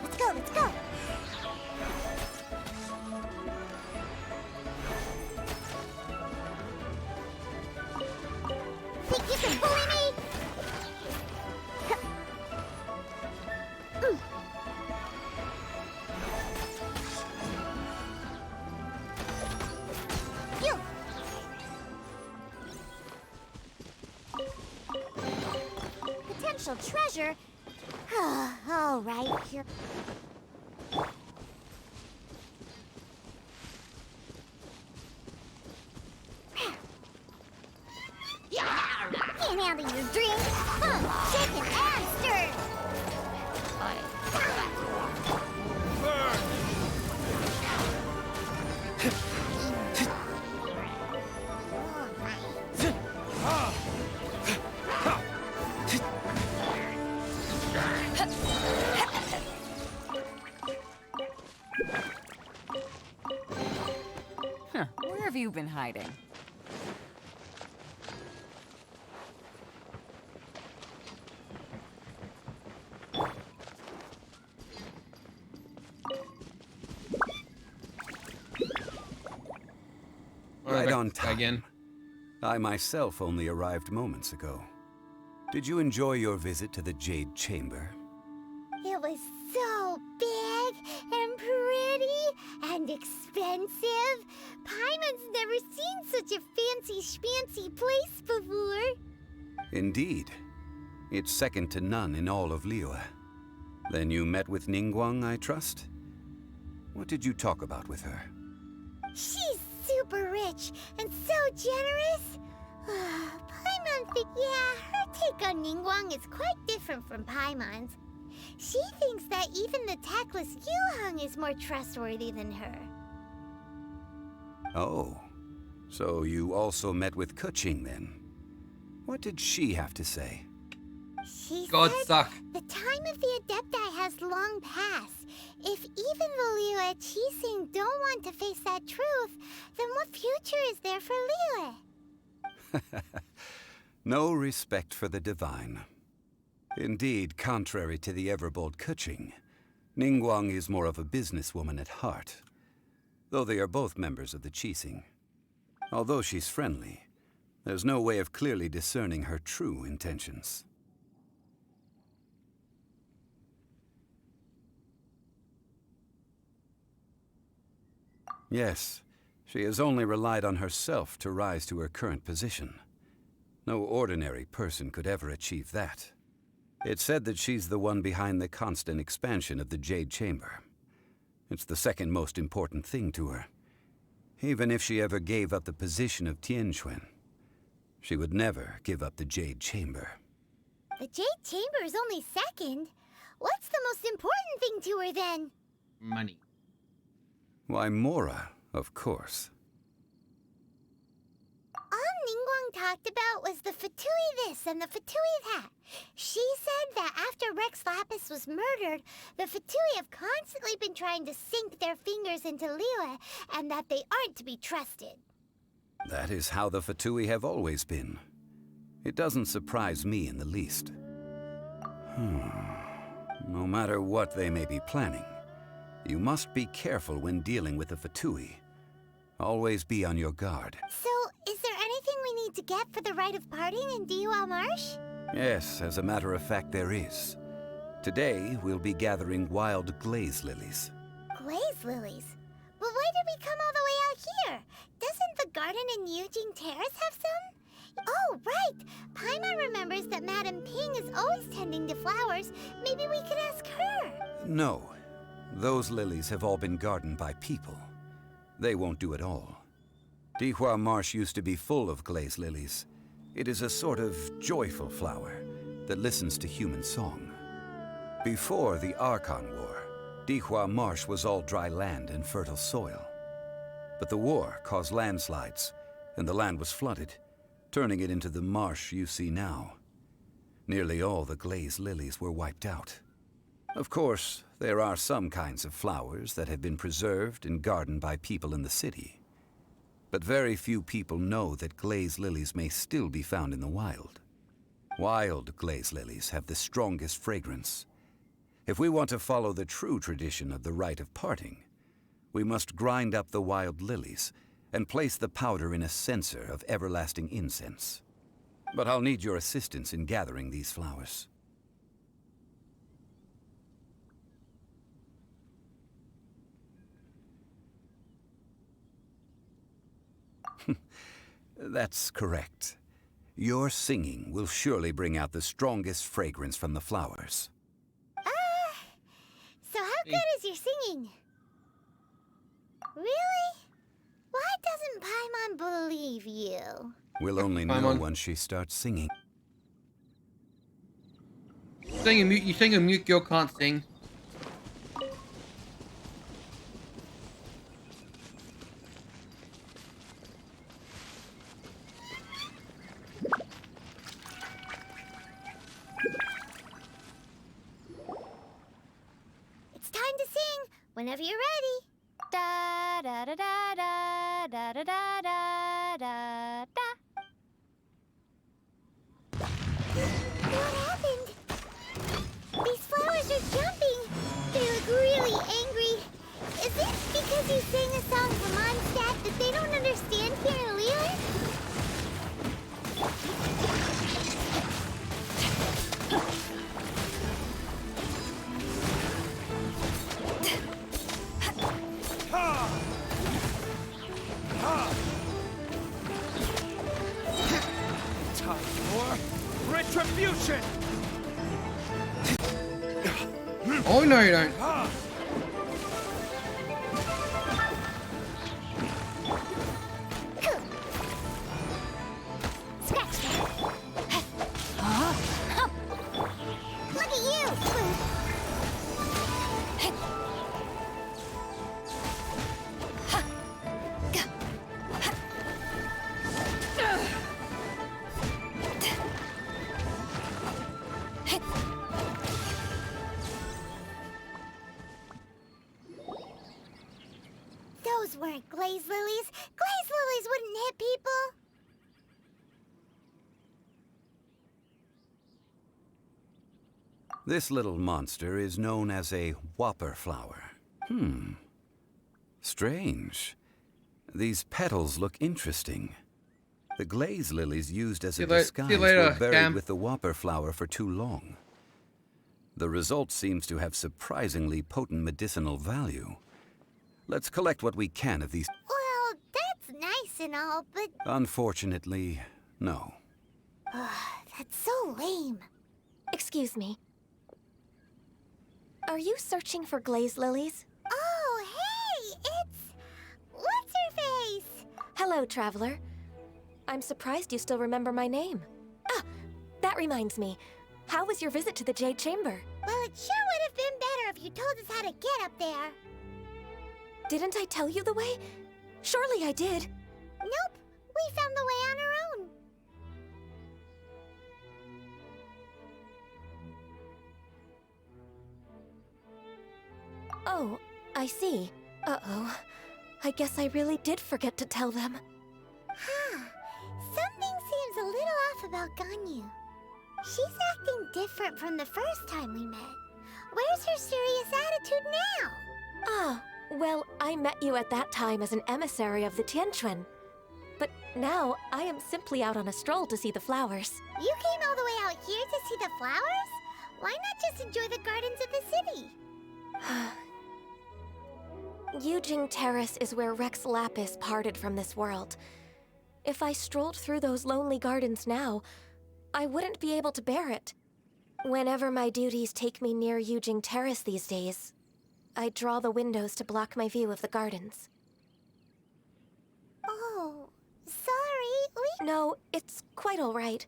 Let's go, let's go! Think you can bully me? Phew. Potential treasure? All right, here. Can't handle your drink. Shaken and stirred. Where have you been hiding? Right on time. Again. I myself only arrived moments ago. Did you enjoy your visit to the Jade Chamber? It was so big and pretty and expensive. Paimon's never seen such a fancy schmancy place before. Indeed. It's second to none in all of Liyue. Then you met with Ningguang, I trust? What did you talk about with her? She's super rich and so generous. Paimon her take on Ningguang is quite different from Paimon's. She thinks that even the tactless Yuheng is more trustworthy than her. Oh. So you also met with Keqing then? What did she have to say? She God said suck. the time of the Adepti has long passed. If even the Liyue Qixing don't want to face that truth, then what future is there for Liyue? No respect for the divine. Indeed, contrary to the ever-bold Keqing, Ningguang is more of a businesswoman at heart, though they are both members of the Qixing. Although she's friendly, there's no way of clearly discerning her true intentions. Yes, she has only relied on herself to rise to her current position. No ordinary person could ever achieve that. It's said that she's the one behind the constant expansion of the Jade Chamber. It's the second most important thing to her. Even if she ever gave up the position of Tianquan, she would never give up the Jade Chamber. The Jade Chamber is only second. What's the most important thing to her then? Money. Why, Mora, of course. All Ningguang talked about was the Fatui this and the Fatui that. She said that after Rex Lapis was murdered, the Fatui have constantly been trying to sink their fingers into Liyue, and that they aren't to be trusted. That is how the Fatui have always been. It doesn't surprise me in the least. No matter what they may be planning, you must be careful when dealing with the Fatui. Always be on your guard. So, is there anything we need to get for the rite of parting in Dihua Marsh? Yes, as a matter of fact, there is. Today, we'll be gathering wild glaze lilies. Glaze lilies? But why did we come all the way out here? Doesn't the garden in Eugene Terrace have some? Oh, right! Paimon remembers that Madame Ping is always tending to flowers. Maybe we could ask her. No. Those lilies have all been gardened by people. They won't do it all. Dihua Marsh used to be full of glaze lilies. It is a sort of joyful flower that listens to human song. Before the Archon War, Dihua Marsh was all dry land and fertile soil. But the war caused landslides, and the land was flooded, turning it into the marsh you see now. Nearly all the glaze lilies were wiped out. Of course, there are some kinds of flowers that have been preserved and gardened by people in the city. But very few people know that glaze lilies may still be found in the wild. Wild glaze lilies have the strongest fragrance. If we want to follow the true tradition of the rite of parting, we must grind up the wild lilies and place the powder in a censer of everlasting incense. But I'll need your assistance in gathering these flowers. That's correct. Your singing will surely bring out the strongest fragrance from the flowers. So how good is your singing? Really? Why doesn't Paimon believe you? We'll only know once she starts singing. You saying a mute girl can't sing? It's time to sing whenever you're ready. Da da da da da da da da da da da. What happened? These flowers are jumping. They look really angry. Is it because you sang a song for Mondstadt that they don't understand here in Liyue? Time for retribution! Oh no, you don't. Scratch that. Look at you! Those weren't glaze lilies. Glaze lilies wouldn't hit people. This little monster is known as a whopper flower. Strange. These petals look interesting. The glaze lilies used as a disguise were buried with the whopper flower for too long. The result seems to have surprisingly potent medicinal value. Let's collect what we can of these. Well, that's nice and all, but... Unfortunately, no. That's so lame. Excuse me. Are you searching for glaze lilies? Oh, hey! It's... What's-her-face? Hello, traveler. I'm surprised you still remember my name. Ah, that reminds me. How was your visit to the Jade Chamber? Well, it sure would have been better if you told us how to get up there. Didn't I tell you the way? Surely I did. Nope, we found the way on our own. Oh, I see. Uh-oh. I guess I really did forget to tell them. Huh. Something seems a little off about Ganyu. She's acting different from the first time we met. Where's her serious attitude now? Ah, well, I met you at that time as an emissary of the Tianquan. But now, I am simply out on a stroll to see the flowers. You came all the way out here to see the flowers? Why not just enjoy the gardens of the city? Yujing Terrace is where Rex Lapis parted from this world. If I strolled through those lonely gardens now, I wouldn't be able to bear it. Whenever my duties take me near Yujing Terrace these days, I draw the windows to block my view of the gardens. Oh, sorry, No, it's quite all right.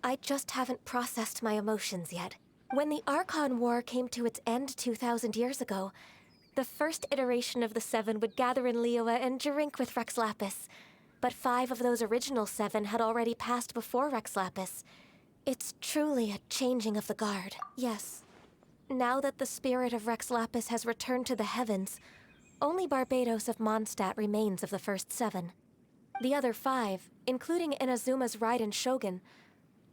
I just haven't processed my emotions yet. When the Archon War came to its end 2,000 years ago, the first iteration of the Seven would gather in Liyue and drink with Rex Lapis. But 5 of those original 7 had already passed before Rex Lapis. It's truly a changing of the guard. Yes. Now that the spirit of Rex Lapis has returned to the heavens, only Barbados of Mondstadt remains of the first 7. The other 5, including Inazuma's Raiden Shogun,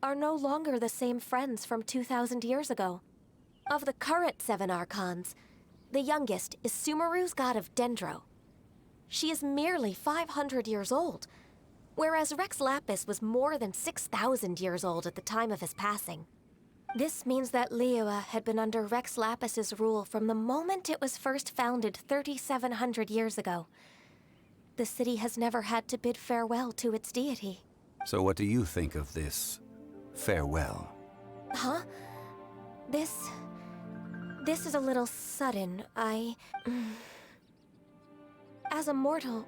are no longer the same friends from 2,000 years ago. Of the current 7 Archons, the youngest is Sumeru's god of Dendro. She is merely 500 years old, whereas Rex Lapis was more than 6,000 years old at the time of his passing. This means that Liyue had been under Rex Lapis's rule from the moment it was first founded 3,700 years ago. The city has never had to bid farewell to its deity. So what do you think of this farewell? Huh? This is a little sudden. As a mortal,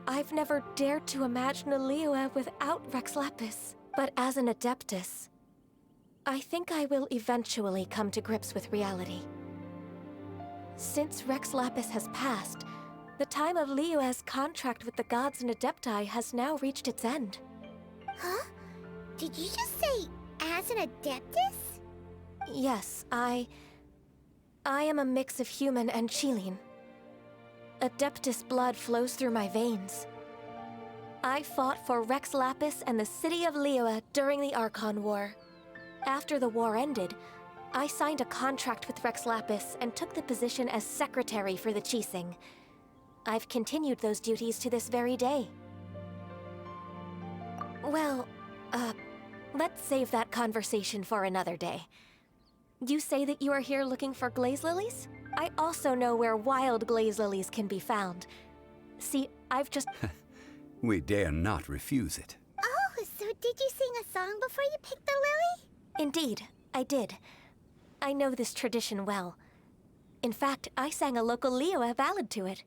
I've never dared to imagine a Liyue without Rex Lapis. But as an Adeptus, I think I will eventually come to grips with reality. Since Rex Lapis has passed, the time of Liyue's contract with the gods and Adepti has now reached its end. Huh? Did you just say, as an Adeptus? Yes, I am a mix of human and Qilin. Adeptus blood flows through my veins. I fought for Rex Lapis and the city of Liyue during the Archon War. After the war ended, I signed a contract with Rex Lapis and took the position as secretary for the Qixing. I've continued those duties to this very day. Well, let's save that conversation for another day. You say that you are here looking for glaze lilies? I also know where wild glaze lilies can be found. See, I've just... We dare not refuse it. Oh, so did you sing a song before you picked the lily? Indeed, I did. I know this tradition well. In fact, I sang a local Liyue ballad to it.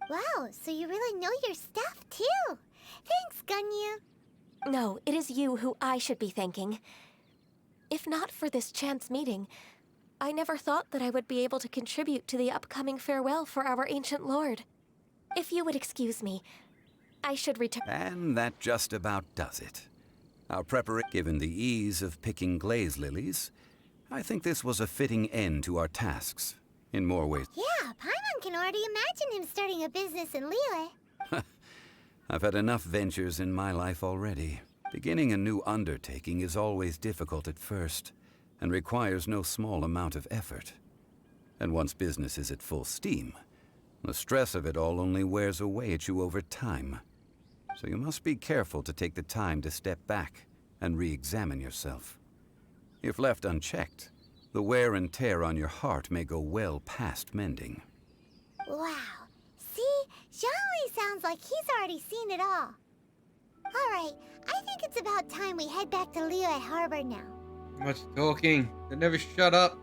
Wow, so you really know your stuff, too. Thanks, Gunyu. No, it is you who I should be thanking. If not for this chance meeting, I never thought that I would be able to contribute to the upcoming farewell for our ancient lord. If you would excuse me, I should return. And that just about does it. Our preparation, given the ease of picking glaze lilies, I think this was a fitting end to our tasks, in more ways. Yeah, Paimon can already imagine him starting a business in Liyue. I've had enough ventures in my life already. Beginning a new undertaking is always difficult at first, and requires no small amount of effort. And once business is at full steam, the stress of it all only wears away at you over time. So you must be careful to take the time to step back and re-examine yourself. If left unchecked, the wear and tear on your heart may go well past mending. Wow. See? Zhongli sounds like he's already seen it all. Alright, I think it's about time we head back to Liyue Harbor now. Too much talking. They never shut up.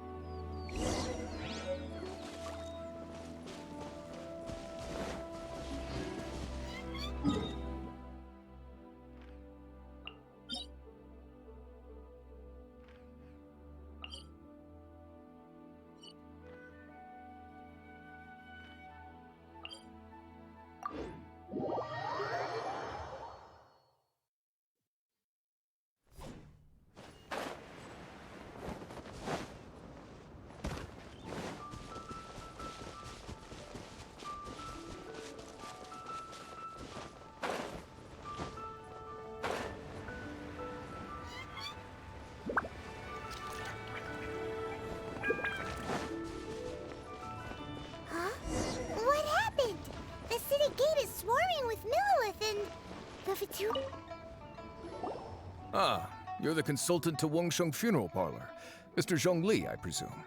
Ah, you're the consultant to Wangsheng Funeral Parlor. Mr. Zhongli, I presume.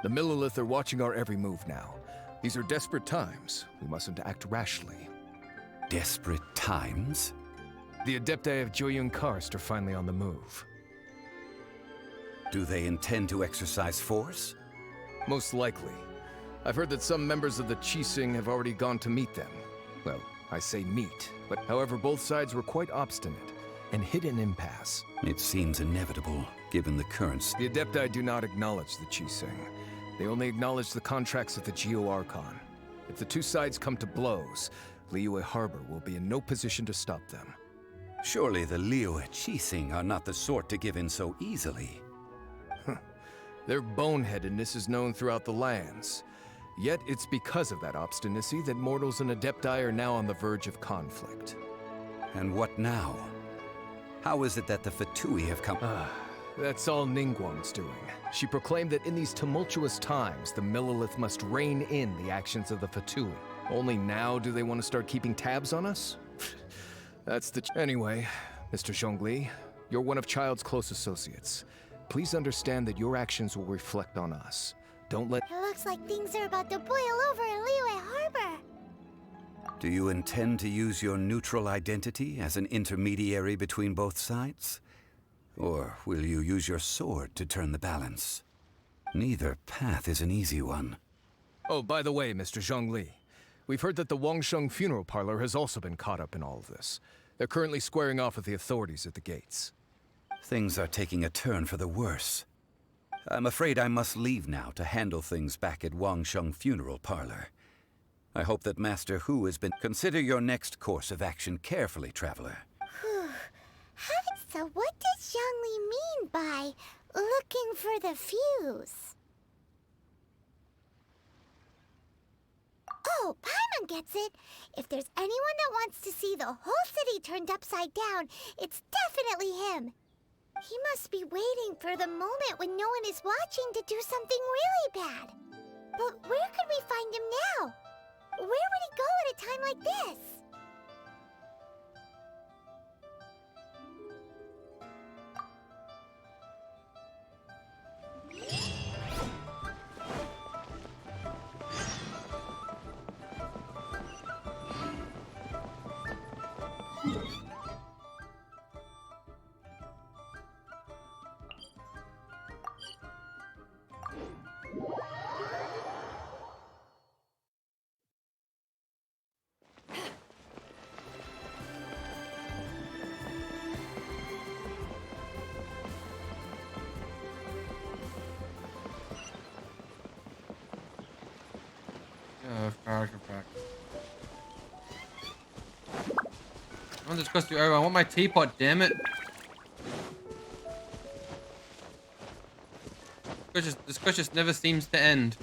The Millilith are watching our every move now. These are desperate times. We mustn't act rashly. Desperate times? The Adepti of Joyun Karst are finally on the move. Do they intend to exercise force? Most likely. I've heard that some members of the Qixing have already gone to meet them. Well, I say meet, but however both sides were quite obstinate and hit an impasse. It seems inevitable, given the currents. The Adepti do not acknowledge the Qixing. They only acknowledge the contracts of the Geo-Archon. If the two sides come to blows, Liyue Harbor will be in no position to stop them. Surely the Liyue Qixing are not the sort to give in so easily. Their boneheadedness is known throughout the lands. Yet it's because of that obstinacy that mortals and Adepti are now on the verge of conflict. And what now? How is it that the Fatui have come? That's all Ningguang's doing. She proclaimed that in these tumultuous times, the Millilith must rein in the actions of the Fatui. Only now do they want to start keeping tabs on us? That's the... Anyway, Mr. Zhongli, you're one of Child's close associates. Please understand that your actions will reflect on us. Don't let... It looks like things are about to boil over in Liyue Harbor. Do you intend to use your neutral identity as an intermediary between both sides? Or will you use your sword to turn the balance? Neither path is an easy one. Oh, by the way, Mr. Zhongli, we've heard that the Wangsheng Funeral Parlor has also been caught up in all of this. They're currently squaring off with the authorities at the gates. Things are taking a turn for the worse. I'm afraid I must leave now to handle things back at Wangsheng Funeral Parlor. I hope that Master Hu has been... Consider your next course of action carefully, Traveler. So what does Zhongli mean by looking for the fuse? Oh, Paimon gets it. If there's anyone that wants to see the whole city turned upside down, it's definitely him. He must be waiting for the moment when no one is watching to do something really bad. But where could we find him now? Where would he go at a time like this? Back. I want this quest to be over. I want my teapot, damn it. This quest just never seems to end.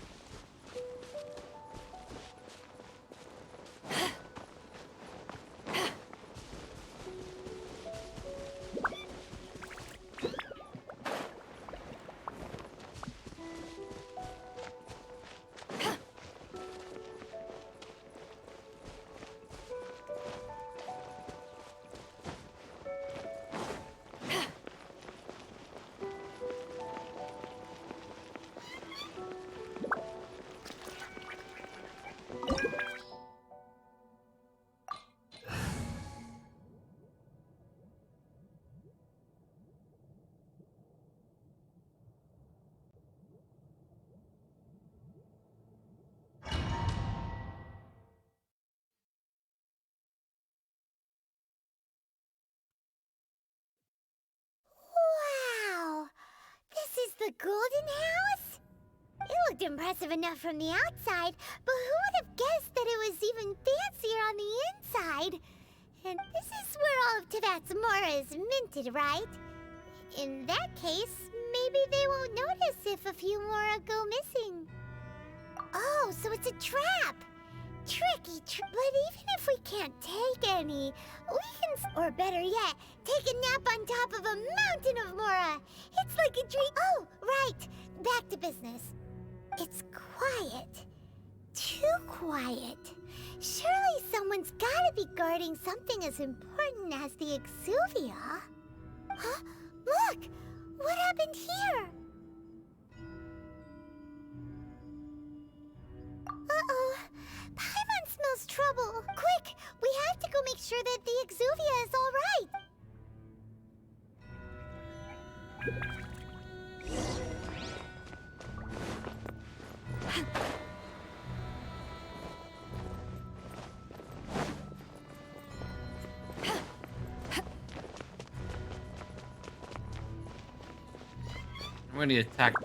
The Golden House? It looked impressive enough from the outside, but who would have guessed that it was even fancier on the inside? And this is where all of Teyvat's Mora is minted, right? In that case, maybe they won't notice if a few Mora go missing. Oh, so it's a trap! Tricky, but even if we can't take any, we can, or better yet, take a nap on top of a mountain of Mora. It's like a dream. Oh, right. Back to business. It's quiet. Too quiet. Surely someone's gotta be guarding something as important as the Exuvia. Huh? Look! What happened here? Uh-oh. Paimon smells trouble. Quick! We have to go make sure that the Exuvia is all right. I'm gonna get attacked.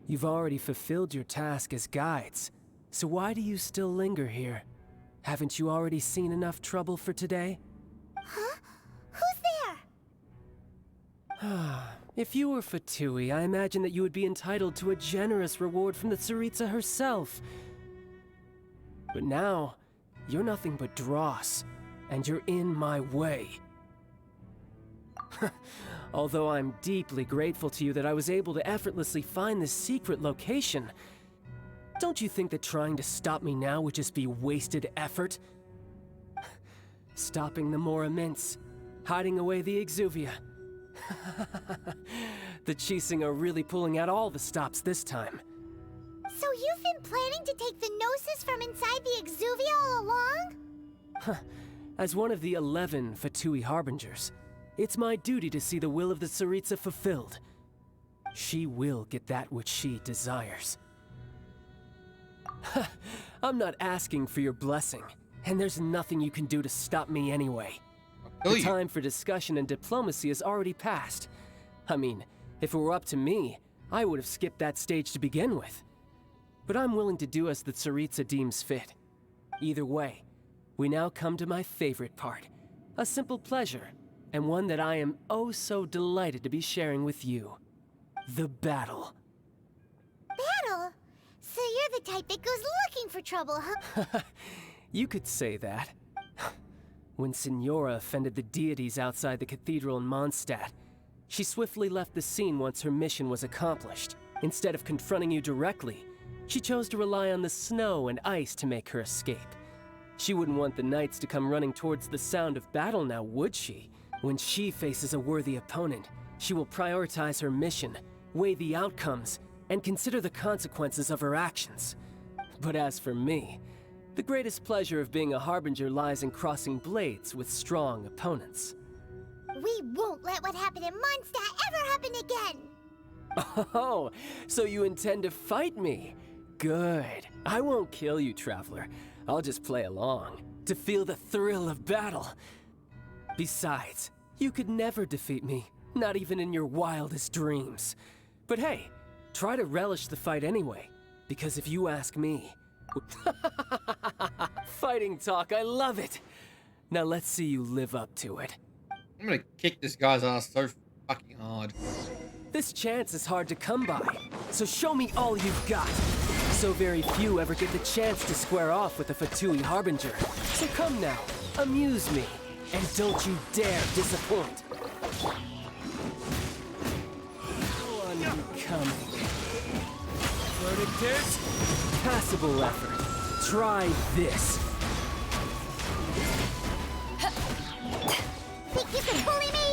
You've already fulfilled your task as guides, so why do you still linger here? Haven't you already seen enough trouble for today? Huh? Who's there? If you were Fatui, I imagine that you would be entitled to a generous reward from the Tsaritsa herself. But now, you're nothing but dross, and you're in my way. Although I'm deeply grateful to you that I was able to effortlessly find this secret location, don't you think that trying to stop me now would just be wasted effort? Stopping the Mora Mints, hiding away the Exuvia. The Chising are really pulling out all the stops this time. So you've been planning to take the Gnosis from inside the Exuvia all along? As one of the 11 Fatui Harbingers, it's my duty to see the will of the Tsaritsa fulfilled. She will get that which she desires. I'm not asking for your blessing, and there's nothing you can do to stop me anyway. The time for discussion and diplomacy has already passed. I mean, if it were up to me, I would have skipped that stage to begin with. But I'm willing to do as the Tsaritsa deems fit. Either way, we now come to my favorite part. A simple pleasure, and one that I am oh so delighted to be sharing with you. The battle. Battle? So you're the type that goes looking for trouble, huh? You could say that. When Signora offended the deities outside the cathedral in Mondstadt, she swiftly left the scene once her mission was accomplished. Instead of confronting you directly, she chose to rely on the snow and ice to make her escape. She wouldn't want the knights to come running towards the sound of battle now, would she? When she faces a worthy opponent, she will prioritize her mission, weigh the outcomes, and consider the consequences of her actions. But as for me, the greatest pleasure of being a Harbinger lies in crossing blades with strong opponents. We won't let what happened in Mondstadt ever happen again! Oh, so you intend to fight me? Good. I won't kill you, Traveler. I'll just play along, to feel the thrill of battle. Besides, you could never defeat me, not even in your wildest dreams. But hey, try to relish the fight anyway, because if you ask me... Fighting talk, I love it! Now let's see you live up to it. I'm gonna kick this guy's ass so fucking hard. This chance is hard to come by, so show me all you've got. So very few ever get the chance to square off with a Fatui Harbinger. So come now, amuse me, and don't you dare disappoint. Unbecoming. Verdict is passable effort. Try this. Think you can bully me?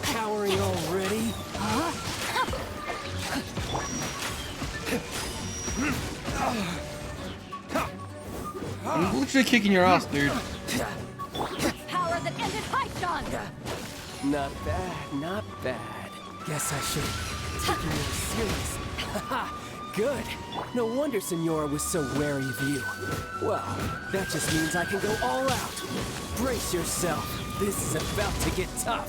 Cowering already? Huh? I'm literally kicking your ass, dude. Power that ended Haishan! Not bad, not bad. Guess I should take you more seriously. Good. No wonder Signora was so wary of you. Well, that just means I can go all out. Brace yourself. This is about to get tough.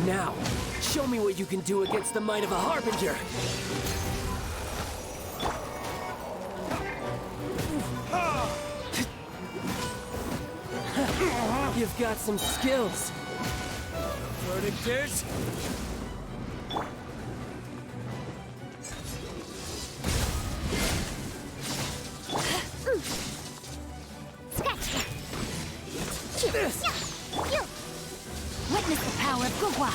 Now, show me what you can do against the might of a Harbinger. You've got some skills. Verdict is... Witness the power of Gugwa!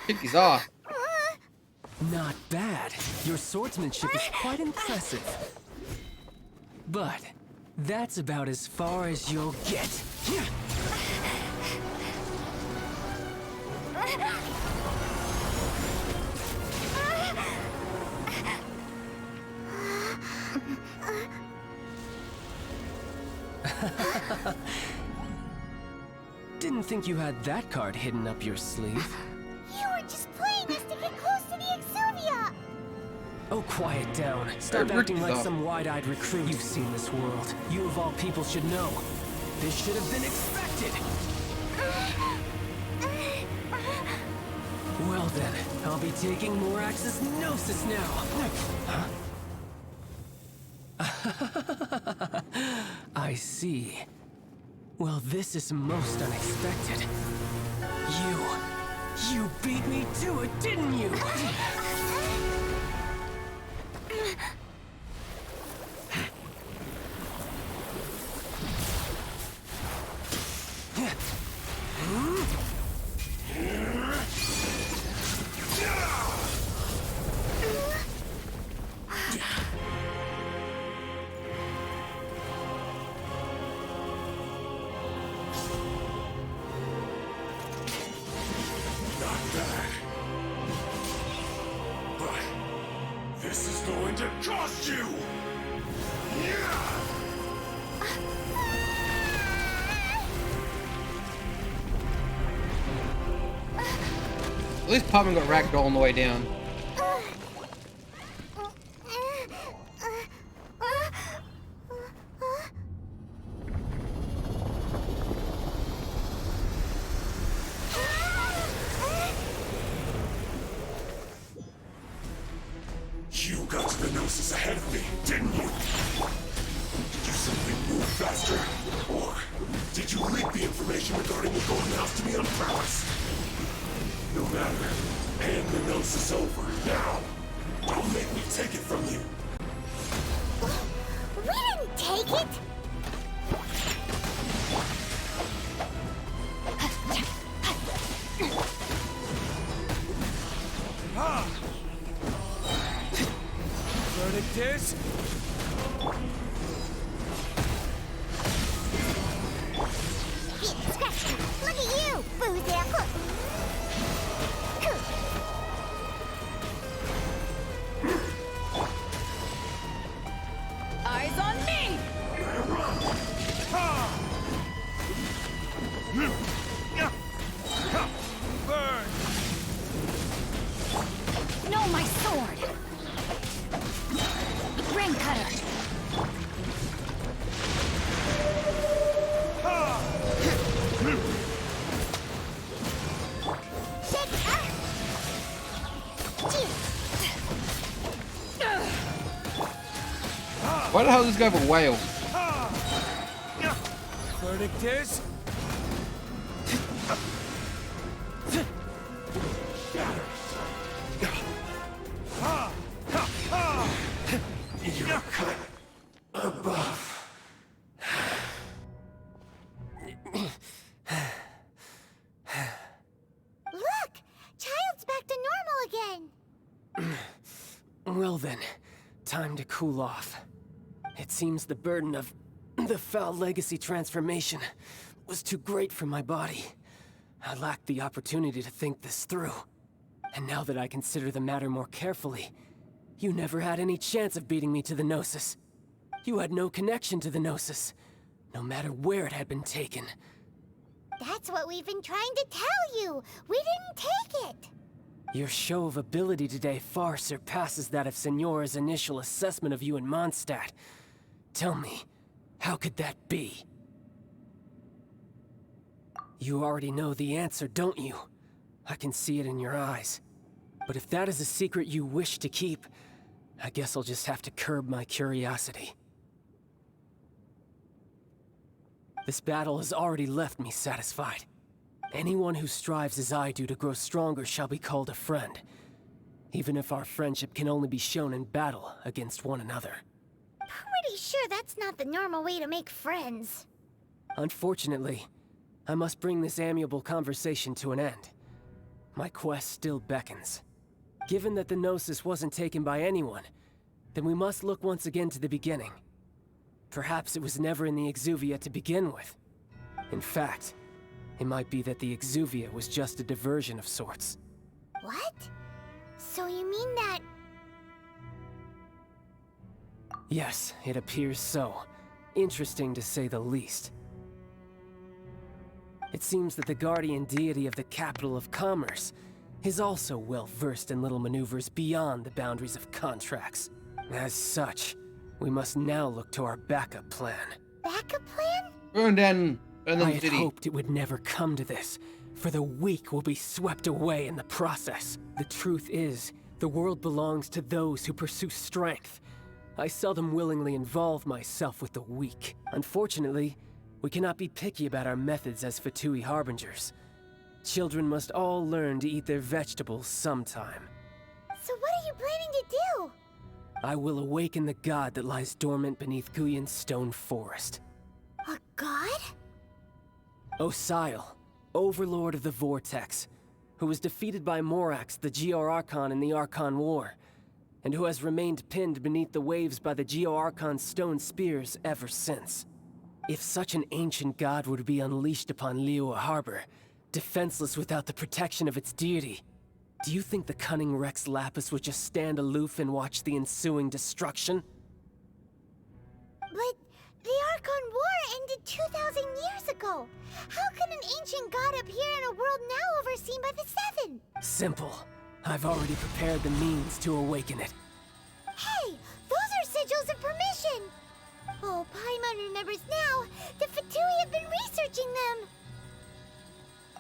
Kick his ass. Not bad. Your swordsmanship is quite impressive. But that's about as far as you'll get. Didn't think you had that card hidden up your sleeve. You were just playing us to get close to the Exuvia! Oh, quiet down. Stop acting like some wide-eyed recruit. You've seen this world. You of all people should know. This should have been expected! Well then, I'll be taking Morax's Gnosis now! Huh? I see. Well, this is most unexpected. You beat me to it, didn't you? This is going to cost you! At least Poppin got ragdoll on the way down. You got to the Gnosis ahead of me, didn't you? Did you simply move faster? Or did you leak the information regarding the Golden House to me on purpose? No matter. Hand the Gnosis over, now. Don't make me take it from you. We didn't take it! Verdict is... Scratch! Look at you, Boozer! Eyes on me! Burn! No, my sword! Ring cutter! Why the hell does this guy have a whale? Verdict is... You're cut above. Look! Child's back to normal again! Well then, time to cool off. It seems the burden of the foul legacy transformation was too great for my body. I lacked the opportunity to think this through. And now that I consider the matter more carefully, you never had any chance of beating me to the Gnosis. You had no connection to the Gnosis, no matter where it had been taken. That's what we've been trying to tell you! We didn't take it! Your show of ability today far surpasses that of Signora's initial assessment of you in Mondstadt. Tell me, how could that be? You already know the answer, don't you? I can see it in your eyes. But if that is a secret you wish to keep, I guess I'll just have to curb my curiosity. This battle has already left me satisfied. Anyone who strives as I do to grow stronger shall be called a friend, even if our friendship can only be shown in battle against one another. Pretty sure that's not the normal way to make friends. Unfortunately, I must bring this amiable conversation to an end. my quest still beckons. Given that the Gnosis wasn't taken by anyone, then we must look once again to the beginning. Perhaps it was never in the Exuvia to begin with. In fact, it might be that the Exuvia was just a diversion of sorts. What? So you mean that... Yes, it appears so. Interesting to say the least. It seems that the guardian deity of the capital of commerce is also well versed in little maneuvers beyond the boundaries of contracts. As such, we must now look to our backup plan. Backup plan? Burn down I the had city. hoped it would never come to this, for the weak will be swept away in the process. The truth is, the world belongs to those who pursue strength. I seldom willingly involve myself with the weak. Unfortunately, we cannot be picky about our methods as Fatui Harbingers. Children must all learn to eat their vegetables sometime. So what are you planning to do? I will awaken the god that lies dormant beneath Guyon's stone forest. A god? Osial, overlord of the Vortex, who was defeated by Morax, the Geo-Archon in the Archon War, and who has remained pinned beneath the waves by the Geo-Archon's stone spears ever since. If such an ancient god were to be unleashed upon Liyue Harbor, defenseless without the protection of its deity, do you think the cunning Rex Lapis would just stand aloof and watch the ensuing destruction? But the Archon War ended 2,000 years ago. How can an ancient god appear in a world now overseen by the Seven? Simple. I've already prepared the means to awaken it. Hey, those are sigils of permission! Oh, Paimon remembers now. The Fatui have been researching them.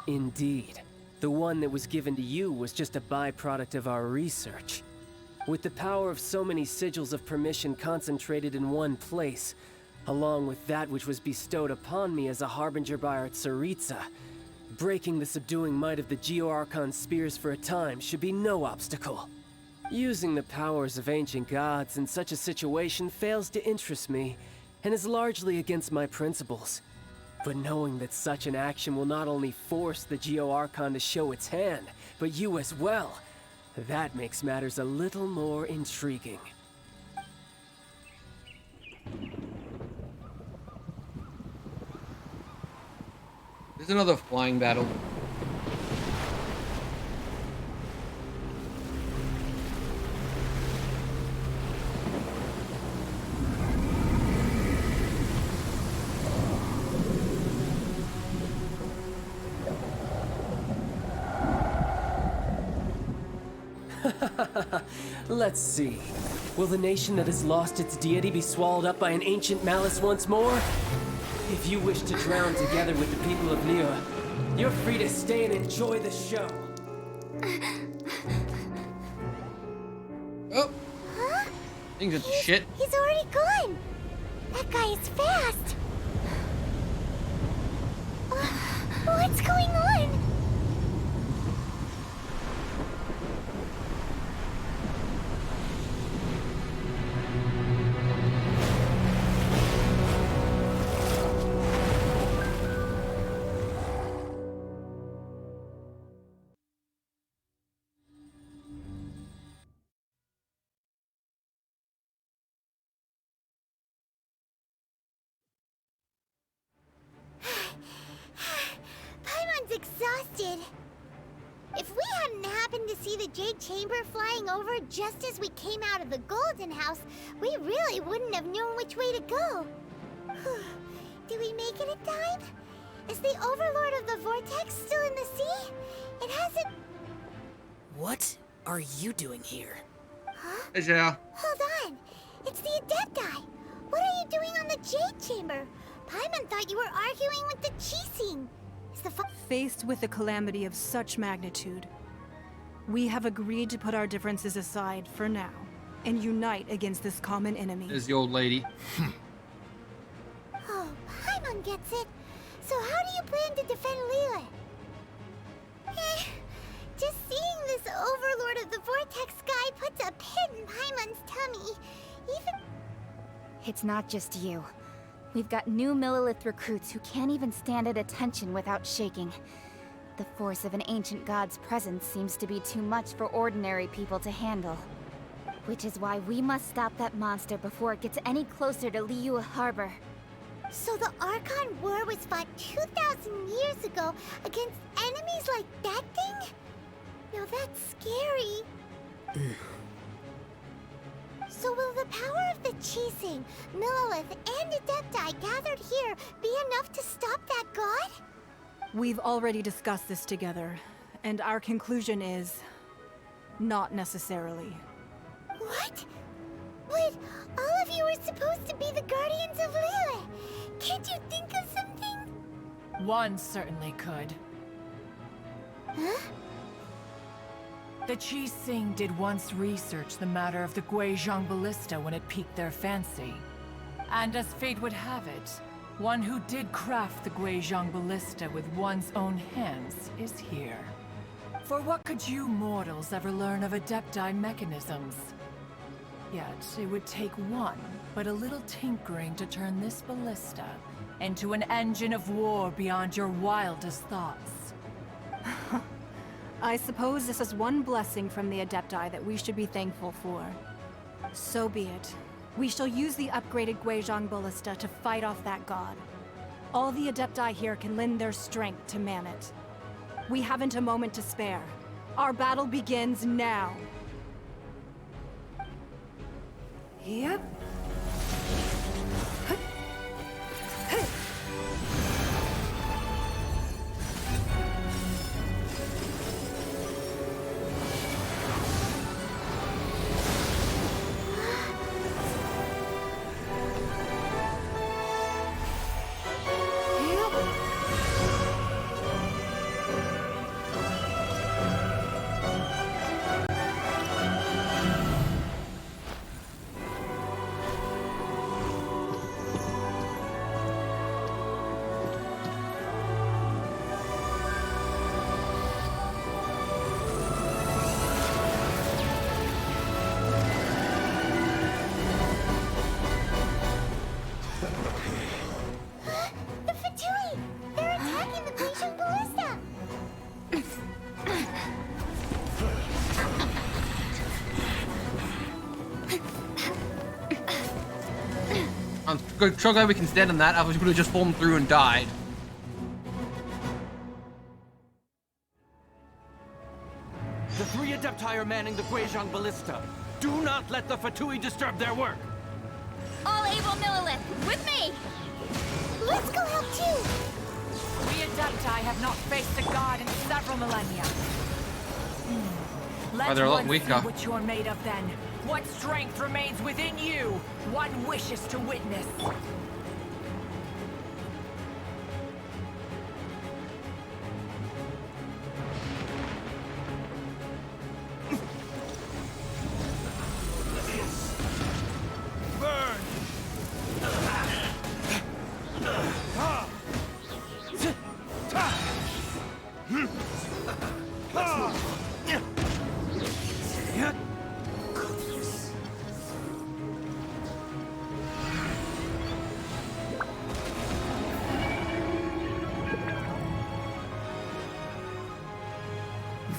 Indeed. The one that was given to you was just a byproduct of our research. With the power of so many sigils of permission concentrated in one place, along with that which was bestowed upon me as a harbinger by our Tsaritsa, breaking the subduing might of the Geo-Archon spears for a time should be no obstacle. Using the powers of ancient gods in such a situation fails to interest me, and is largely against my principles. But knowing that such an action will not only force the Geo-Archon to show its hand, but you as well, that makes matters a little more intriguing. There's another flying battle. Let's see. Will the nation that has lost its deity be swallowed up by an ancient malice once more? If you wish to drown together with the people of Liyue, you're free to stay and enjoy the show. Oh! Huh? Things are shit. He's already gone. That guy is fast. What's going on? Paimon's exhausted. If we hadn't happened to see the Jade Chamber flying over just as we came out of the Golden House, we really wouldn't have known which way to go. Did we make it in time? Is the Overlord of the Vortex still in the sea? It hasn't... What are you doing here? Huh? Hey, Zhao. Hold on. It's the Adepti. What are you doing on the Jade Chamber? Paimon thought you were arguing with the Chising. Is the Faced with a calamity of such magnitude, we have agreed to put our differences aside for now and unite against this common enemy. There's the old lady. Oh, Paimon gets it. So how do you plan to defend Liyue? Just seeing this Overlord of the Vortex guy puts a pit in Paimon's tummy. Even... It's not just you. We've got new Millilith recruits who can't even stand at attention without shaking. The force of an ancient god's presence seems to be too much for ordinary people to handle. Which is why we must stop that monster before it gets any closer to Liyue Harbor. So the Archon War was fought 2,000 years ago against enemies like that thing? Now that's scary. So will the power of the Chising, Millelith, and Adepti gathered here be enough to stop that god? We've already discussed this together, and our conclusion is... not necessarily. What? But all of you are supposed to be the Guardians of Liyue. Can't you think of something? One certainly could. Huh? The Chising did once research the matter of the Guizhong Ballista when it piqued their fancy. And as fate would have it, one who did craft the Guizhong Ballista with one's own hands is here. For what could you mortals ever learn of Adepti mechanisms? Yet, it would take one, but a little tinkering to turn this ballista into an engine of war beyond your wildest thoughts. I suppose this is one blessing from the Adepti that we should be thankful for. So be it. We shall use the upgraded Guizhong Ballista to fight off that god. All the Adepti here can lend their strength to man it. We haven't a moment to spare. Our battle begins now. Yep. I'm so glad we can stand on that. I was going to just fallen through and died. The three Adepti are manning the Guizhong Ballista. Do not let the Fatui disturb their work. All able Millelith, with me! Let's go help too! We Adepti have not faced a god in several millennia. Let they're a lot one weaker. see what you're made of then. What strength remains within you? One wishes to witness.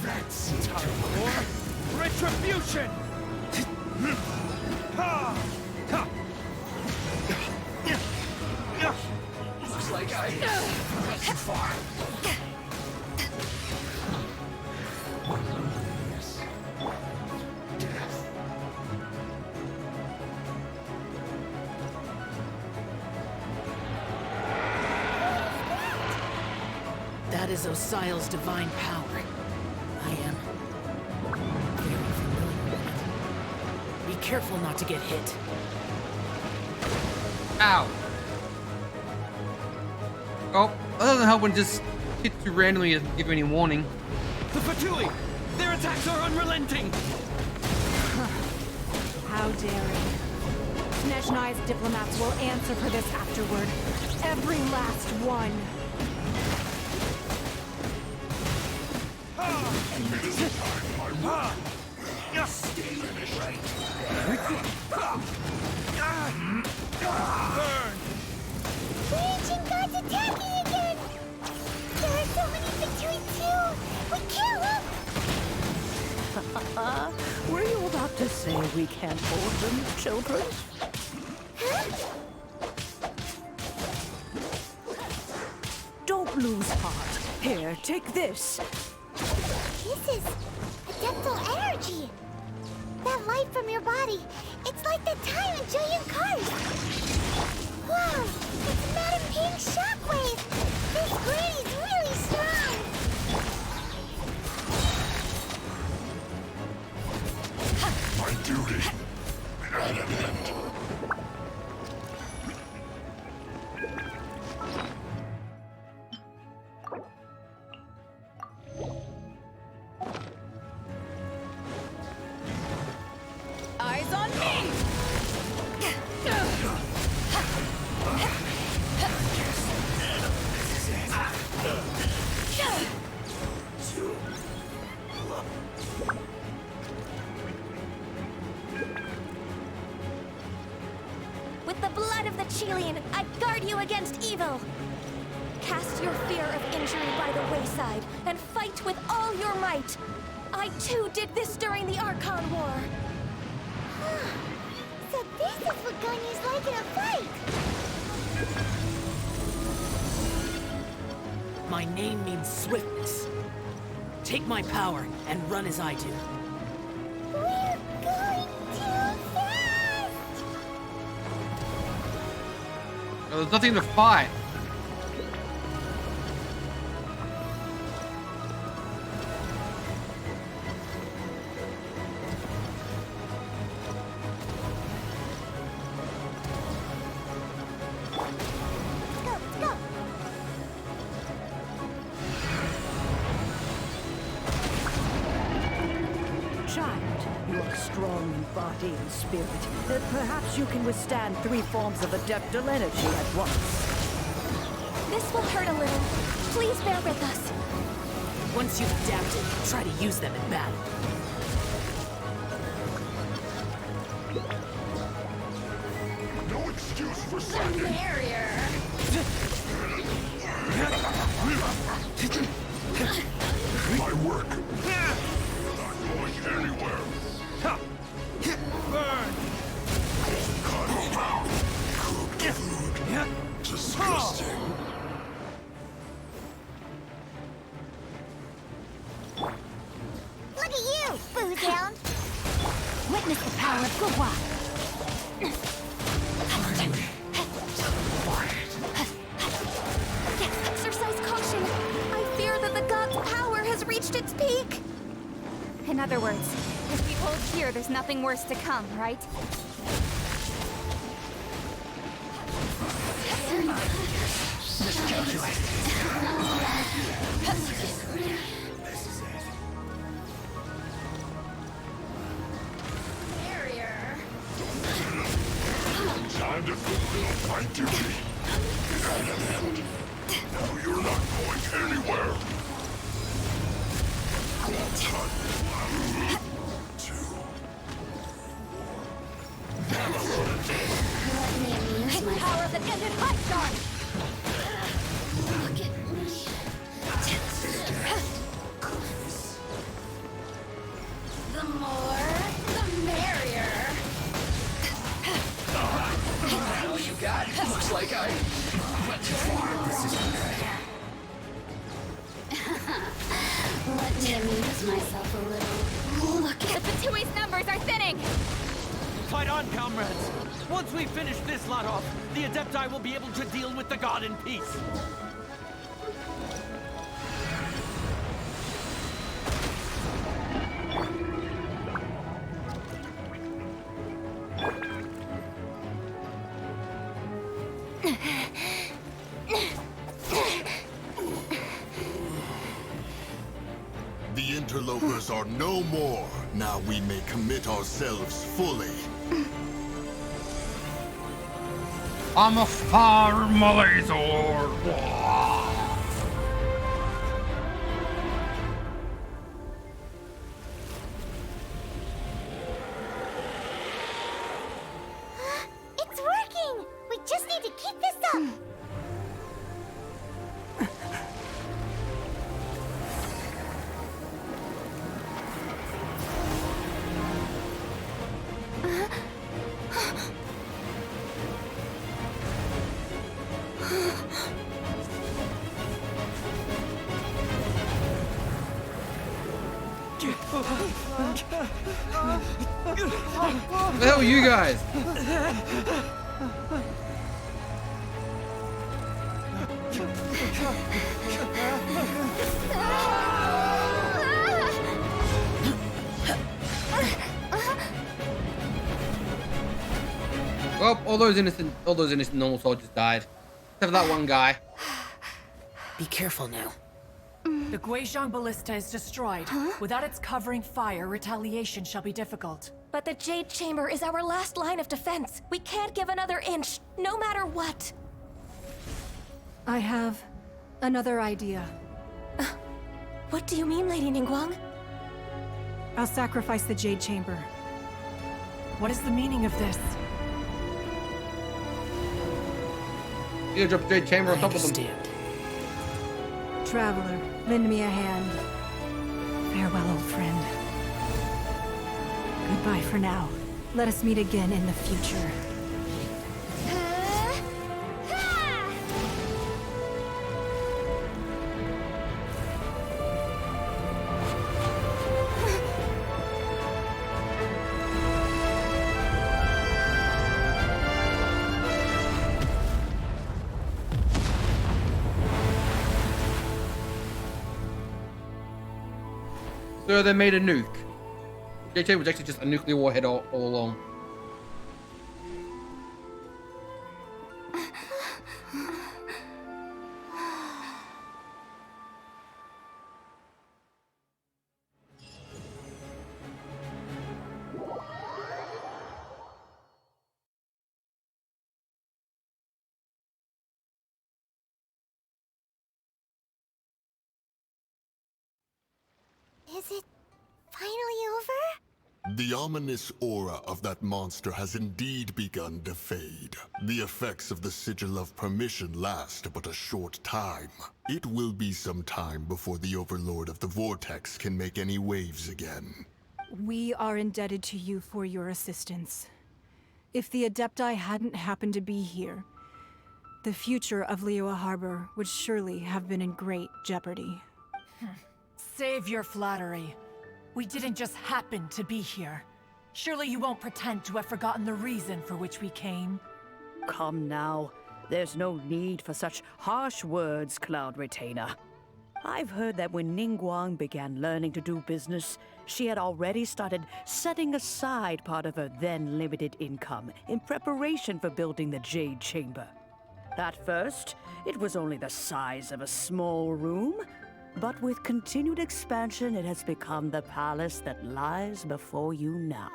That's time for retribution! Looks like I got too far. That is Osial's divine power. I am very familiar with it. Be careful not to get hit. Ow. Oh, that doesn't help when it just hits you randomly and doesn't give you any warning. The Fatui! Their attacks are unrelenting! How daring. Snezhnai's diplomats will answer for this afterward. Every last one. The ancient god's attacking again! There are so many Fatui too! to say we can't hold them, children? Don't lose heart. Here, take this. This is adeptal energy. That light from your body, it's like the time in Julian Karst. Wow, it's Madam Ping's shockwave. This Granny's really strong. My duty at an end. Eyes on me! With the blood of the Chilean, I guard you against evil. Cast your fear of injury by the wayside and fight with all your might. I too did this during the Archon War. So this is what Ganyu's like in a fight. My name means swiftness. Take my power and run as I do. We're going too fast! There's nothing to fight. Strong in body and spirit. Perhaps you can withstand 3 forms of adeptal energy at once. This will hurt a little. Please bear with us. Once you've adapted, try to use them in battle. No excuse for slacking. My work. Not going anywhere. Burn! Cutting out. Cooked food. Disgusting. Look at you, booze hound. Witness the power of Gua. Exercise caution. I fear that the god's power has reached its peak. In other words, if we hold here, there's nothing worse to come, right? Time to fulfill my duty. At an end. Now you're not going anywhere. Power that ended hot shot. Look at me. The more, the merrier. All you got? Looks like I went too far. This isn't good. Let me amuse myself a little. Look at the Fatui's numbers are thinning! Fight on, comrades! Once we finish this lot off, the Adepti will be able to deal with the god in peace. The interlopers are no more. Now we may commit ourselves fully. I'm a farmalator. It's working! We just need to keep this up! the hell are you guys? Well, all those innocent normal soldiers died. Except for that one guy. Be careful now. The Guizhong Ballista is destroyed. Without its covering fire, retaliation shall be difficult. But the Jade Chamber is our last line of defense. We can't give another inch, no matter what. I have another idea. What do you mean, Lady Ningguang? I'll sacrifice the Jade Chamber. What is the meaning of this? You drop Jade Chamber on top of them. Traveler, lend me a hand. Farewell, old friend. Goodbye for now. Let us meet again in the future. So they made a nuke. JJ was actually just a nuclear warhead all along. Is it finally over? The ominous aura of that monster has indeed begun to fade. The effects of the Sigil of Permission last but a short time. It will be some time before the Overlord of the Vortex can make any waves again. We are indebted to you for your assistance. If the Adepti hadn't happened to be here, the future of Liyue Harbor would surely have been in great jeopardy. Save your flattery. We didn't just happen to be here. Surely you won't pretend to have forgotten the reason for which we came. Come now. There's no need for such harsh words, Cloud Retainer. I've heard that when Ningguang began learning to do business, she had already started setting aside part of her then limited income in preparation for building the Jade Chamber. At first, it was only the size of a small room, but with continued expansion, it has become the palace that lies before you now.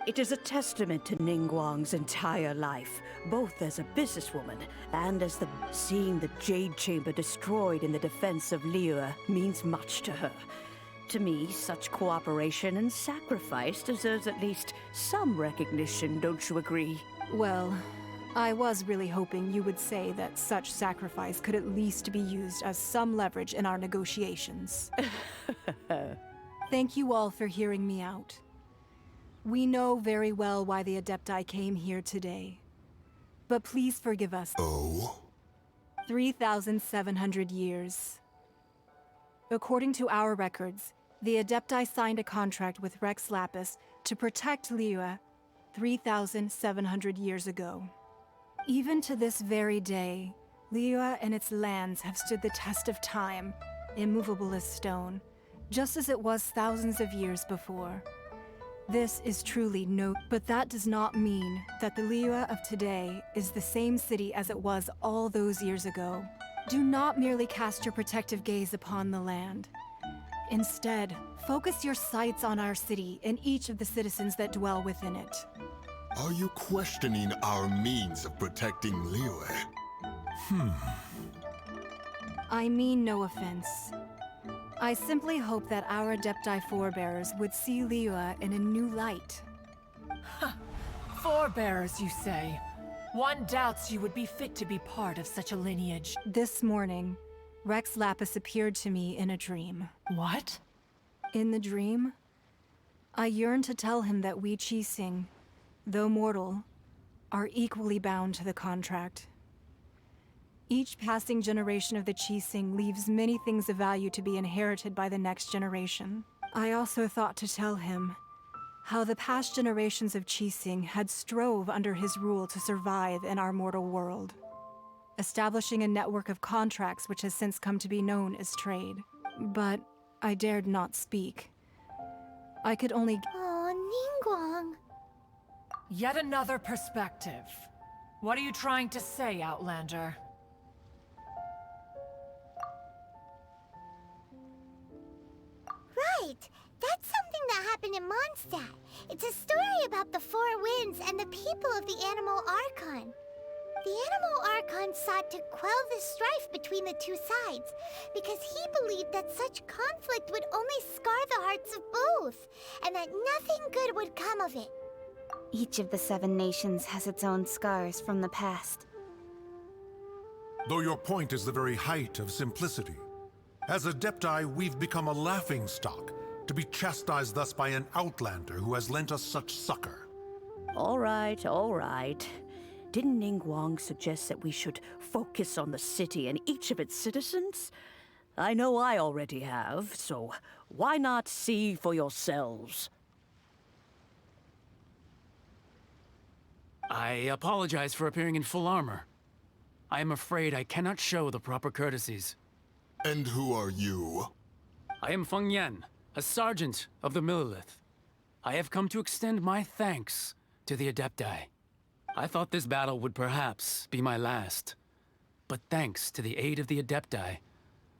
It is a testament to Ningguang's entire life, both as a businesswoman and as seeing the Jade Chamber destroyed in the defense of Liyue means much to her. To me, such cooperation and sacrifice deserves at least some recognition, don't you agree? Well, I was really hoping you would say that such sacrifice could at least be used as some leverage in our negotiations. Thank you all for hearing me out. We know very well why the Adepti came here today. But please forgive us. Oh? 3,700 years. According to our records, the Adepti signed a contract with Rex Lapis to protect Liyue 3,700 years ago. Even to this very day, Liyue and its lands have stood the test of time, immovable as stone, just as it was thousands of years before. This is truly but that does not mean that the Liyue of today is the same city as it was all those years ago. Do not merely cast your protective gaze upon the land. Instead, focus your sights on our city and each of the citizens that dwell within it. Are you questioning our means of protecting Liyue? I mean no offense. I simply hope that our Adepti forebears would see Liyue in a new light. Forebears, you say? One doubts you would be fit to be part of such a lineage. This morning, Rex Lapis appeared to me in a dream. What? In the dream, I yearned to tell him that we Qixing, though mortal, are equally bound to the contract. Each passing generation of the Qixing leaves many things of value to be inherited by the next generation. I also thought to tell him how the past generations of Qixing had strove under his rule to survive in our mortal world, establishing a network of contracts which has since come to be known as trade. But I dared not speak. I could only... Oh, Ningguang. Yet another perspective. What are you trying to say, Outlander? Right! That's something that happened in Mondstadt. It's a story about the Four Winds and the people of the Animal Archon. The Animal Archon sought to quell the strife between the two sides, because he believed that such conflict would only scar the hearts of both, and that nothing good would come of it. Each of the 7 nations has its own scars from the past. Though your point is the very height of simplicity. As Adepti, we've become a laughingstock, to be chastised thus by an outlander who has lent us such succor. All right, all right. Didn't Ningguang suggest that we should focus on the city and each of its citizens? I know I already have, so why not see for yourselves? I apologize for appearing in full armor. I am afraid I cannot show the proper courtesies. And who are you? I am Feng Yan, a sergeant of the Millelith. I have come to extend my thanks to the Adepti. I thought this battle would perhaps be my last. But thanks to the aid of the Adepti,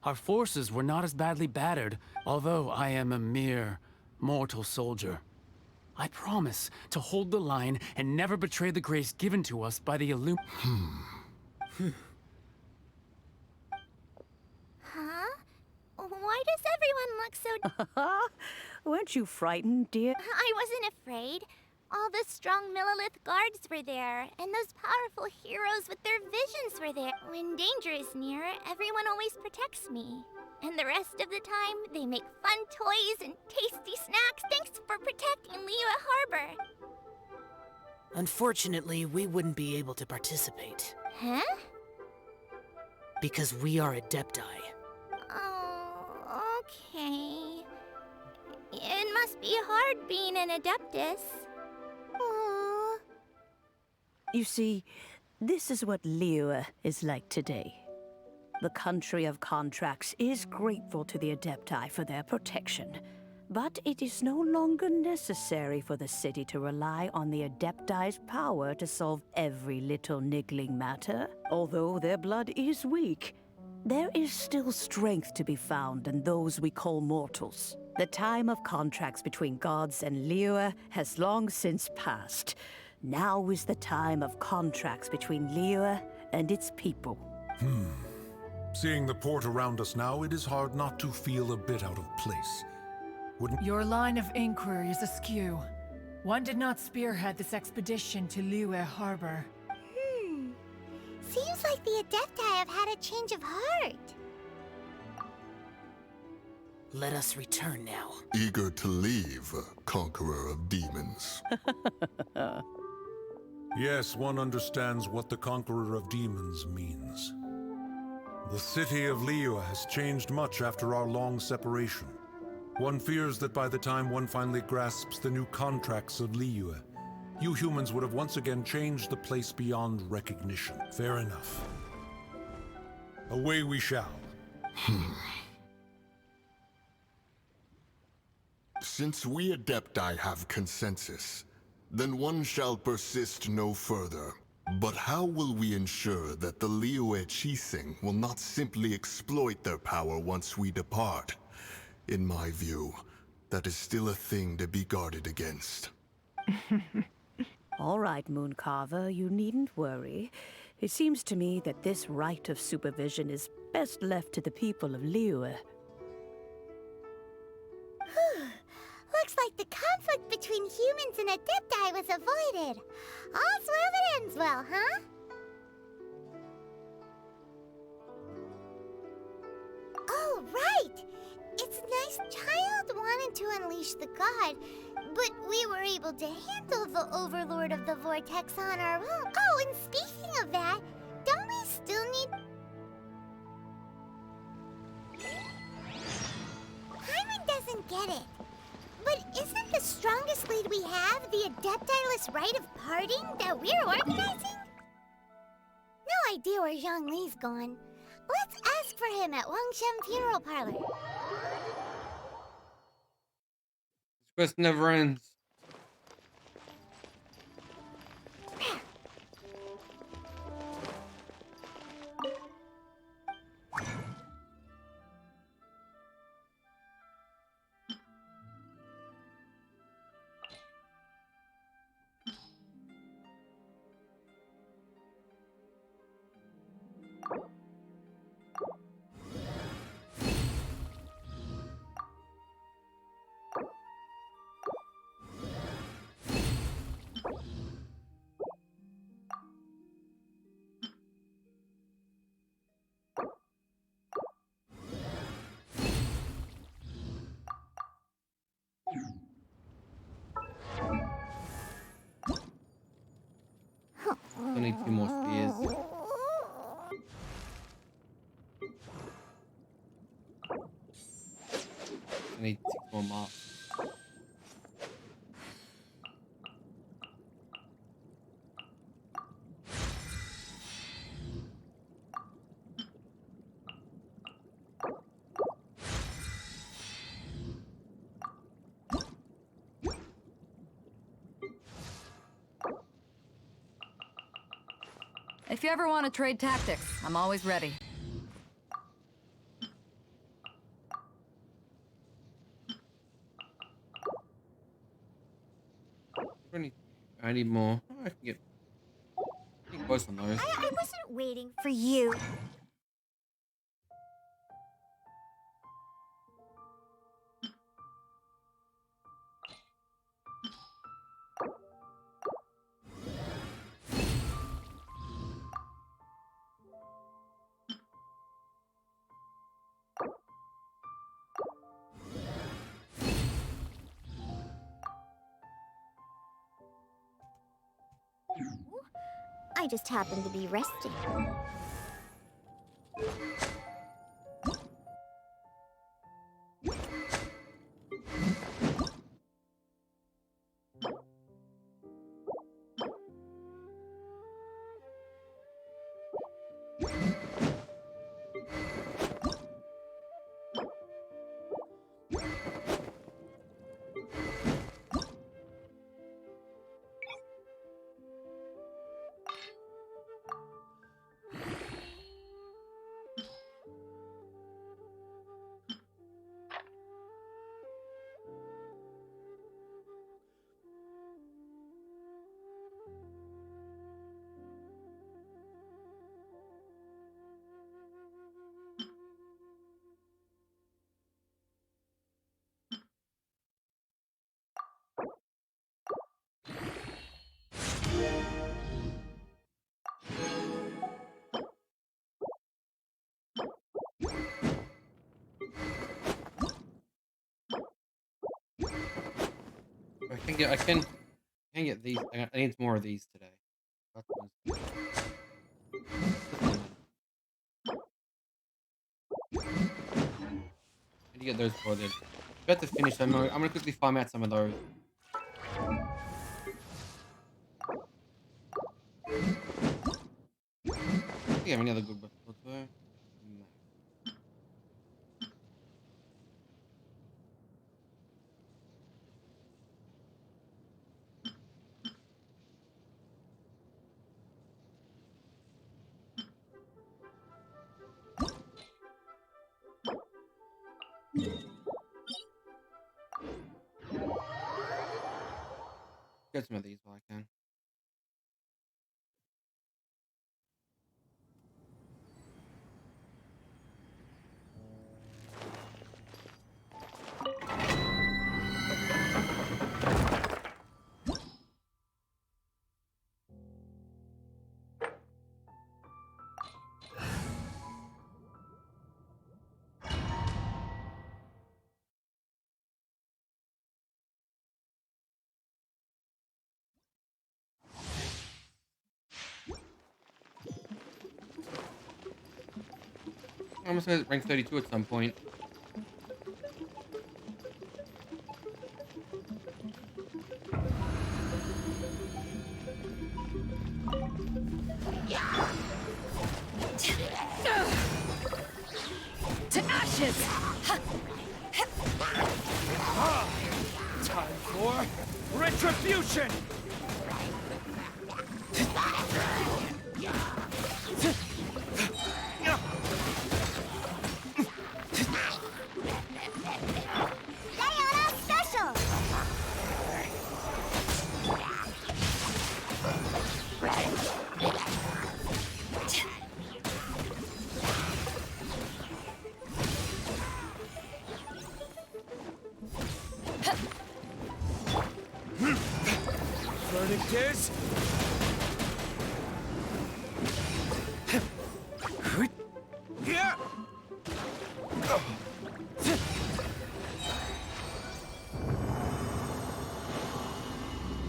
our forces were not as badly battered, although I am a mere mortal soldier. I promise to hold the line and never betray the grace given to us by the Huh? Why does everyone look so... Weren't you frightened, dear? I wasn't afraid. All the strong Millelith guards were there, and those powerful heroes with their visions were there. When danger is near, everyone always protects me. And the rest of the time, they make fun toys and tasty snacks. Thanks for protecting Liyue Harbor. Unfortunately, we wouldn't be able to participate. Huh? Because we are Adepti. Oh, okay. It must be hard being an Adeptus. Aww. You see, this is what Liyue is like today. The country of contracts is grateful to the Adepti for their protection, but it is no longer necessary for the city to rely on the Adepti's power to solve every little niggling matter. Although their blood is weak, there is still strength to be found in those we call mortals. The time of contracts between gods and Liyue has long since passed. Now is the time of contracts between Liyue and its people. Seeing the port around us now, it is hard not to feel a bit out of place. Wouldn't... Your line of inquiry is askew. One did not spearhead this expedition to Liyue Harbor. Seems like the Adepti have had a change of heart. Let us return now. Eager to leave, Conqueror of Demons. Yes, one understands what the Conqueror of Demons means. The city of Liyue has changed much after our long separation. One fears that by the time one finally grasps the new contracts of Liyue, you humans would have once again changed the place beyond recognition. Fair enough. Away we shall. Since we Adepti have consensus, then one shall persist no further. But how will we ensure that the Liyue Qixing will not simply exploit their power once we depart? In my view, that is still a thing to be guarded against. All right, Mooncarver, you needn't worry. It seems to me that this right of supervision is best left to the people of Liyue. Looks like the conflict between humans and Adepti was avoided. All's well that ends well, huh? Oh, right! It's nice Child wanted to unleash the god, but we were able to handle the Overlord of the Vortex on our own. Oh, and speaking of that, don't we still need... Paimon doesn't get it. But isn't the strongest lead we have the Adeptiless rite of parting that we're organizing? No idea where Zhongli's gone. Let's ask for him at Wangshem Funeral Parlor. This quest never ends. I need 2 more spears. I need 6 more marks. If you ever want to trade tactics, I'm always ready. I need more. I can get close on those. I wasn't waiting for you. I just happened to be resting. I can get these. I need more of these today. I need to get those sorted. About to finish them. I'm gonna quickly farm out some of those. Do you have any other good weapons though? No. Get some of these while I can. I'm almost at rank 32 at some point. Retribution! Diana Special! Verdict is... Yeah!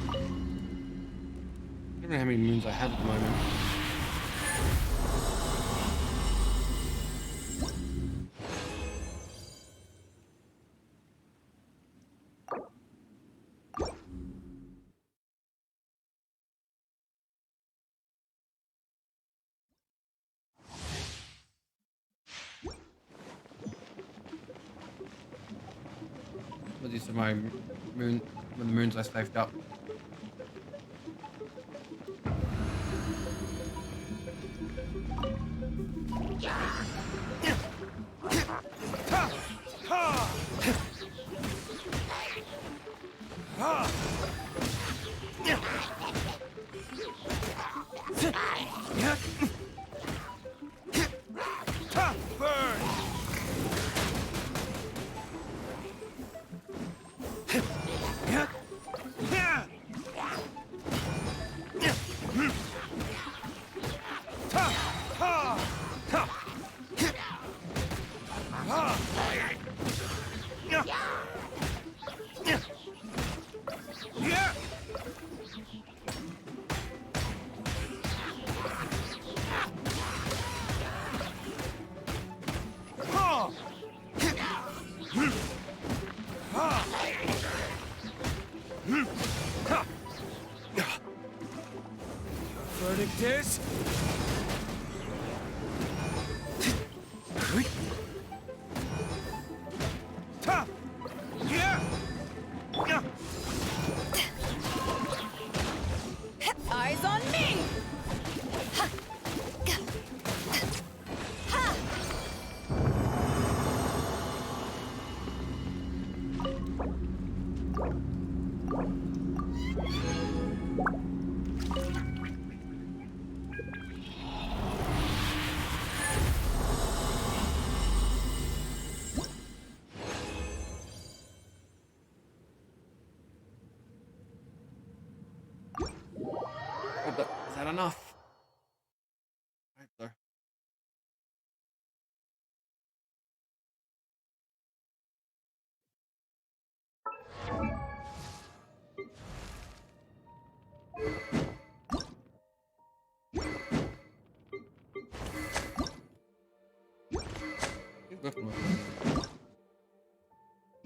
I don't know how many moons I have at the moment. But these are my the moons I saved up. Verdict is... Eyes on me! Oh, but is that enough? Right there. Keep lifting with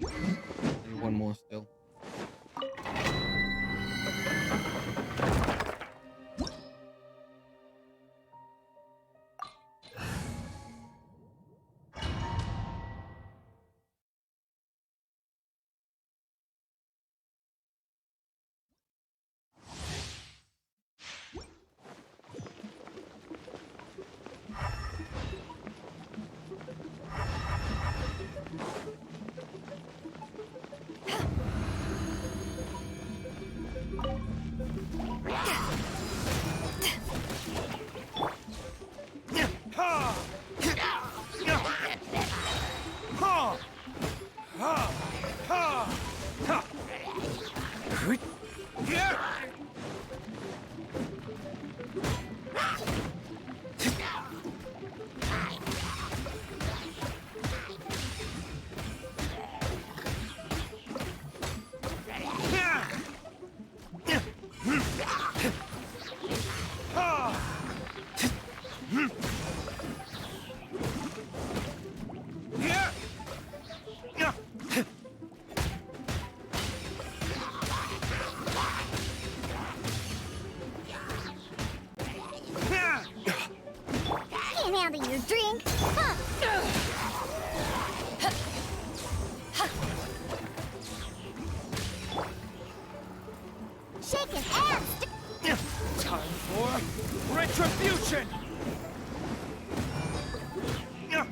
it. Need one more still. Retribution! Here!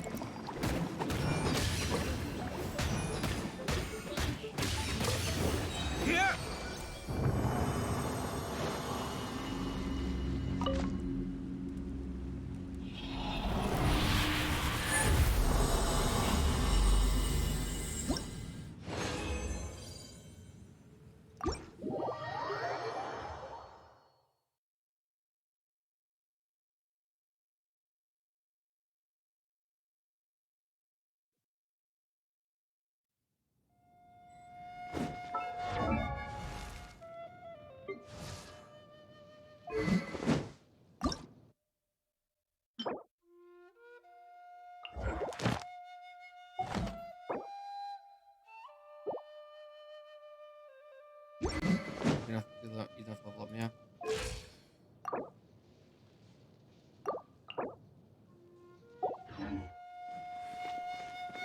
You don't have to do that. You don't have to level up, yeah.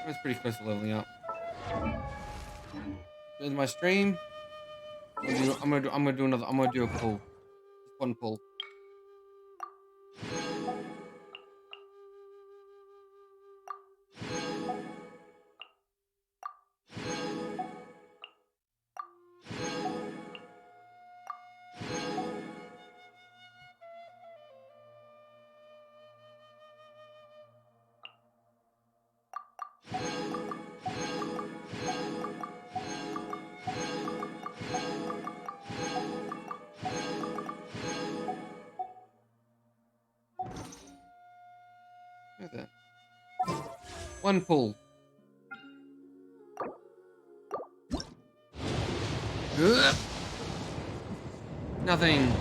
That's pretty close to leveling up. In my stream, I'm gonna do another. I'm gonna do a pull. Just one pull. Look at that. One pull. Ugh. Nothing.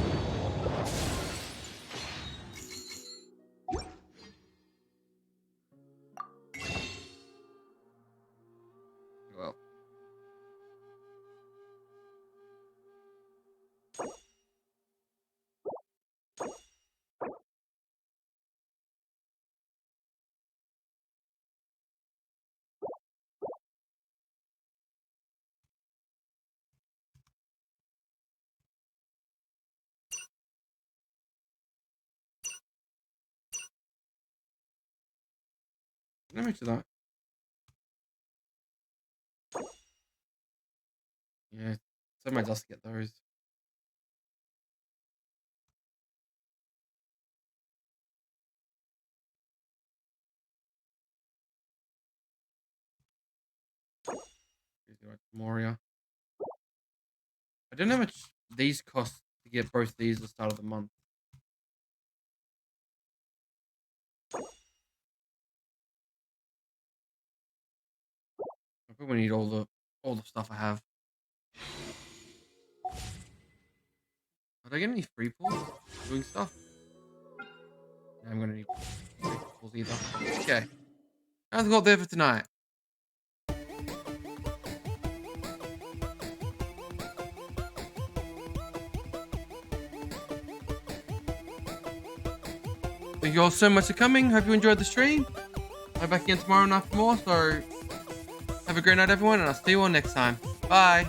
Well. Let me do that. Yeah, somebody else get those. Moria. I don't know how much these cost to get both these at the start of the month. I probably need all the stuff I have. Did I get any free pulls doing stuff? No, I'm gonna need free pulls either. Okay. That's got there for tonight. Thank you all so much for coming. Hope you enjoyed the stream. I'll be back again tomorrow night for more, so have a great night everyone, and I'll see you all next time. Bye.